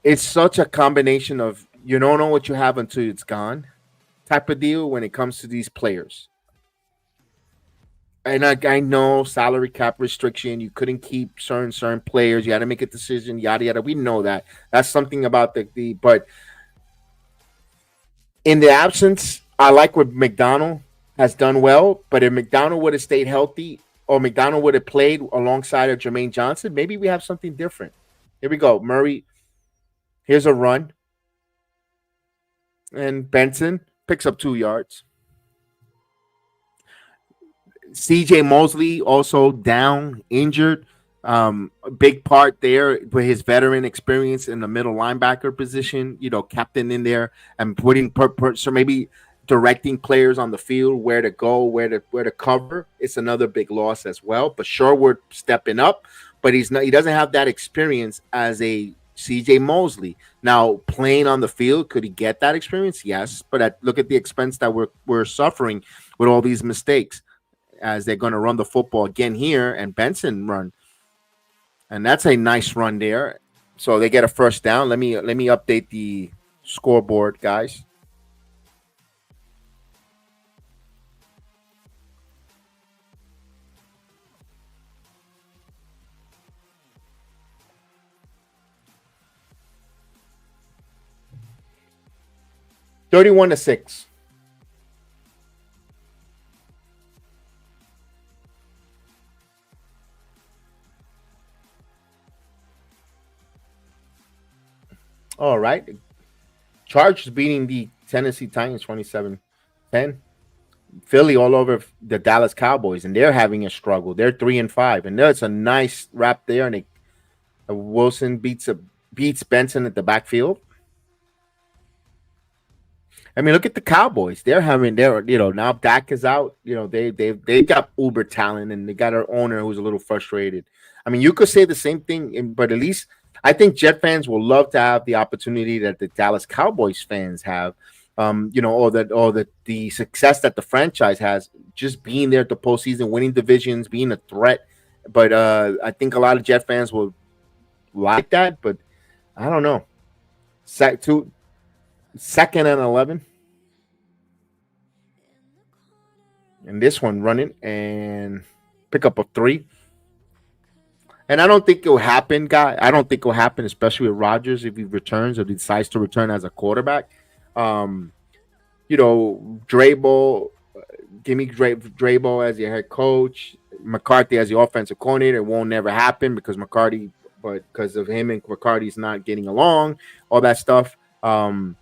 it's such a combination of you don't know what you have until it's gone type of deal when it comes to these players. And I know salary cap restriction. You couldn't keep certain players. You had to make a decision. Yada yada. We know that. That's something about the. But in the absence, I like what McDonald has done well. But if McDonald would have stayed healthy, or McDonald would have played alongside of Jermaine Johnson, maybe we have something different. Here we go. Murray. Here's a run. And Benson picks up 2 yards. CJ Mosley also down, injured. Big part there with his veteran experience in the middle linebacker position, captain in there and putting so maybe directing players on the field where to go, where to cover. It's another big loss as well. But Sherwood stepping up, but he doesn't have that experience as a CJ Mosley. Now, playing on the field, could he get that experience? Yes, but look at the expense that we're suffering with all these mistakes, as they're going to run the football again here, and Benson run. And that's a nice run there. So they get a first down. Let me update the scoreboard, guys. (31-6). All right. Chargers beating the Tennessee Titans 27-10. Philly all over the Dallas Cowboys, and they're having a struggle. They're 3-5, and there's a nice wrap there. And Wilson beats Benson at the backfield. I mean, look at the Cowboys. Now Dak is out. They got uber talent, and they got an owner who's a little frustrated. I mean, you could say the same thing, but at least I think Jet fans will love to have the opportunity that the Dallas Cowboys fans have, or the success that the franchise has, just being there at the postseason, winning divisions, being a threat. But I think a lot of Jet fans will like that, but I don't know. Second and 11. And this one running and pick up a 3. And I don't think it'll happen, guy. I don't think it'll happen, especially with Rodgers if he returns or decides to return as a quarterback. Drabel, give me Drabel as your head coach, McCarthy as the offensive coordinator. It won't never happen because of him and McCarthy's not getting along, all that stuff. I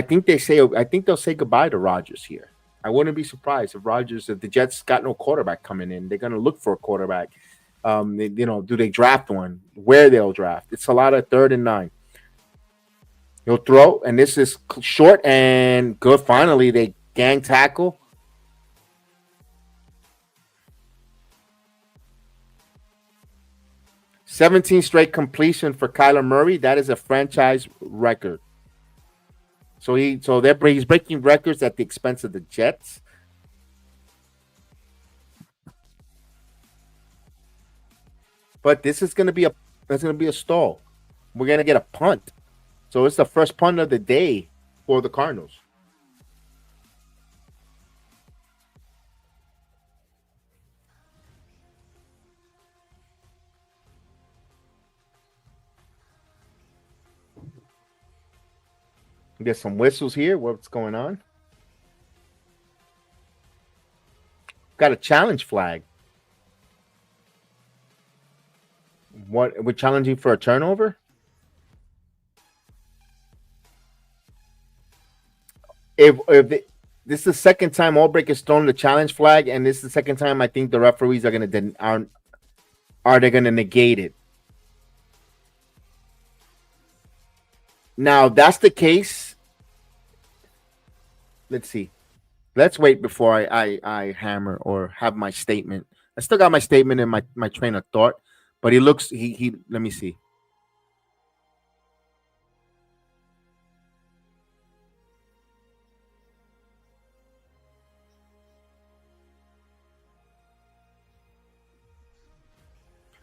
think they'll say goodbye to Rodgers here. I wouldn't be surprised if the Jets got no quarterback coming in. They're going to look for a quarterback. Do they draft one? Where they'll draft? It's a lot of 3rd and 9. He'll throw, and this is short and good. Finally, they gang tackle. (17 straight completion for Kyler Murray. That is a franchise record. So he's breaking records at the expense of the Jets. But this is going to be That's going to be a stall. We're going to get a punt. So it's the first punt of the day for the Cardinals. Get some whistles here. What's going on? Got a challenge flag. What, we're challenging for a turnover? If this is the second time Albrecht has thrown the challenge flag, and this is the second time I think the referees are they gonna negate it. Now, if that's the case, let's see. Let's wait before I hammer or have my statement. I still got my statement in my train of thought, but he let me see.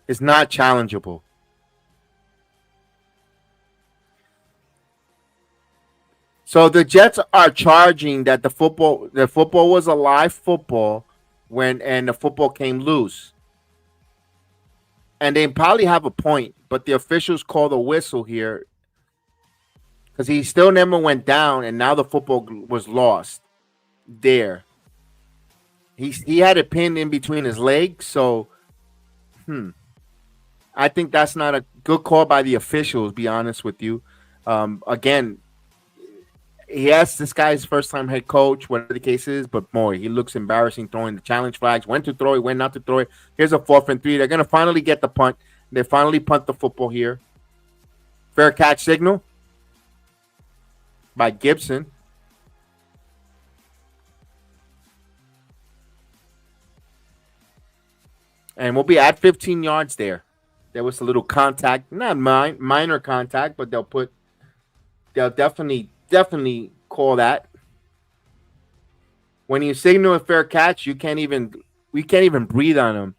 It's not challengeable. So the Jets are charging that the football was a live football and the football came loose. And they probably have a point, but the officials called a whistle here because he still never went down, and now the football was lost there. He had it pinned in between his legs, so I think that's not a good call by the officials, be honest with you. Again, yes, this guy's first time head coach, whatever the case is, but boy, he looks embarrassing throwing the challenge flags. When to throw it, when not to throw it. Here's a 4th and 3. They're going to finally get the punt. They finally punt the football here. Fair catch signal by Gibson. And we'll be at 15 yards there. There was a little contact, not minor contact, but they'll definitely call that. When you signal a fair catch, we can't even breathe on them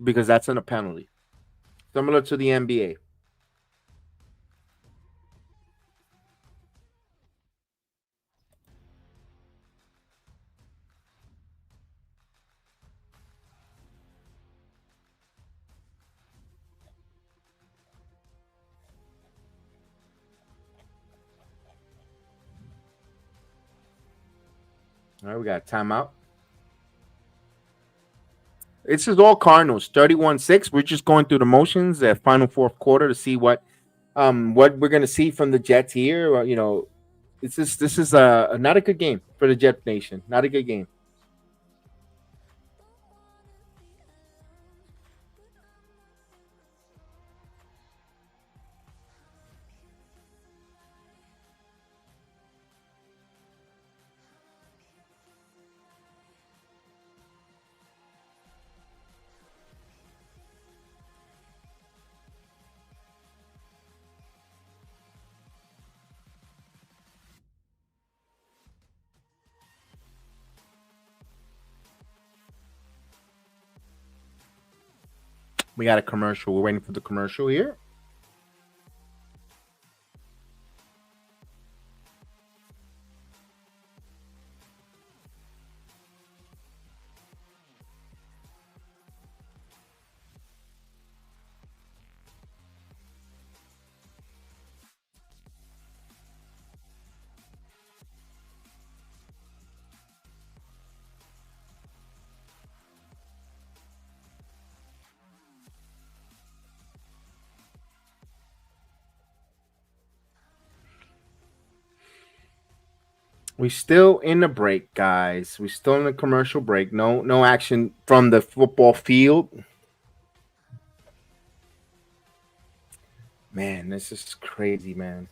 because that's a penalty. Similar to the NBA. All right, we got a timeout. This is all Cardinals, 31-6. We're just going through the motions at final 4th quarter to see what we're going to see from the Jets here. This is not a good game for the Jet Nation. Not a good game. We got a commercial. We're waiting for the commercial here. We still in the break, guys. We still in the commercial break. No action from the football field. Man, this is crazy, man.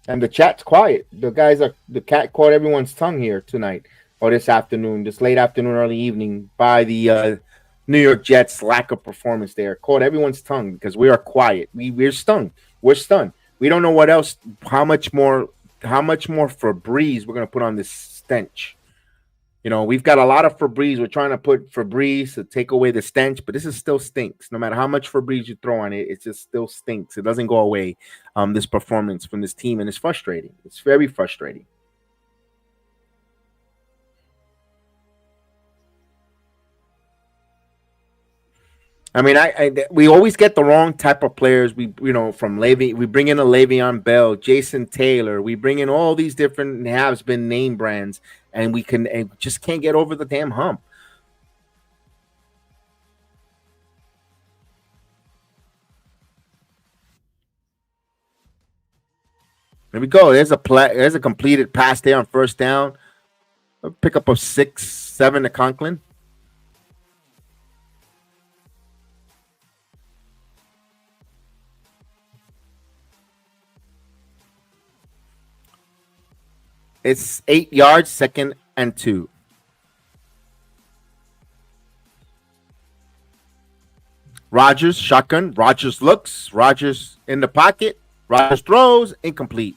And the chat's quiet. The cat caught everyone's tongue here tonight or this afternoon, this late afternoon, early evening by the New York Jets' lack of performance there. Caught everyone's tongue because we are quiet. We're stunned. We're stunned. We don't know what else, how much more Febreze we're going to put on this stench. We've got a lot of Febreze. We're trying to put Febreze to take away the stench, but this is still stinks. No matter how much Febreze you throw on it, it just still stinks. It doesn't go away. This performance from this team, and it's frustrating. It's very frustrating. I mean, we always get the wrong type of players. From Levy, we bring in a Le'Veon Bell, Jason Taylor. We bring in all these different has been name brands, and we just can't get over the damn hump. There we go. There's a completed pass there on first down. A pickup of 6-7 to Conklin. It's 8 yards, 2nd and 2. Rodgers, shotgun. Rodgers looks. Rodgers in the pocket. Rodgers throws. Incomplete.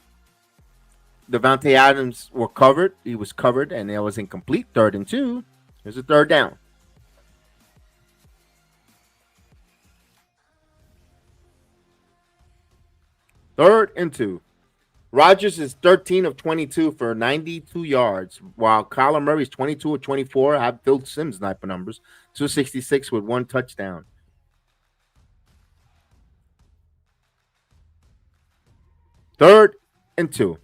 Davante Adams were covered. He was covered, and it was incomplete. 3rd and 2. Here's a 3rd down. Third and 2. Rodgers is 13 of 22 for 92 yards, while Kyler Murray's 22 of 24. Have Phil Simms type of numbers. 266 with 1 touchdown. Third and 2.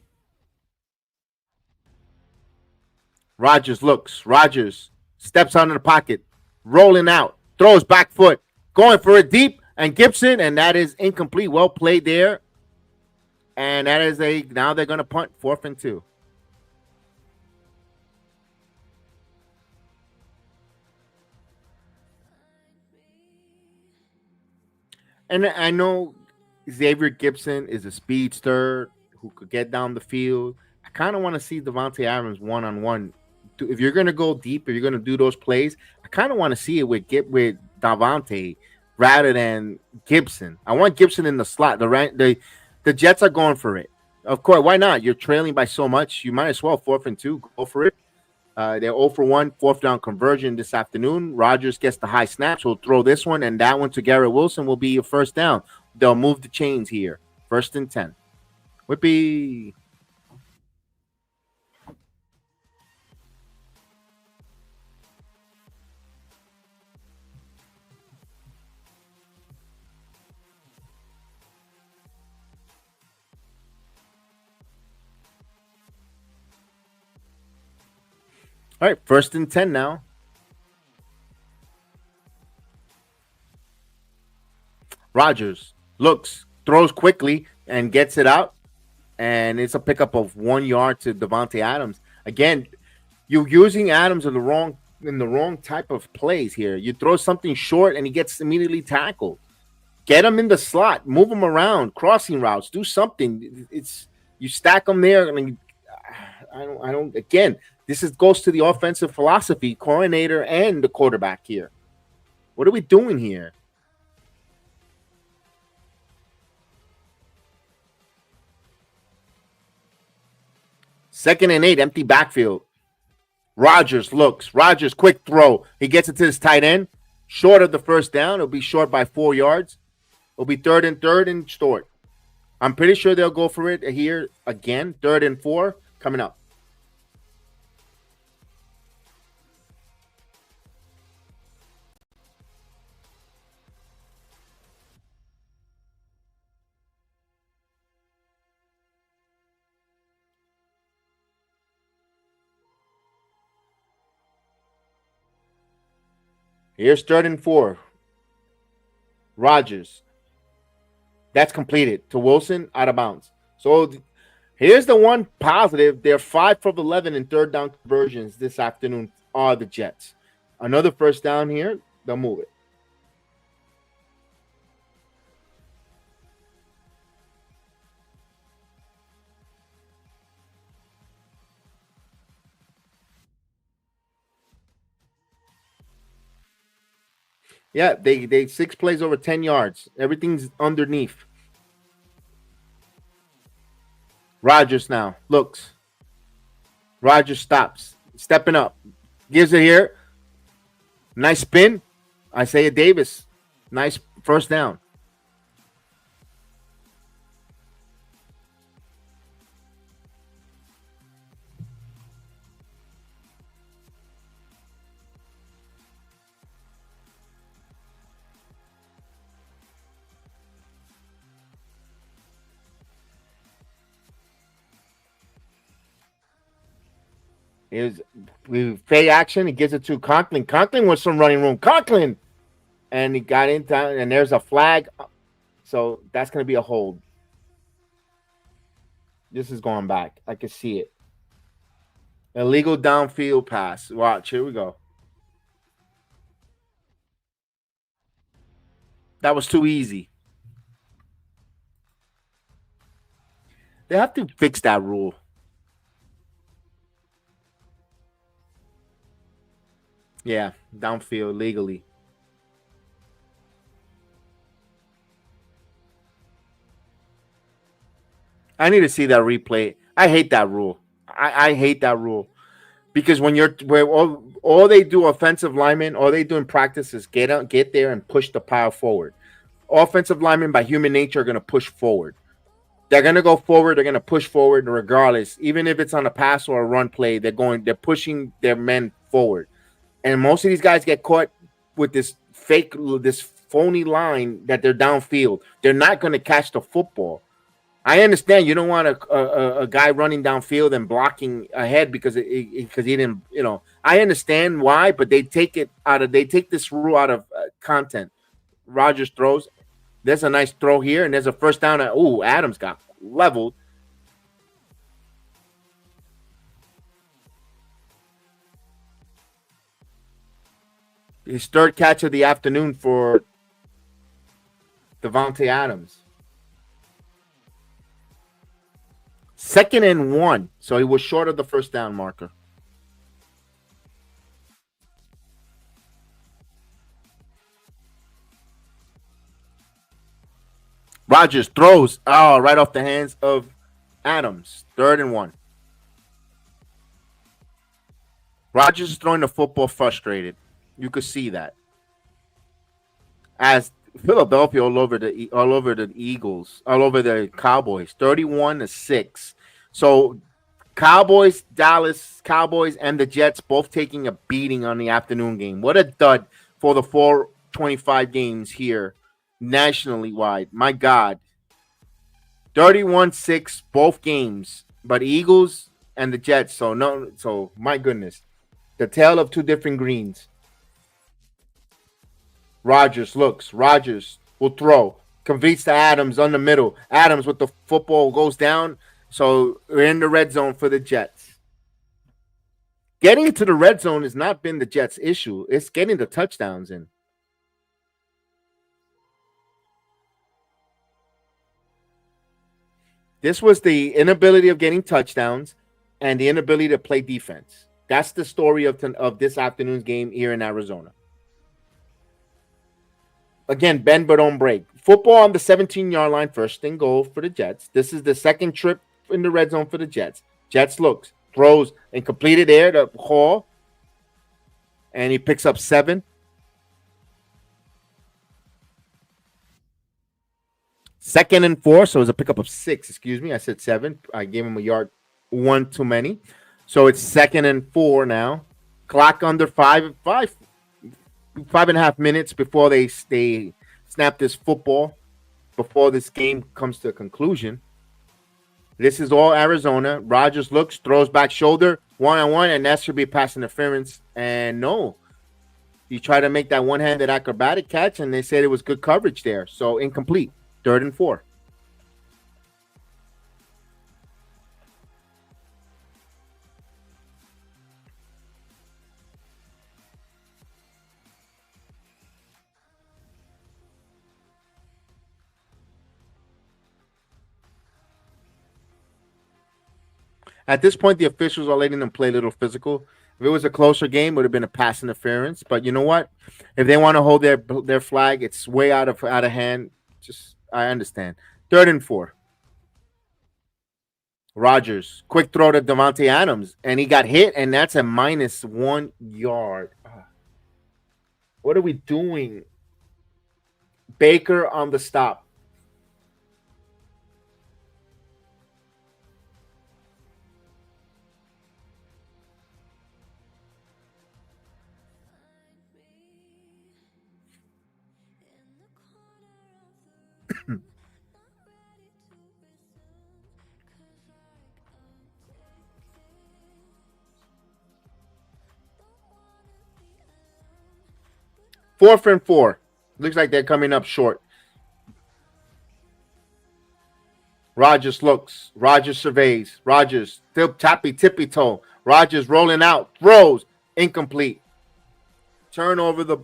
Rodgers looks. Rodgers steps out of the pocket, rolling out, throws back foot, going for it deep, and Gibson, and that is incomplete. Well played there. And that is now they're going to punt 4th and 2. And I know Xavier Gibson is a speedster who could get down the field. I kind of want to see Davante Adams one-on-one. If you're going to go deep, if you're going to do those plays, I kind of want to see it with Davante rather than Gibson. I want Gibson in the slot. The Jets are going for it. Of course, why not? You're trailing by so much. You might as well 4th and 2. Go for it. They're 0 for 1, 4th down conversion this afternoon. Rodgers gets the high snaps. He'll throw this one, and that one to Garrett Wilson will be your 1st down. They'll move the chains here. 1st and 10. Whippy. All right, 1st and 10 now. Rodgers looks, throws quickly, and gets it out. And it's a pickup of 1 yard to Davante Adams. Again, you're using Adams in the wrong type of plays here. You throw something short, and he gets immediately tackled. Get him in the slot, move him around, crossing routes, do something. You stack them there. I mean, I don't. Again, this goes to the offensive philosophy coordinator and the quarterback here. What are we doing here? Second and 8, empty backfield. Rodgers looks. Rodgers, quick throw. He gets it to his tight end. Short of the 1st down. It'll be short by 4 yards. It'll be 3rd and short. I'm pretty sure they'll go for it here again. 3rd and 4 coming up. Here's 3rd and 4. Rodgers. That's completed to Wilson, out of bounds. So here's the one positive. They're 5 for 11 in 3rd down conversions this afternoon are the Jets. Another 1st down here. They'll move it. Yeah, they 6 plays over 10 yards. Everything's underneath. Rodgers now looks. Rodgers stops, stepping up, Gives it here. Nice spin. Isaiah Davis. Nice first down. Is we fade action. He gives it to Conklin. Conklin was some running room. Conklin, and he got in down, and there's a flag. So that's going to be a hold. This is going back. I can see it. Illegal downfield pass. Watch. Here we go. That was too easy. They have to fix that rule. Yeah, downfield legally. I need to see that replay. I hate that rule. I hate that rule because when you're where all they do offensive linemen, all they do in practice is get there and push the pile forward. Offensive linemen by human nature are going to push forward. They're going to go forward. They're going to push forward regardless, even if it's on a pass or a run play. They're pushing their men forward. And most of these guys get caught with this phony line that they're downfield. They're not going to catch the football. I understand you don't want a guy running downfield and blocking ahead because he didn't, I understand why, but they take this rule out of content. Rodgers throws. There's a nice throw here, and there's a first down. Adams got leveled. His third catch of the afternoon for Devontae Adams. 2nd and 1. So he was short of the first down marker. Rodgers throws. Right off the hands of Adams. 3rd and 1. Rodgers is throwing the football frustrated. You could see that. As Philadelphia all over the Eagles, all over the Cowboys, 31-6. So Cowboys, Dallas Cowboys, and the Jets both taking a beating on the afternoon game. What a dud for the 425 games here nationally wide. My God. 31-6 both games. But Eagles and the Jets, so my goodness. The tale of two different greens. Rodgers looks. Rodgers will throw. Completes to Adams on the middle. Adams with the football goes down. So we're in the red zone for the Jets. Getting into the red zone has not been the Jets' issue. It's getting the touchdowns in. This was the inability of getting touchdowns and the inability to play defense. That's the story of this afternoon's game here in Arizona. Again, bend but don't break. Football on the 17-yard line, 1st and goal for the Jets. This is the second trip in the red zone for the Jets. Jets looks, throws, and completed there to Hall. And he picks up 7. 2nd and 4, so it was a pickup of 6. Excuse me, I said 7. I gave him a yard, 1 too many. So it's 2nd and 4 now. Clock under 5.5 minutes before they snap this football, before this game comes to a conclusion. This is all Arizona. Rodgers looks, throws back shoulder, 1-on-1, and that should be pass interference. And no, you try to make that one-handed acrobatic catch, and they said it was good coverage there. So incomplete, 3rd and 4. At this point, the officials are letting them play a little physical. If it was a closer game, it would have been a pass interference. But you know what? If they want to hold their flag, it's way out of hand. I understand. 3rd and 4. Rodgers, quick throw to Devontae Adams, and he got hit, and that's a -1 yard. What are we doing? Baker on the stop. Fourth and 4. Looks like they're coming up short. Rodgers looks. Rodgers surveys. Rodgers still tippy toe. Rodgers rolling out. Throws. Incomplete. Turn over the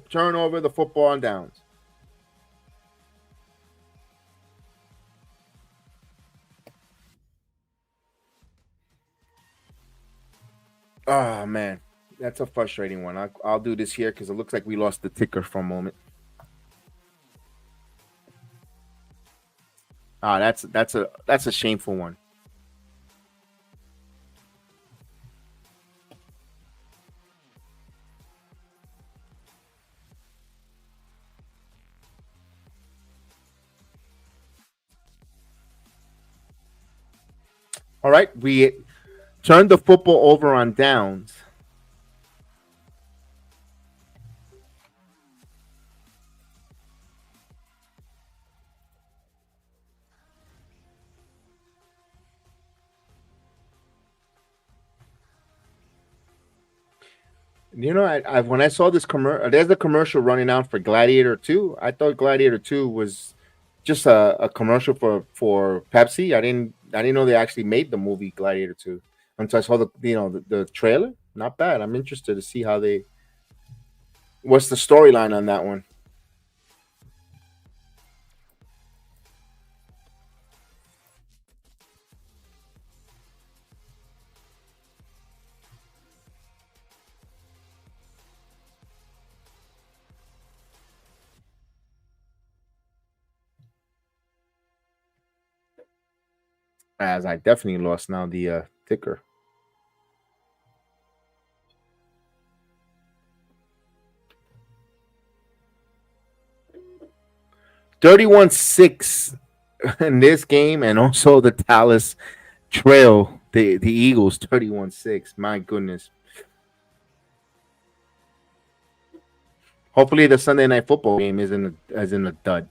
football on downs. Oh man, that's a frustrating one. I'll do this here because it looks like we lost the ticker for a moment. That's a shameful one. All right, we turned the football over on downs. You know, I when I saw this commercial, there's a commercial running out for Gladiator 2. I thought Gladiator 2 was just a commercial for Pepsi. I didn't know they actually made the movie Gladiator 2 until I saw the trailer. Not bad. I'm interested to see what's the storyline on that one. As I definitely lost now the ticker. $31-6 in this game, and also the Dallas trail the Eagles 31-6. My goodness. Hopefully the Sunday night football game isn't a dud.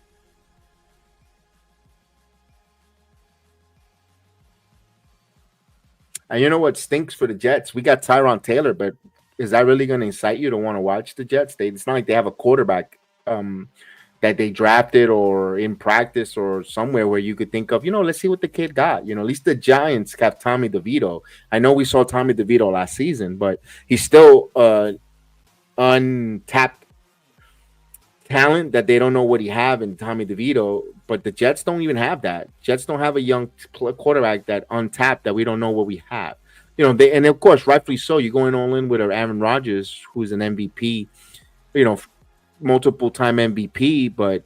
And you know what stinks for the Jets? We got Tyron Taylor, but is that really going to incite you to want to watch the Jets? It's not like they have a quarterback that they drafted or in practice or somewhere where you could think of, let's see what the kid got. At least the Giants have Tommy DeVito. I know we saw Tommy DeVito last season, but he's still untapped talent that they don't know what he have in Tommy DeVito. But the Jets don't even have that. Jets don't have a young quarterback that untapped that we don't know what we have. And of course, rightfully so. You're going all in with Aaron Rodgers, who's an MVP, multiple time MVP, but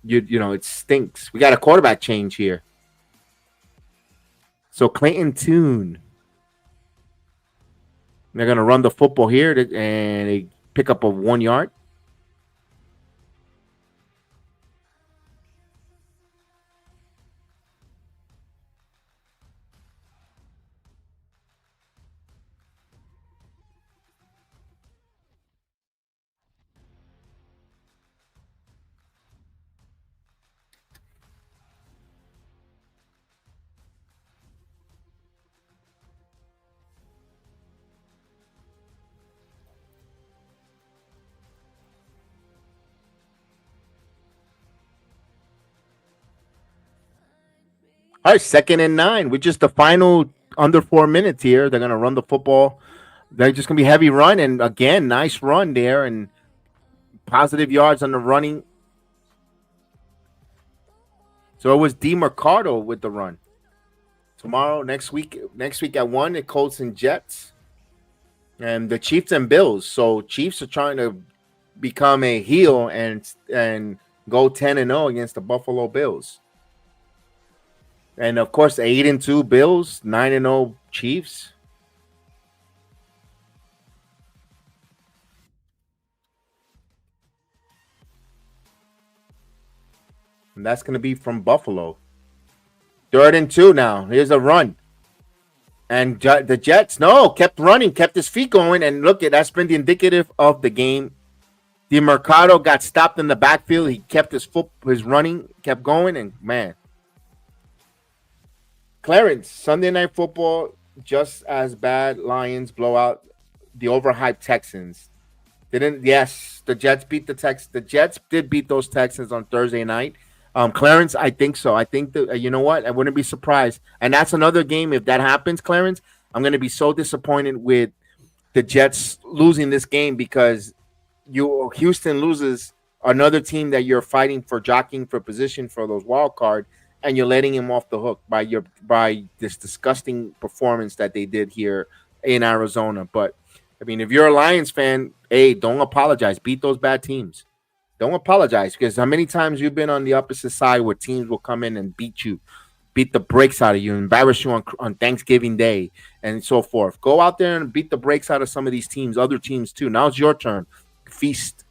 it stinks. We got a quarterback change here. So Clayton Tune, they're gonna run the football here and they pick up a 1 yard. All right, 2nd and 9, with just the final under 4 minutes here. They're going to run the football. They're just going to be heavy run. And again, nice run there and positive yards on the running. So it was DeMarcado with the run. Tomorrow, next week at 1, it Colts and Jets. And the Chiefs and Bills. So Chiefs are trying to become a heel and go 10-0 against the Buffalo Bills. And of course, 8-2 Bills, 9-0 Chiefs. And that's going to be from Buffalo. 3rd and 2 now. Here's a run. And the Jets, kept running, kept his feet going. And look, that's been the indicative of the game. DeMercado got stopped in the backfield. He kept his running, kept going. And, man. Clarence, Sunday Night Football, just as bad. Lions blow out the overhyped Texans. Yes, the Jets beat the Texans. The Jets did beat those Texans on Thursday night. Clarence, I think so. I think that you know what? I wouldn't be surprised. And that's another game. If that happens, Clarence, I'm going to be so disappointed with the Jets losing this game because Houston loses another team that you're fighting for, jockeying for position for those wild card, and you're letting him off the hook by this disgusting performance that they did here in Arizona. But I mean, if you're a Lions fan, hey, don't apologize. Beat those bad teams. Don't apologize, because how many times you've been on the opposite side where teams will come in and beat the brakes out of you, embarrass you on Thanksgiving Day and so forth. Go out there and beat the brakes out of some of these teams, other teams too. Now it's your turn. Feast,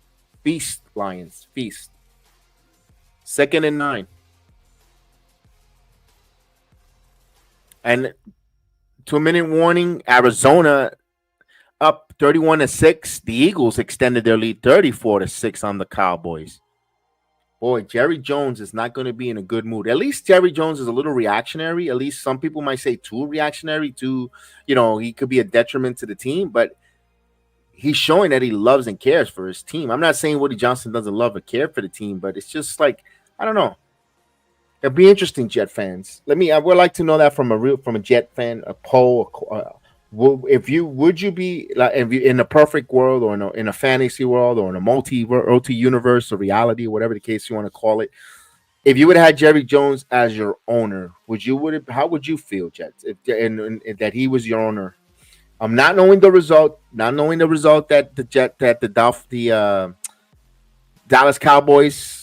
Lions, feast. 2nd and 9. And 2-minute warning, Arizona up 31-6. The Eagles extended their lead 34-6 on the Cowboys. Boy, Jerry Jones is not going to be in a good mood. At least Jerry Jones is a little reactionary. At least some people might say too reactionary. He could be a detriment to the team, but he's showing that he loves and cares for his team. I'm not saying Woody Johnson doesn't love or care for the team, but it's just like, I don't know. It'd be interesting, Jet fans. I would like to know that from a Jet fan, a poll. Would you be like in a perfect world, or in a fantasy world, or in a multi-universe or reality, whatever the case you want to call it? If you would have had Jerry Jones as your owner, how would you feel, Jets, if that he was your owner? I'm not knowing the result that the Dallas Cowboys.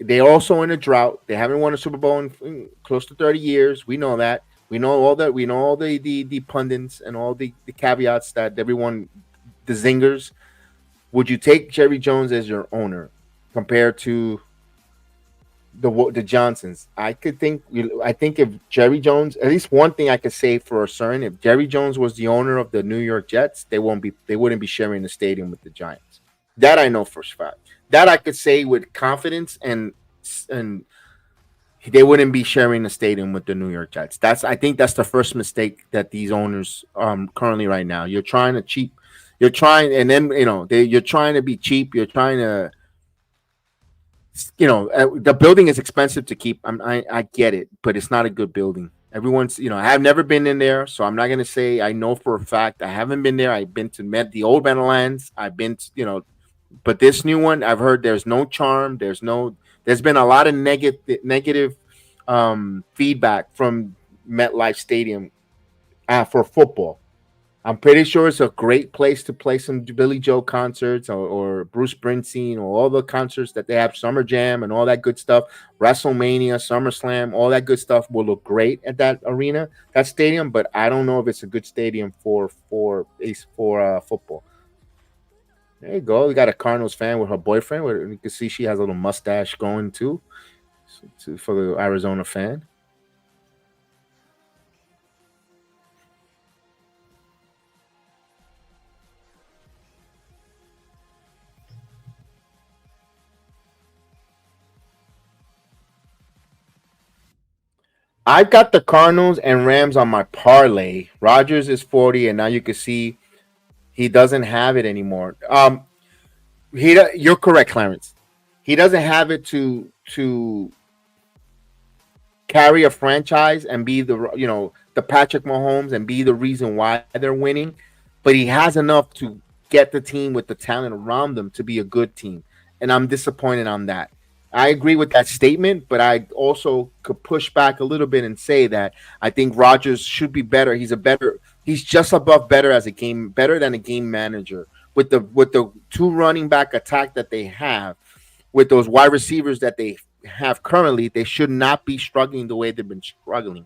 They're also in a drought. They haven't won a Super Bowl in close to 30 years. We know that. We know all that. We know all the pundits and all the caveats that everyone, the zingers. Would you take Jerry Jones as your owner compared to the Johnsons? I think if Jerry Jones, at least one thing I could say for certain, if Jerry Jones was the owner of the New York Jets, they wouldn't be sharing the stadium with the Giants. That I know for a fact. That I could say with confidence, and they wouldn't be sharing the stadium with the New York Jets. I think that's the first mistake that these owners currently right now. You're trying to cheap. You're trying, and then you're trying to be cheap. You're trying to, the building is expensive to keep. I get it, but it's not a good building. Everyone's, I have never been in there, so I'm not going to say I know for a fact. I haven't been there. I've been to the old Meadowlands. I've been to, but this new one, I've heard there's no charm. There's been a lot of negative feedback from MetLife Stadium for football. I'm pretty sure it's a great place to play some Billy Joe concerts or Bruce Springsteen or all the concerts that they have, Summer Jam and all that good stuff, WrestleMania, SummerSlam, all that good stuff will look great at that arena, that stadium. But I don't know if it's a good stadium for football. There you go. We got a Cardinals fan with her boyfriend. Where you can see she has a little mustache going too, for the Arizona fan. I've got the Cardinals and Rams on my parlay. Rodgers is 40, and now you can see he doesn't have it anymore. You're correct, Clarence. He doesn't have it to carry a franchise and be the Patrick Mahomes and be the reason why they're winning, but he has enough to get the team with the talent around them to be a good team, and I'm disappointed on that. I agree with that statement, but I also could push back a little bit and say that I think Rodgers should be better. He's just above better than a game manager with the two running back attack that they have, with those wide receivers that they have currently, they should not be struggling the way they've been struggling.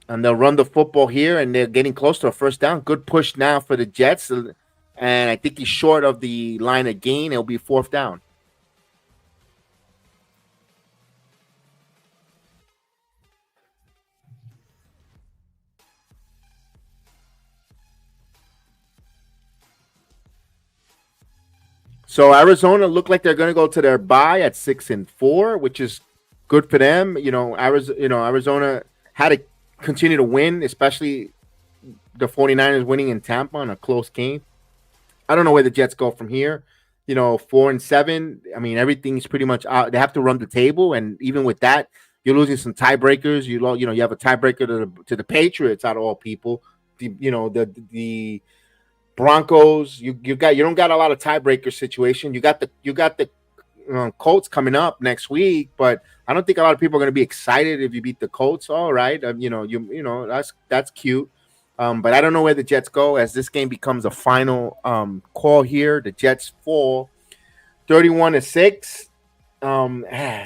And they'll run the football here, and they're getting close to a first down. Good push now for the Jets, and I think he's short of the line of gain. It'll be fourth down. So Arizona look like they're going to go to their bye at 6-4, which is good for them. Arizona had to continue to win, especially the 49ers winning in Tampa on a close game. I don't know where the Jets go from here. 4-7. I mean, everything's pretty much out. They have to run the table, and even with that, you're losing some tiebreakers. You have a tiebreaker to the Patriots out of all people. The Broncos. You don't got a lot of tiebreaker situation. You got the Colts coming up next week, but I don't think a lot of people are going to be excited if you beat the Colts. All right, that's cute. But I don't know where the Jets go as this game becomes a final call here. The Jets fall 31-6.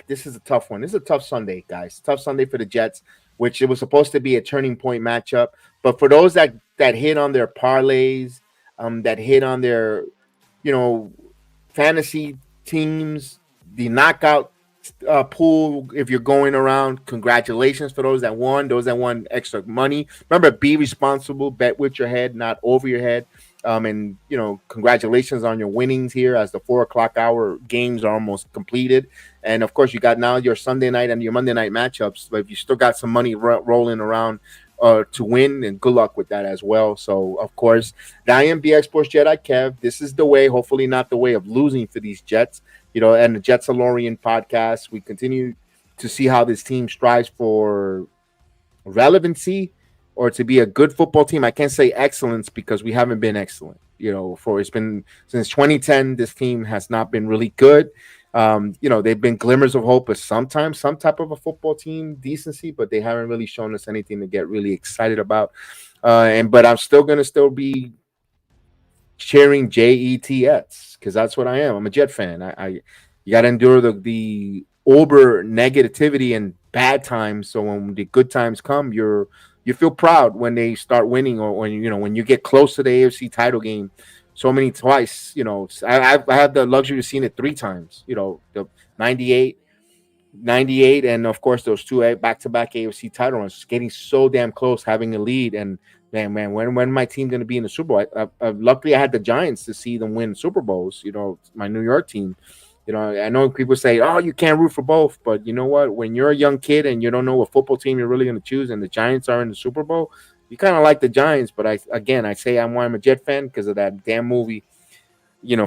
This is a tough one. This is a tough Sunday, guys. Tough Sunday for the Jets, which it was supposed to be a turning point matchup. But for those that hit on their parlays, that hit on their, fantasy teams, the knockout pool, if you're going around, congratulations for those that won extra money. Remember, be responsible, bet with your head, not over your head. And congratulations on your winnings here as the 4:00 hour games are almost completed. And of course, you got now your Sunday night and your Monday night matchups, but if you still got some money rolling around to win, and good luck with that as well. So of course, I am BX Sports Jedi Kev. This is the way, hopefully not the way of losing for these Jets. And the JETS-ALORIAN podcast, we continue to see how this team strives for relevancy or to be a good football team. I can't say excellence because we haven't been excellent. It's been since 2010, this team has not been really good. They've been glimmers of hope, but sometimes some type of a football team decency, but they haven't really shown us anything to get really excited about. But I'm still going to be cheering JETS because that's what I am. I'm a Jet fan. You got to endure the over negativity and bad times. So when the good times come, you feel proud when they start winning, or when you get close to the AFC title game. So many twice, I had the luxury of seeing it 3 times. The 98, and of course those 2 back-to-back AFC title runs, getting so damn close, having a lead, and man, when my team going to be in the Super Bowl? Luckily, I had the Giants to see them win Super Bowls. My New York team. I know people say, "Oh, you can't root for both," but you know what? When you're a young kid and you don't know what football team you're really going to choose, and the Giants are in the Super Bowl, you kind of like the Giants. But I say I'm a Jet fan because of that damn movie,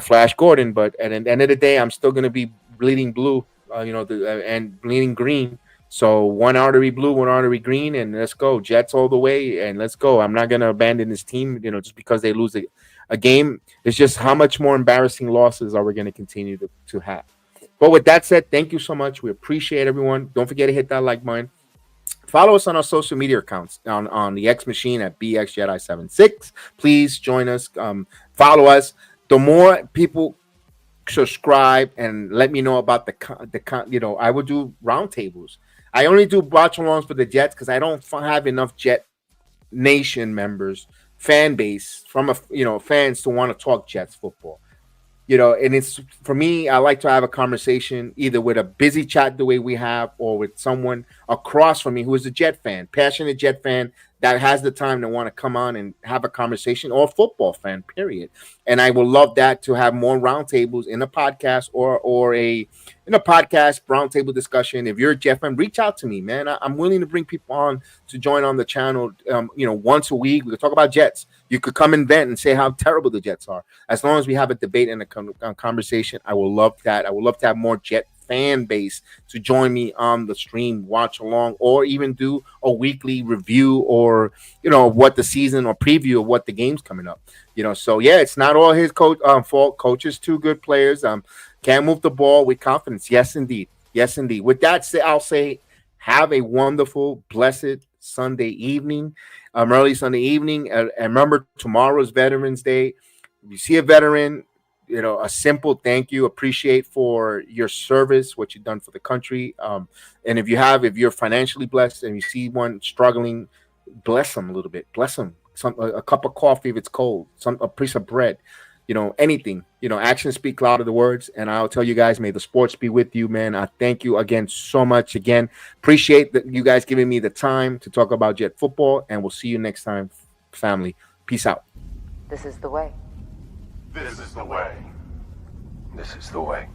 Flash Gordon. But at the end of the day, I'm still going to be bleeding blue, and bleeding green. So one artery blue, one artery green, and let's go. Jets all the way, and let's go. I'm not going to abandon this team, just because they lose a game. It's just how much more embarrassing losses are we going to continue to have. But with that said, thank you so much. We appreciate everyone. Don't forget to hit that like button. Follow us on our social media accounts on the X Machine at BXJedi76. Please join us. Follow us. The more people subscribe and let me know about I will do roundtables. I only do watch alongs for the Jets because I don't have enough Jet Nation members, fan base from fans to want to talk Jets football. And it's for me, I like to have a conversation either with a busy chat the way we have, or with someone across from me who is a Jet fan, passionate Jet fan that has the time to want to come on and have a conversation, or a football fan, period. And I would love that to have more roundtables in a podcast or in a podcast roundtable discussion. If you're a Jet fan, reach out to me, man. I'm willing to bring people on to join on the channel. Once a week, we could talk about Jets. You could come and vent and say how terrible the Jets are. As long as we have a debate and a conversation, I will love that. I would love to have more Jet fan base to join me on the stream, watch along, or even do a weekly review, or what the season, or preview of what the game's coming up. So yeah, it's not all his fault. Coaches, 2 good players. Can't move the ball with confidence. Yes, indeed. With that said, I'll say have a wonderful, blessed Sunday evening, early Sunday evening. And remember, tomorrow's Veterans Day. If you see a veteran, a simple thank you. Appreciate for your service, what you've done for the country. And if you're financially blessed and you see one struggling, bless them a little bit. Bless them a cup of coffee if it's cold, a piece of bread, anything. Actions speak louder than words. And I'll tell you guys, may the sports be with you, man. I thank you again so much. Again, appreciate that you guys giving me the time to talk about Jet football. And we'll see you next time, family. Peace out. This is the way. This is the way. This is the way.